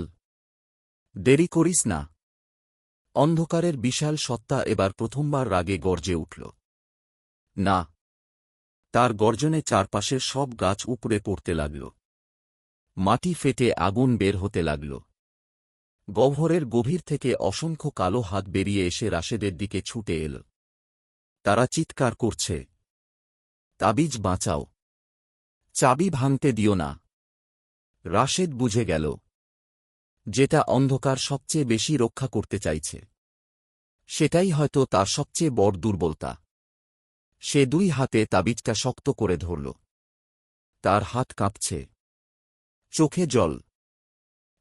দেরি করিস না! অন্ধকারের বিশাল সত্তা এবার প্রথমবার রাগে গর্জে উঠল। না! তার গর্জনে চারপাশের সব গাছ উপড়ে পড়তে লাগল। মাটি ফেটে আগুন বের হতে লাগল। গহ্বরের গভীর থেকে অসংখ্য কালো হাত বেরিয়ে এসে রাশেদের দিকে ছুটে এল। তারা চিৎকার করছে, তাবিজ বাঁচাও! চাবি ভাঙতে দিও না! রাশেদ বুঝে গেল, যেটা অন্ধকার সবচেয়ে বেশি রক্ষা করতে চাইছে, সেটাই হয়তো তার সবচেয়ে বড় দুর্বলতা। সে দুই হাতে তাবিজটা শক্ত করে ধরল। তার হাত কাঁপছে, চোখে জল।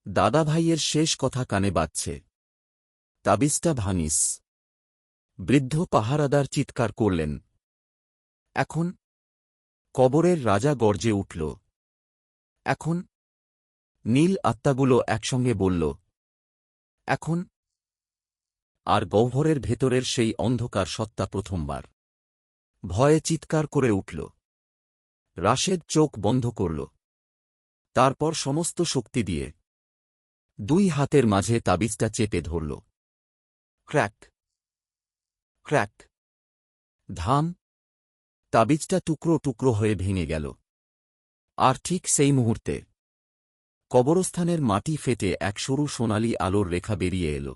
দাদাভাইয়ের শেষ কথা কানে বাজছে, তাবিজটা ভাঙিস! বৃদ্ধ পাহারাদার চিৎকার করলেন, এখন? কবরের রাজা গর্জে উঠল, এখন? নীল আত্মাগুলো একসঙ্গে বলল, এখন। আর গহ্বরের ভেতরের সেই অন্ধকার সত্তা প্রথমবার ভয়ে চিৎকার করে উঠল। রাশেদ চোখ বন্ধ করল। তারপর সমস্ত শক্তি দিয়ে দুই হাতের মাঝে তাবিজটা চেপে ধরল। ক্র্যাক! ক্র্যাক! ধাম! তাবিজটা টুকরো টুকরো হয়ে ভেঙে গেল। আর ঠিক সেই মুহূর্তে কবরস্থানের মাটি ফেটে এক সরু সোনালি আলোর রেখা বেরিয়ে এল।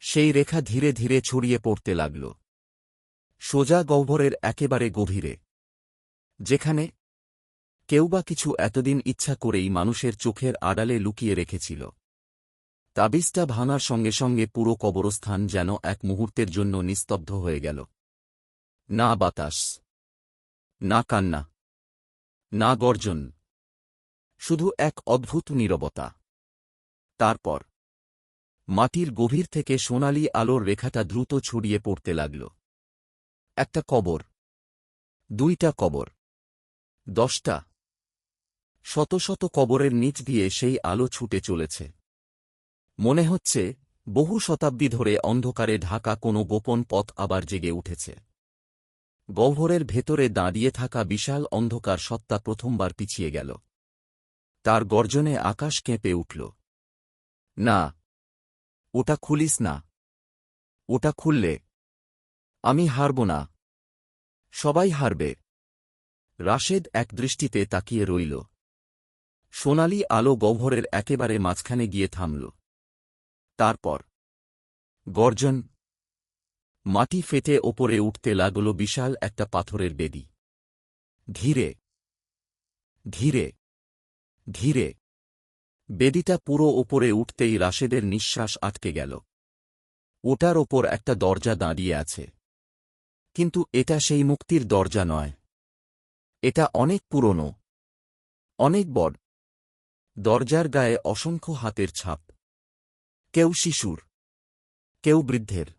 সেই রেখা ধীরে ধীরে ছড়িয়ে পড়তে লাগল, সোজা গহ্বরের একেবারে গভীরে, যেখানে কেউ বা কিছু এতদিন ইচ্ছা করেই মানুষের চোখের আড়ালে লুকিয়ে রেখেছিল। তাবিজটা ভাঙার সঙ্গে সঙ্গে পুরো কবরস্থান যেন এক মুহূর্তের জন্য নিস্তব্ধ হয়ে গেল। না বাতাস, না কান্না, না গর্জন, শুধু এক অদ্ভুত নীরবতা। তারপর মাটির গভীর থেকে সোনালি আলোর রেখাটা দ্রুত ছড়িয়ে পড়তে লাগল। একটা কবর, দুইটা কবর, 10টা, শত শত কবরের নিচ দিয়ে সেই আলো ছুটে চলেছে। মনে হচ্ছে বহু শতাব্দী ধরে অন্ধকারে ঢাকা কোনো গোপন পথ আবার জেগে উঠেছে। গহ্বরের ভেতরে দাঁড়িয়ে থাকা বিশাল অন্ধকার সত্তা প্রথমবার পিছিয়ে গেল। তার গর্জনে আকাশ কেঁপে উঠল। না, ওটা খুলিস না! ওটা খুললে আমি হারব না, সবাই হারবে। রাশেদ এক দৃষ্টিতে তাকিয়ে রইল। সোনালি আলো গহ্বরের একেবারে মাঝখানে গিয়ে থামল। তারপর গর্জন, মাটি ফেটে ওপরে উঠতে লাগল বিশাল একটা পাথরের বেদি। ধীরে ধীরে ধীরে বেদিটা পুরো ওপরে উঠতেই রাশেদের নিঃশ্বাস আটকে গেল। ওটার ওপর একটা দরজা দাঁড়িয়ে আছে, কিন্তু এটা সেই মুক্তির দরজা নয়। এটা অনেক পুরনো, অনেক বড়। দরজার গায়ে অসংখ্য হাতের ছাপ, কেউ শিশুর, কেউ বৃদ্ধের,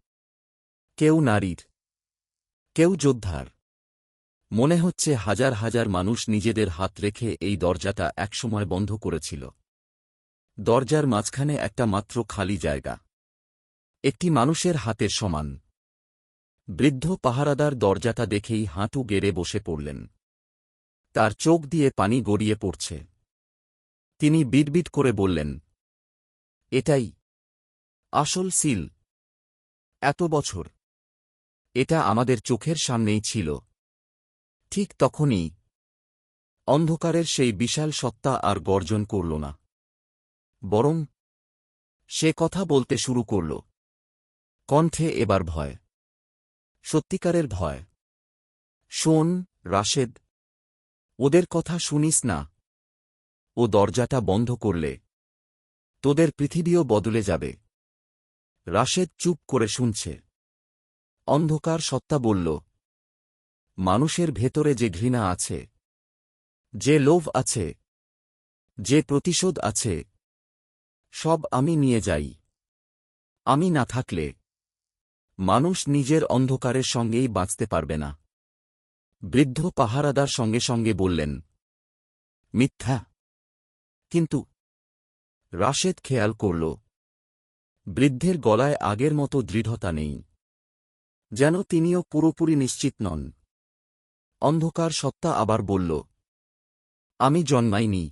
কেউ নারীর, কেউ যোদ্ধার। মনে হচ্ছে হাজার হাজার মানুষ নিজেদের হাত রেখে এই দরজাটা একসময় বন্ধ করেছিল। দরজার মাঝখানে একটা মাত্র খালি জায়গা, একটি মানুষের হাতের সমান। বৃদ্ধ পাহারাদার দরজাটা দেখেই হাঁটু গেড়ে বসে পড়লেন। তার চোখ দিয়ে পানি গড়িয়ে পড়ছে। তিনি বিড়বিড় করে বললেন, এটাই আসল সিল। এত বছর এটা আমাদের চোখের সামনেই ছিল। ঠিক তখনই অন্ধকারের সেই বিশাল সত্তা আর গর্জন করল না, বরং সে কথা বলতে শুরু করল। কণ্ঠে এবার ভয়, সত্যিকারের ভয়। শোন রাশেদ, ওদের কথা শুনিস না। ও দরজাটা বন্ধ করলে তোদের পৃথিবীও বদলে যাবে। রাশেদ চুপ করে শুনছে। অন্ধকার সত্তা বলল, মানুষের ভেতরে যে ঘৃণা আছে, যে লোভ আছে, যে প্রতিশোধ আছে, সব আমি নিয়ে যাই। আমি না থাকলে মানুষ নিজের অন্ধকারের সঙ্গেই বাঁচতে পারবে না। বৃদ্ধ পাহারাদার সঙ্গে সঙ্গে বললেন, মিথ্যা। কিন্তু রাশেদ খেয়াল করল, বৃদ্ধের গলায় আগের মতো দৃঢ়তা নেই, যেন তিনিও পুরোপুরি নিশ্চিত নন। অন্ধকার সত্তা আবার বলল, আমি জন্মাইনি,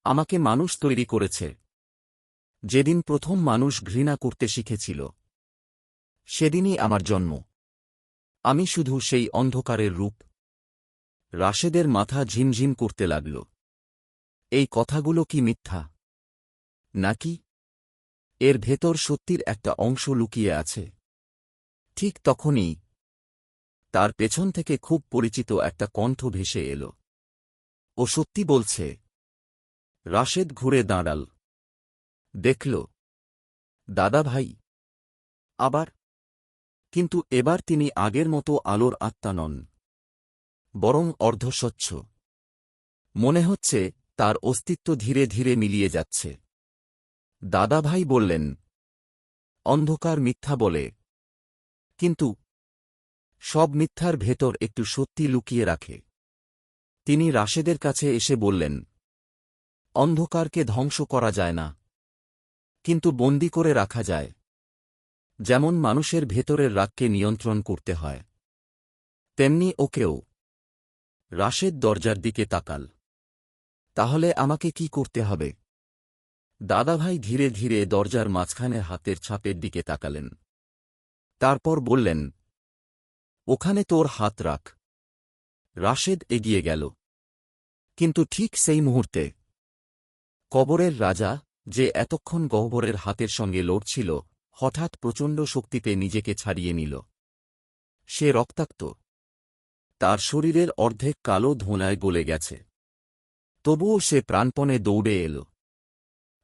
আমাকে মানুষ তৈরি করেছে। যেদিন প্রথম মানুষ ঘৃণা করতে শিখেছিল, সেদিনই আমার জন্ম। আমি শুধু সেই অন্ধকারের রূপ। রাশেদের মাথা ঝিমঝিম করতে লাগল। এই কথাগুলো কি মিথ্যা, নাকি এর ভেতর সত্যির একটা অংশ লুকিয়ে আছে? ঠিক তখনই তার পেছন থেকে খুব পরিচিত একটা কণ্ঠ ভেসে এল। ও সত্যি বলছে। রাশেদ ঘুরে দাঁড়াল, দেখল দাদা ভাই। আবার, কিন্তু এবার তিনি আগের মতো আলোর আত্মা নন, বরং অর্ধস্বচ্ছ। মনে হচ্ছে তার অস্তিত্ব ধীরে ধীরে মিলিয়ে যাচ্ছে। দাদাভাই বললেন, অন্ধকার মিথ্যা বলে, কিন্তু সব মিথ্যার ভেতর একটু সত্যি লুকিয়ে রাখে। তিনি রাশেদের কাছে এসে বললেন, অন্ধকারকে ধ্বংস করা যায় না, কিন্তু বন্দী করে রাখা যায়। যেমন মানুষের ভেতরের রাগকে নিয়ন্ত্রণ করতে হয়, তেমনি ওকেও। রাশেদ দরজার দিকে তাকাল। তাহলে আমাকে কি করতে হবে? দাদাভাই ধীরে ধীরে দরজার মাঝখানে হাতের ছাপের দিকে তাকালেন। তারপর বললেন, ওখানে তোর হাত রাখ। রাশেদ এগিয়ে গেল। কিন্তু ঠিক সেই মুহূর্তে কবরের রাজা, যে এতক্ষণ গহ্বরের হাতের সঙ্গে লড়ছিল, হঠাৎ প্রচণ্ড শক্তিতে নিজেকে ছাড়িয়ে নিল। সে রক্তাক্ত, তার শরীরের অর্ধেক কালো ধোঁয়ায় গলে গেছে। তবুও সে প্রাণপণে দৌড়ে এল।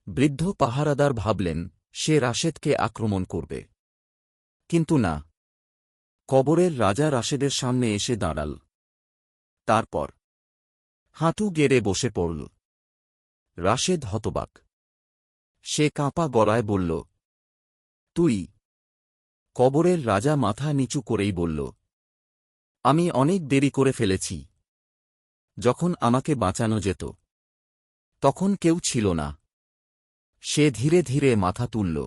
বৃদ্ধ পাহারাদার ভাবলেন সে রাশেদকে আক্রমণ করবে, কিন্তু না। কবরের রাজা রাশেদের সামনে এসে দাঁড়াল। তারপর হাঁটু গেড়ে বসে পড়ল। রাশেদ হতবাক। সে কাঁপা গলায় বলল, তুই? কবরের রাজা মাথা নিচু করেই বলল, আমি অনেক দেরি করে ফেলেছি। যখন আমাকে বাঁচানো যেত, তখন কেউ ছিল না। সে ধীরে ধীরে মাথা তুলল।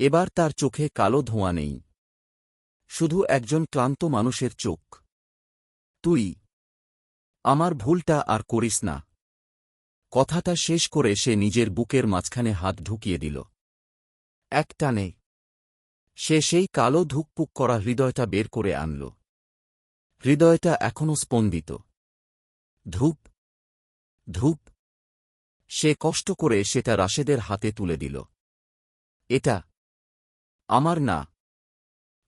এবার তার চোখে কালো ধোঁয়া নেই, শুধু একজন ক্লান্ত মানুষের চোখ। তুই আমার ভুলটা আর করিস না। কথাটা শেষ করে সে নিজের বুকের মাঝখানে হাত ঢুকিয়ে দিল। এক টানে সে সেই কালো ধুকপুক করা হৃদয়টা বের করে আনল। হৃদয়টা এখনও স্পন্দিত। ধূপ ধূপ। সে কষ্ট করে সেটা রাশেদের হাতে তুলে দিল। এটা আমার না,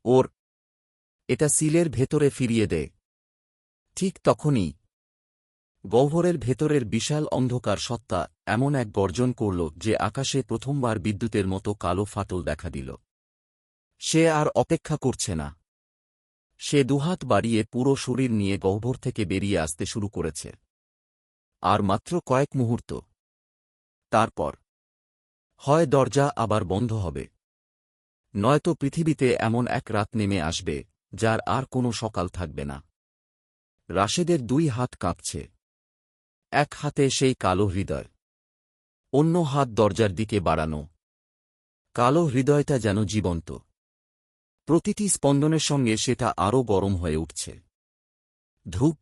ওর এটা সিলের ভেতরে ফিরিয়ে দে। ঠিক তখনই গহ্বরের ভেতরের বিশাল অন্ধকার সত্তা এমন এক গর্জন করল যে আকাশে প্রথমবার বিদ্যুতের মতো কালো ফাটল দেখা দিল। সে আর অপেক্ষা করছে না। সে দুহাত বাড়িয়ে পুরো শরীর নিয়ে গহ্বর থেকে বেরিয়ে আসতে শুরু করেছে। আর মাত্র কয়েক মুহূর্ত। তারপর হয় দরজা আবার বন্ধ হবে, নয়তো পৃথিবীতে এমন এক রাত নেমে আসবে যার আর কোনো সকাল থাকবে না। রাশেদের দুই হাত কাঁপছে। এক হাতে সেই কালো হৃদয়, অন্য হাত দরজার দিকে বাড়ানো। কালো হৃদয়টা যেন জীবন্ত। প্রতিটি স্পন্দনের সঙ্গে সেটা আরও গরম হয়ে উঠছে। ধূপ,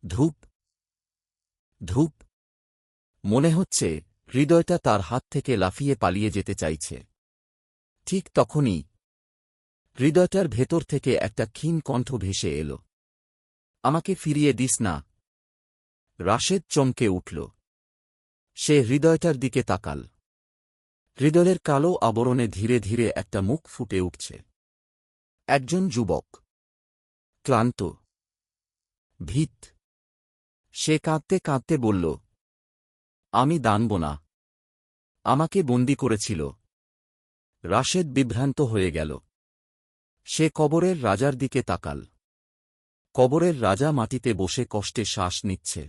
ধূপ, ধূপ। মনে হচ্ছে হৃদয়টা তার হাত থেকে লাফিয়ে পালিয়ে যেতে চাইছে। ঠিক তখনই হৃদয়টার ভেতর থেকে একটা ক্ষীণ কণ্ঠ ভেসে এল। আমাকে ফিরিয়ে দিস না। রাশেদ চমকে উঠল। সে হৃদয়টার দিকে তাকাল। হৃদয়ের কালো আবরণে ধীরে ধীরে একটা মুখ ফুটে উঠছে। একজন যুবক, ক্লান্ত, ভীত। সে কাঁদতে কাঁদতে বলল, আমি দানব না। আমাকে বন্দী করেছিল। রাশেদ বিভ্রান্ত হয়ে গেল। সে কবরের রাজার দিকে তাকাল। কবরের রাজা মাটিতে বসে কষ্টে শ্বাস নিচ্ছে।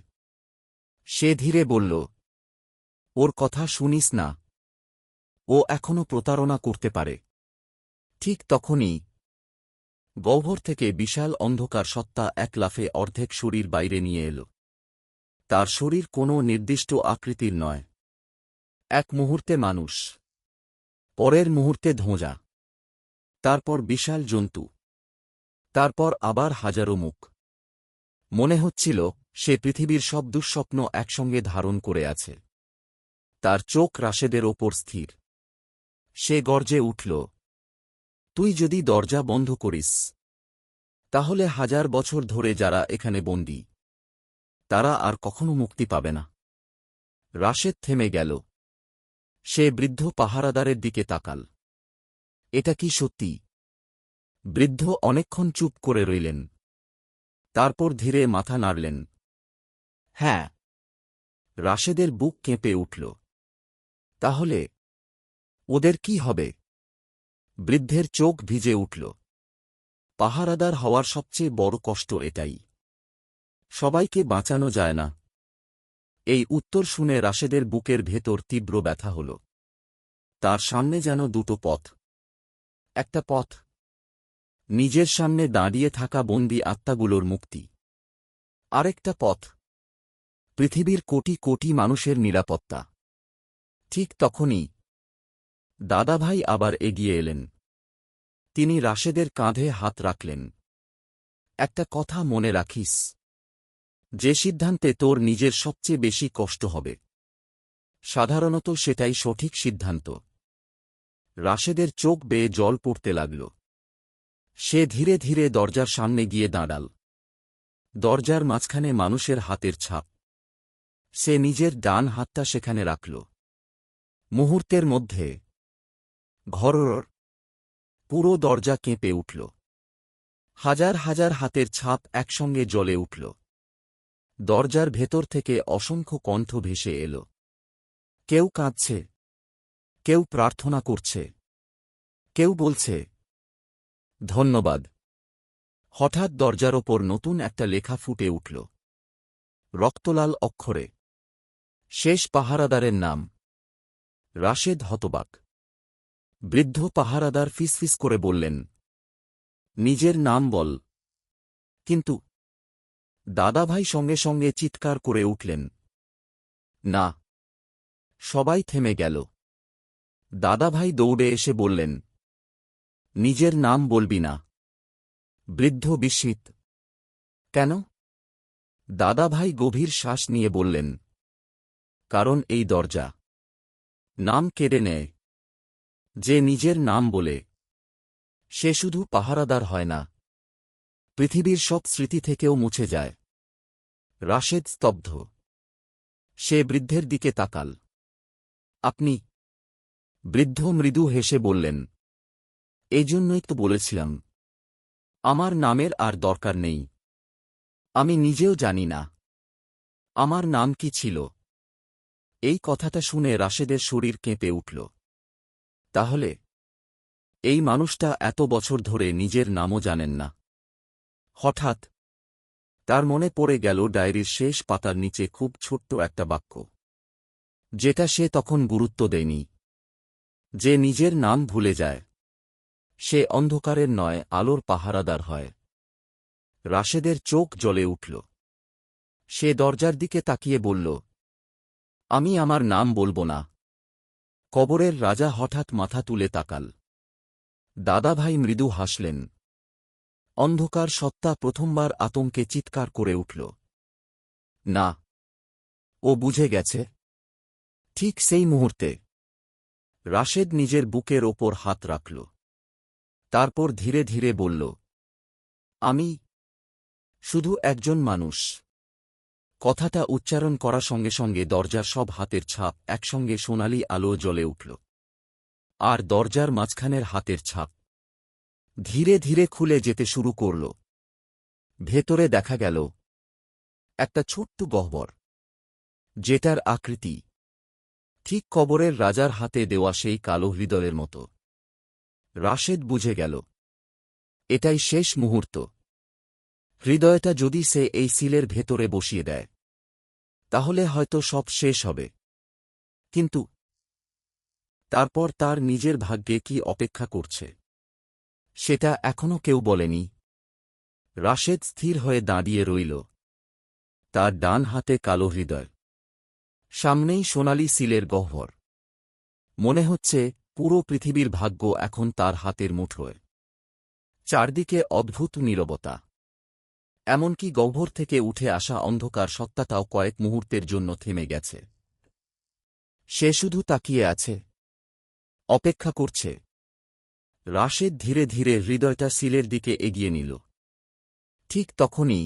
সে ধীরে বলল, ওর কথা শুনিস না। ও এখনো প্রতারণা করতে পারে। ঠিক তখনই গহ্বর থেকে বিশাল অন্ধকার সত্তা এক লাফে অর্ধেক শরীর বাইরে নিয়ে এল। তার শরীর কোনো নির্দিষ্ট আকৃতির নয়। এক মুহূর্তে মানুষ, পরের মুহূর্তে ধোঁজা, তারপর বিশাল জন্তু, তারপর আবার হাজারো মুখ। মনে হচ্ছিল সে পৃথিবীর সব দুঃস্বপ্ন একসঙ্গে ধারণ করে আছে। তার চোখ রাশেদের ওপর স্থির। সে গর্জে উঠল, তুই যদি দরজা বন্ধ করিস, তাহলে 1000 বছর ধরে যারা এখানে বন্দী, তারা আর কখনো মুক্তি পাবে না। রাশেদ থেমে গেল। সে বৃদ্ধ পাহারাদারের দিকে তাকাল। এটা কি সত্যি? বৃদ্ধ অনেকক্ষণ চুপ করে রইলেন। তারপর ধীরে মাথা নাড়লেন। হ্যাঁ। রাশেদের বুক কেঁপে উঠল। তাহলে ওদের কি হবে? বৃদ্ধের চোখ ভিজে উঠল। পাহারাদার হওয়ার সবচেয়ে বড় কষ্ট এটাই। সবাইকে বাঁচানো যায় না। এই উত্তর শুনে রাশেদের বুকের ভেতর তীব্র ব্যথা হল। তার সামনে যেন দুটো পথ। একটা পথ নিজের সামনে দাঁড়িয়ে থাকা বন্দী আত্মাগুলোর মুক্তি। আরেকটা পথ পৃথিবীর কোটি কোটি মানুষের নিরাপত্তা। ঠিক তখনই দাদাভাই আবার এগিয়ে এলেন। তিনি রাশেদের কাঁধে হাত রাখলেন। একটা কথা মনে রাখিস, যে সিদ্ধান্তে তোর নিজের সবচেয়ে বেশি কষ্ট হবে, সাধারণত সেটাই সঠিক সিদ্ধান্ত। রাশেদের চোখ বেয়ে জল পড়তে লাগল। সে ধীরে ধীরে দরজার সামনে গিয়ে দাঁড়াল। দরজার মাঝখানে মানুষের হাতের ছাপ। সে নিজের ডান হাতটা সেখানে রাখল। মুহূর্তের মধ্যে ঘরর পুরো দরজা কেঁপে উঠল। হাজার হাজার হাতের ছাপ একসঙ্গে জ্বলে উঠল। দরজার ভেতর থেকে অসংখ্য কণ্ঠ ভেসে এল। কেউ কাঁদছে, কেউ প্রার্থনা করছে, কেউ বলছে ধন্যবাদ। হঠাৎ দরজার ওপর নতুন একটা লেখা ফুটে উঠল, রক্তলাল অক্ষরে। শেষ পাহারাদারের নাম। রাশেদ হতবাক। বৃদ্ধ পাহারাদার ফিসফিস করে বললেন, নিজের নাম বল। কিন্তু দাদাভাই সঙ্গে সঙ্গে চিৎকার করে উঠলেন, না। সবাই থেমে গেল। দাদাভাই দৌড়ে এসে বললেন, নিজের নাম বলবি না। বৃদ্ধ বিস্মিত। কেন? দাদাভাই গভীর শ্বাস নিয়ে বললেন, কারণ এই দরজা নাম কেড়ে নেয়। যে নিজের নাম বলে, সে শুধু পাহারাদার হয় না, পৃথিবীর সব স্মৃতি থেকেও মুছে যায়। রাশেদ স্তব্ধ। সে বৃদ্ধের দিকে তাকাল। আপনি? বৃদ্ধ মৃদু হেসে বললেন, এজন্যই তো বলেছিলাম আমার নামের আর দরকার নেই। আমি নিজেও জানি না আমার নাম কি ছিল। এই কথাটা শুনে রাশেদের শরীর কেঁপে উঠল। তাহলে এই মানুষটা এত বছর ধরে নিজের নামও জানেন না। হঠাৎ তার মনে পড়ে গেল ডায়েরির শেষ পাতার নিচে খুব ছোট্ট একটা বাক্য, যেটা সে তখন গুরুত্ব দেয়নি। যে নিজের নাম ভুলে যায় সে অন্ধকারের নয় আলোর পাহারাদার হয়। রাশেদের চোখ জ্বলে উঠল। সে দরজার দিকে তাকিয়ে বলল, আমি আমার নাম বলবো না। কবরের রাজা হঠাৎ মাথা তুলে তাকাল। দাদাভাই মৃদু হাসলেন। অন্ধকার সত্তা প্রথমবার আতঙ্কে চিৎকার করে উঠল। না, ও বুঝে গেছে। ঠিক সেই মুহূর্তে রাশেদ নিজের বুকের ওপর হাত রাখল। তারপর ধীরে ধীরে বলল, আমি শুধু একজন মানুষ। কথাটা উচ্চারণ করার সঙ্গে সঙ্গে দরজার সব হাতের ছাপ একসঙ্গে সোনালি আলো জ্বলে উঠল। আর দরজার মাঝখানের হাতের ছাপ ধীরে ধীরে খুলে যেতে শুরু করল। ভেতরে দেখা গেল একটা ছোট্ট গহ্বর, যেটার আকৃতি ঠিক কবরের রাজার হাতে দেওয়া সেই কালো হৃদয়ের মতো। রাশেদ বুঝে গেল এটাই শেষ মুহূর্ত। হৃদয়টা যদি সে এই সিলের ভেতরে বসিয়ে দেয় তাহলে হয়তো সব শেষ হবে। কিন্তু তারপর তার নিজের ভাগ্যে কি অপেক্ষা করছে সেটা এখনও কেউ বলেনি। রাশেদ স্থির হয়ে দাঁড়িয়ে রইল। তার ডান হাতে কালো হৃদয়, সামনেই সোনালি সিলের গহ্বর। মনে হচ্ছে পুরো পৃথিবীর ভাগ্য এখন তার হাতের মুঠোয়। চারদিকে অদ্ভুত নীরবতা। এমনকি গহ্বর থেকে উঠে আসা অন্ধকার সত্তাটাও কয়েক মুহূর্তের জন্য থেমে গেছে। সে শুধু তাকিয়ে আছে, অপেক্ষা করছে। রাশেদ ধীরে ধীরে হৃদয়টা সিলের দিকে এগিয়ে নিল। ঠিক তখনই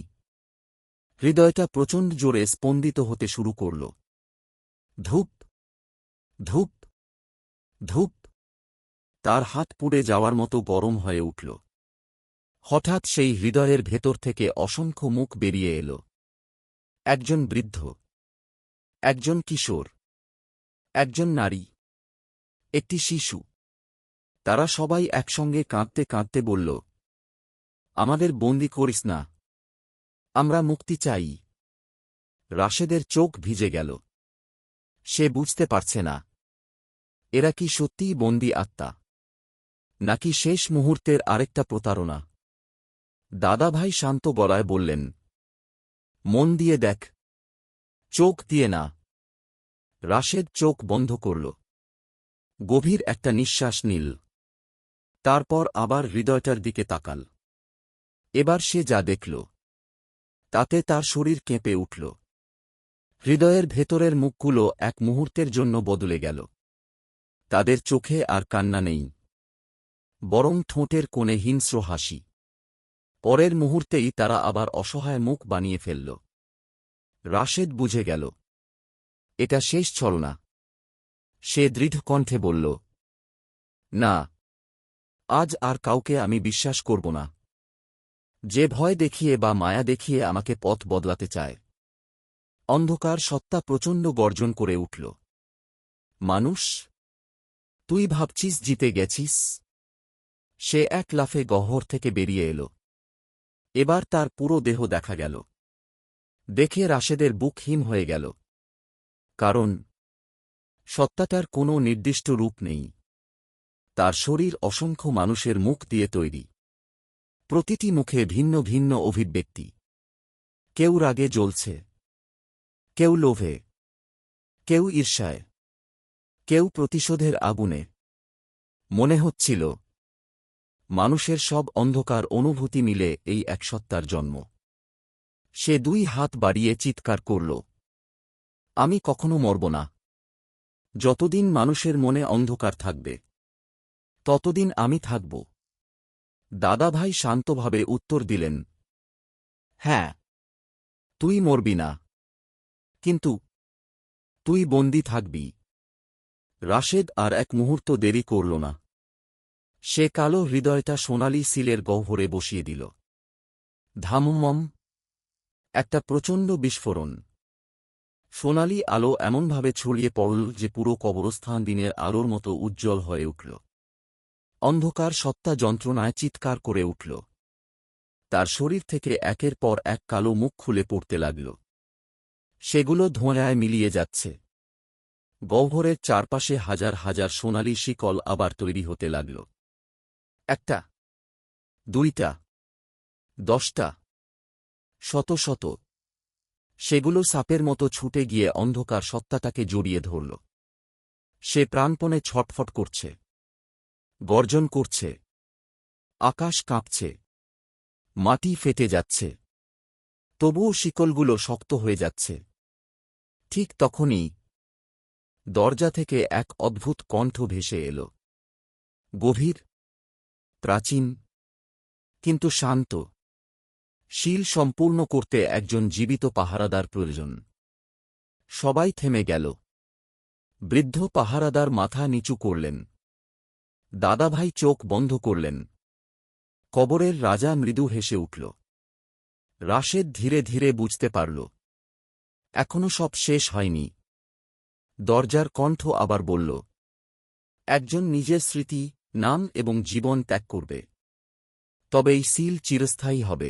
হৃদয়টা প্রচণ্ড জোরে স্পন্দিত হতে শুরু করল। ধূপ ধূপ ধূপ। তার হাত পুড়ে যাওয়ার মতো গরম হয়ে উঠল। হঠাৎ সেই হৃদয়ের ভেতর থেকে অসংখ্য মুখ বেরিয়ে এল। একজন বৃদ্ধ, একজন কিশোর, একজন নারী, একটি শিশু। তারা সবাই একসঙ্গে কাঁদতে কাঁদতে বলল, আমাদের বন্দি করিস না, আমরা মুক্তি চাই। রাশেদের চোখ ভিজে গেল। সে বুঝতে পারছে না এরা কি সত্যিই বন্দি আত্মা, নাকি শেষ মুহূর্তের আরেকটা প্রতারণা। দাদাভাই শান্ত গলায় বললেন, মন দিয়ে দেখ, চোখ দিয়ে না। রাশেদ চোখ বন্ধ করল। গভীর একটা নিঃশ্বাস নিল। তারপর আবার হৃদয়টার দিকে তাকাল। এবার সে যা দেখল তাতে তার শরীর কেঁপে উঠল। হৃদয়ের ভেতরের মুখগুলো এক মুহূর্তের জন্য বদলে গেল। তাদের চোখে আর কান্না নেই, বরং ঠোঁটের কোণে হিংস্র হাসি। পরের মুহূর্তেই তারা আবার অসহায় মুখ বানিয়ে ফেলল। রাশেদ বুঝে গেল এটা শেষ ছলনা। সে দৃঢ় কণ্ঠে বলল, না, আজ আর কাউকে আমি বিশ্বাস করব না, যে ভয় দেখিয়ে বা মায়া দেখিয়ে আমাকে পথ বদলাতে চায়। অন্ধকার সত্তা প্রচণ্ড গর্জন করে উঠল, মানুষ, তুই ভাবছিস জিতে গেছিস? সে এক লাফে গহ্বর থেকে বেরিয়ে এল। এবার তার পুরো দেহ দেখা গেল। দেখে রাশেদের বুক হিম হয়ে গেল। কারণ সত্তাটার কোনো নির্দিষ্ট রূপ নেই। তার শরীর অসংখ্য মানুষের মুখ দিয়ে তৈরি। প্রতিটি মুখে ভিন্ন ভিন্ন অভিব্যক্তি। কেউ রাগে জ্বলছে, কেউ লোভে, কেউ ঈর্ষায়, কেউ প্রতিশোধের আগুনে। মনে হচ্ছিল মানুষের সব অন্ধকার অনুভূতি মিলে এই এক সত্তার জন্ম। সে দুই হাত বাড়িয়ে চিৎকার করল, আমি কখনো মরব না। যতদিন মানুষের মনে অন্ধকার থাকবে ততদিন আমি থাকব। দাদাভাই শান্তভাবে উত্তর দিলেন, হ্যাঁ, তুই মরবি না, কিন্তু তুই বন্দী থাকবি। রাশেদ আর এক মুহূর্ত দেরি করল না। সে কালো হৃদয়টা সোনালি সিলের গহ্বরে বসিয়ে দিল। ধামুমম! একটা প্রচণ্ড বিস্ফোরণ। সোনালি আলো এমনভাবে ছড়িয়ে পড়ল যে পুরো কবরস্থান দিনের আলোর মতো উজ্জ্বল হয়ে উঠল। অন্ধকার সত্তা যন্ত্রণায় চিৎকার করে উঠল। তার শরীর থেকে একের পর এক কালো মুখ খুলে পড়তে লাগল। সেগুলো ধোঁয়ায় মিলিয়ে যাচ্ছে। গহ্বরের চারপাশে হাজার হাজার সোনালি শিকল আবার তৈরি হতে লাগল। একটা, দুইটা, 10টা, শত শত। সেগুলো সাপের মতো ছুটে গিয়ে অন্ধকার সত্তাটাকে জড়িয়ে ধরল। সে প্রাণপণে ছটফট করছে, গর্জন করছে। আকাশ কাঁপছে, মাটি ফেটে যাচ্ছে। তবুও শিকলগুলো শক্ত হয়ে যাচ্ছে। ঠিক তখনই দরজা থেকে এক অদ্ভুত কণ্ঠ ভেসে এল। গভীর, প্রাচীন, কিন্তু শান্ত। শিল সম্পূর্ণ করতে একজন জীবিত পাহারাদার প্রয়োজন। সবাই থেমে গেল। বৃদ্ধ পাহারাদার মাথা নিচু করলেন। দাদাভাই চোখ বন্ধ করলেন। কবরের রাজা মৃদু হেসে উঠল। রাশেদ ধীরে ধীরে বুঝতে পারল, এখনো সব শেষ হয়নি। দরজার কণ্ঠ আবার বলল, একজন নিজের স্মৃতি, নাম এবং জীবন ত্যাগ করবে, তবে এই সিল চিরস্থায়ী হবে।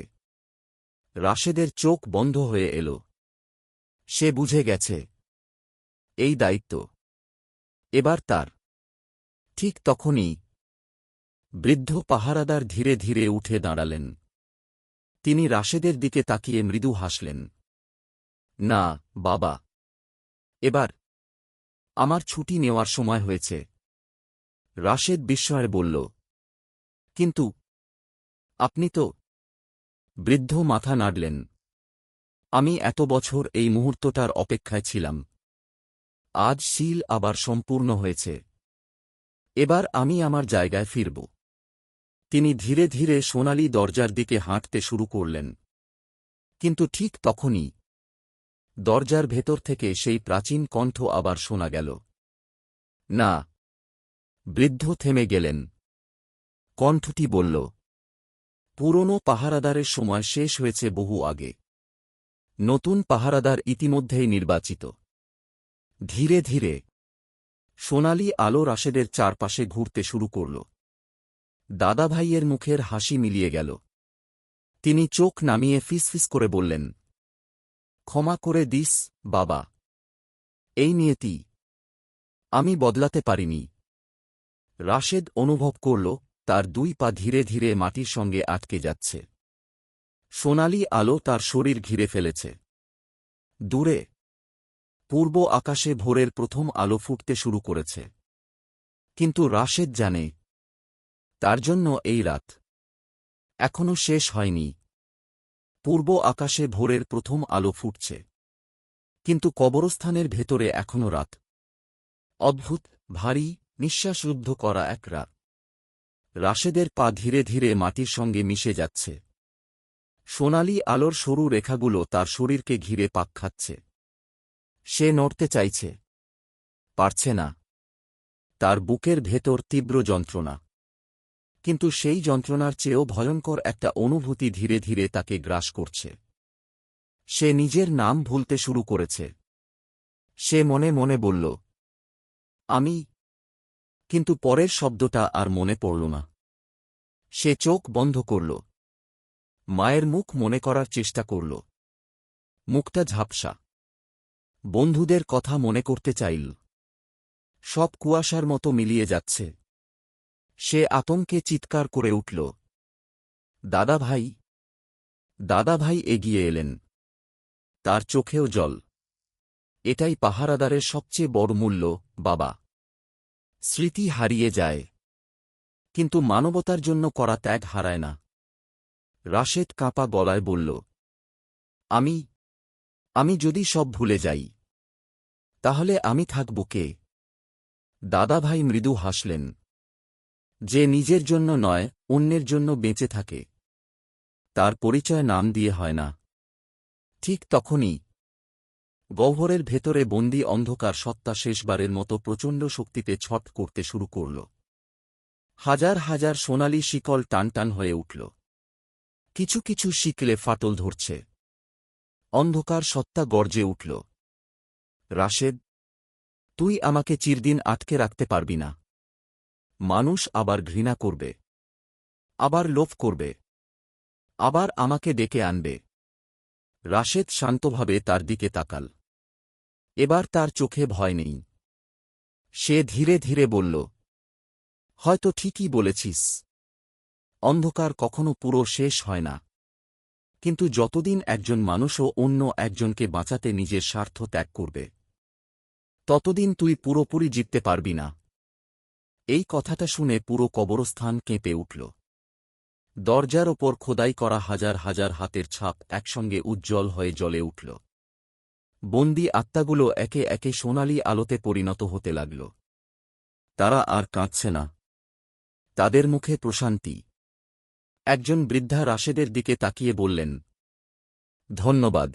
রাশেদের চোখ বন্ধ হয়ে এল। সে বুঝে গেছে, এই দায়িত্ব এবার তার। ঠিক তখনই বৃদ্ধ পাহারাদার ধীরে ধীরে উঠে দাঁড়ালেন। তিনি রাশেদের দিকে তাকিয়ে মৃদু হাসলেন। না, বাবা, এবার আমার ছুটি নেওয়ার সময় হয়েছে। রাশেদ বিস্ময়ে বলল, কিন্তু আপনি তো? বৃদ্ধ মাথা নাড়লেন। আমি এত বছর এই মুহূর্তটার অপেক্ষায় ছিলাম। আজ সিল আবার সম্পূর্ণ হয়েছে। এবার আমি আমার জায়গায় ফিরব। তিনি ধীরে ধীরে সোনালি দরজার দিকে হাঁটতে শুরু করলেন। কিন্তু ঠিক তখনই দরজার ভেতর থেকে সেই প্রাচীন কণ্ঠ আবার শোনা গেল। না! বৃদ্ধ থেমে গেলেন। কণ্ঠটি বলল, পুরনো পাহারাদারের সময় শেষ হয়েছে বহু আগে। নতুন পাহারাদার ইতিমধ্যেই নির্বাচিত। ধীরে ধীরে সোনালি আলো রাশেদের চারপাশে ঘুরতে শুরু করল। দাদাভাইয়ের মুখের হাসি মিলিয়ে গেল। তিনি চোখ নামিয়ে ফিসফিস করে বললেন, ক্ষমা করে দিস, বাবা। এই নিয়তি আমি বদলাতে পারিনি। রাশেদ অনুভব করল তার দুই পা ধীরে ধীরে মাটির সঙ্গে আটকে যাচ্ছে। সোনালি আলো তার শরীর ঘিরে ফেলেছে। দূরে পূর্ব আকাশে ভোরের প্রথম আলো ফুটতে শুরু করেছে। কিন্তু রাশেদ জানে, তার জন্য এই রাত এখনো শেষ হয়নি। পূর্ব আকাশে ভোরের প্রথম আলো ফুটছে, কিন্তু কবরস্থানের ভেতরে এখনো রাত। অদ্ভুত, ভারী, নিঃশ্বাসরুদ্ধ করা এক রাত। রাশেদের পা ধীরে ধীরে মাটির সঙ্গে মিশে যাচ্ছে। সোনালি আলোর সরু রেখাগুলো তার শরীরকে ঘিরে পাক খাচ্ছে। সে নড়তে চাইছে, পারছে না। তার বুকের ভেতর তীব্র যন্ত্রণা। কিন্তু সেই যন্ত্রণার চেয়েও ভয়ঙ্কর একটা অনুভূতি ধীরে ধীরে তাকে গ্রাস করছে। সে নিজের নাম ভুলতে শুরু করেছে। সে মনে মনে বলল, আমি। কিন্তু পরের শব্দটা আর মনে পড়ল না। সে চোখ বন্ধ করল। মায়ের মুখ মনে করার চেষ্টা করল। মুখটা ঝাপসা। বন্ধুদের কথা মনে করতে চাইল। সব কুয়াশার মতো মিলিয়ে যাচ্ছে। সে আতঙ্কে চিৎকার করে উঠল, দাদাভাই! দাদাভাই এগিয়ে এলেন। তার চোখেও জল। এটাই পাহারাদারের সবচেয়ে বড় মূল্য, বাবা। স্মৃতি হারিয়ে যায়, কিন্তু মানবতার জন্য করা ত্যাগ হারায় না। রাশেদ কাঁপা গলায় বলল, আমি যদি সব ভুলে যাই, তাহলে আমি থাকব কে? দাদাভাই মৃদু হাসলেন। যে নিজের জন্য নয়, অন্যের জন্য বেঁচে থাকে, তার পরিচয় নাম দিয়ে হয় না। ঠিক তখনই গহ্বরের ভেতরে বন্দি অন্ধকার সত্তা শেষবারের মতো প্রচণ্ড শক্তিতে ছট করতে শুরু করল। হাজার হাজার সোনালি শিকল টানটান হয়ে উঠল। কিছু কিছু শিকলে ফাটল ধরছে। অন্ধকার সত্তা গর্জে উঠল। রাশেদ, তুই আমাকে চিরদিন আটকে রাখতে পারবি না। মানুষ আবার ঘৃণা করবে, আবার লোভ করবে, আবার আমাকে ডেকে আনবে। রাশেদ শান্তভাবে তার দিকে তাকাল। এবার তার চোখে ভয় নেই। সে ধীরে ধীরে বলল, হয়তো ঠিকই বলেছিস। অন্ধকার কখনো পুরো শেষ হয় না, কিন্তু যতদিন একজন মানুষও অন্য একজনকে বাঁচাতে নিজের স্বার্থ ত্যাগ করবে, ততদিন তুই পুরোপুরি জিততে পারবি না। এই কথাটা শুনে পুরো কবরস্থান কেঁপে উঠল। দরজার ওপর খোদাই করা হাজার হাজার হাতের ছাপ একসঙ্গে উজ্জ্বল হয়ে জ্বলে উঠল। বন্দি আত্মাগুলো একে একে সোনালি আলোতে পরিণত হতে লাগল। তারা আর কাঁদছে না, তাদের মুখে প্রশান্তি। একজন বৃদ্ধা রাশেদের দিকে তাকিয়ে বললেন, ধন্যবাদ।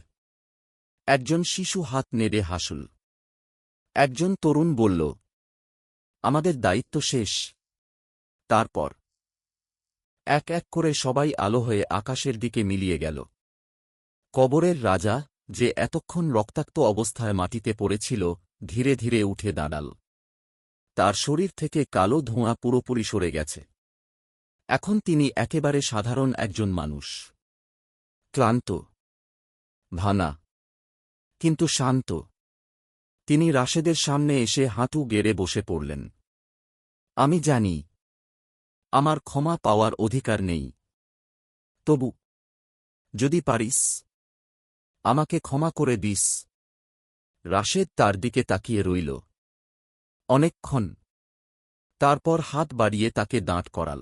একজন শিশু হাত নেড়ে হাসল। একজন তরুণ বলল, আমাদের দায়িত্ব শেষ। তারপর এক এক করে সবাই আলো হয়ে আকাশের দিকে মিলিয়ে গেল। কবরের রাজা, যে এতক্ষণ রক্তাক্ত অবস্থায় মাটিতে পড়েছিল, ধীরে ধীরে উঠে দাঁড়াল। তার শরীর থেকে কালো ধোঁয়া পুরোপুরি সরে গেছে। এখন তিনি একেবারে সাধারণ একজন মানুষ। ক্লান্ত, ভানা, কিন্তু শান্ত। তিনি রাশেদের সামনে এসে হাঁটু গেড়ে বসে পড়লেন। আমি জানি আমার ক্ষমা পাওয়ার অধিকার নেই, তবু যদি পারিস আমাকে ক্ষমা করে দিস। রাশেদ তার দিকে তাকিয়ে রইল অনেকক্ষণ। তারপর হাত বাড়িয়ে তাকে দাঁড় করাল।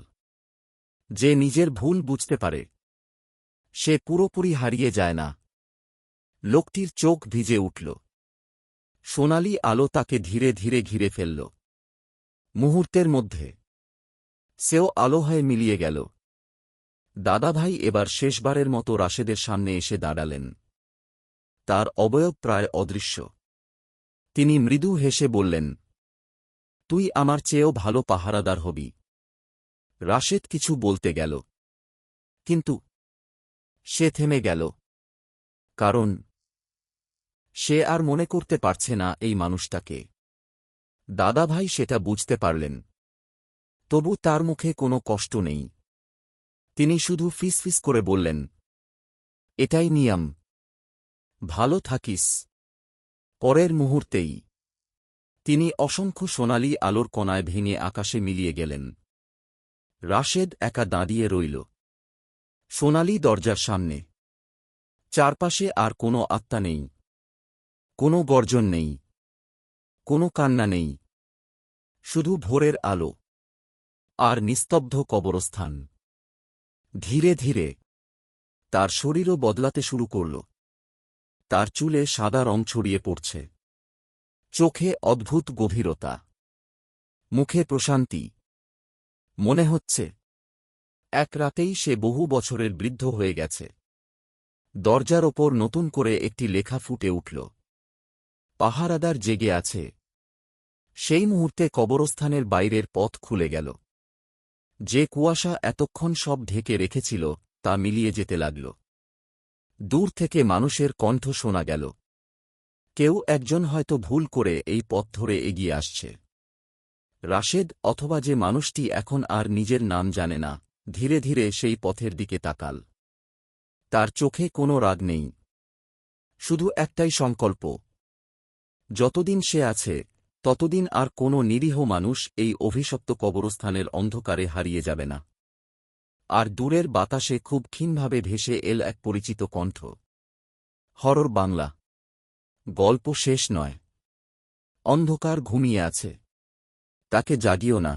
যে নিজের ভুল বুঝতে পারে, সে পুরোপুরি হারিয়ে যায় না। লোকটির চোখ ভিজে উঠল। সোনালি আলো তাকে ধীরে ধীরে ঘিরে ফেলল। মুহূর্তের মধ্যে সেও আলো হয়ে মিলিয়ে গেল। দাদাভাই এবার শেষবারের মতো রাশেদের সামনে এসে দাঁড়ালেন। তার অবয়ব প্রায় অদৃশ্য। তিনি মৃদু হেসে বললেন, তুই আমার চেয়েও ভালো পাহারাদার হবি। রাশেদ কিছু বলতে গেল, কিন্তু সে থেমে গেল, কারণ সে আর মনে করতে পারছে না এই মানুষটাকে। দাদাভাই সেটা বুঝতে পারলেন, তবু তার মুখে কোনো কষ্ট নেই। তিনি শুধু ফিসফিস করে বললেন, এটাই নিয়ম, ভালো থাকিস। পরের মুহূর্তেই তিনি অসংখ্য সোনালি আলোর কণায় ভেঙে আকাশে মিলিয়ে গেলেন। রাশেদ একা দাঁড়িয়ে রইল সোনালি দরজার সামনে। চারপাশে আর কোনো আত্মা নেই, কোনো গর্জন নেই, কোনো কান্না নেই, শুধু ভোরের আলো আর নিস্তব্ধ কবরস্থান। ধীরে ধীরে তার শরীরও বদলাতে শুরু করল। তার চুলে সাদা রং ছড়িয়ে পড়ছে, চোখে অদ্ভুত গভীরতা, মুখে প্রশান্তি। মনে হচ্ছে এক রাতেই সে বহু বছরের বৃদ্ধ হয়ে গেছে। দরজার ওপর নতুন করে একটি লেখা ফুটে উঠল, পাহারাদার জেগে আছে। সেই মুহূর্তে কবরস্থানের বাইরের পথ খুলে গেল। যে কুয়াশা এতক্ষণ সব ঢেকে রেখেছিল তা মিলিয়ে যেতে লাগল। দূর থেকে মানুষের কণ্ঠ শোনা গেল। কেউ একজন হয়তো ভুল করে এই পথ ধরে এগিয়ে আসছে। রাশেদ, অথবা যে মানুষটি এখন আর নিজের নাম জানে না, ধীরে ধীরে সেই পথের দিকে তাকাল। তার চোখে কোনো রাগ নেই, শুধু একটাই সংকল্প, যতদিন সে আছে ততদিন আর কোনো নিরীহ মানুষ এই অভিশপ্ত কবরস্থানের অন্ধকারে হারিয়ে যাবে না। আর দূরের বাতাসে খুব ক্ষীণভাবে ভেসে এল এক পরিচিত কণ্ঠ, হরর বাংলা। গল্প শেষ নয়। অন্ধকার ঘুমিয়ে আছে, তাকে জাগিও না।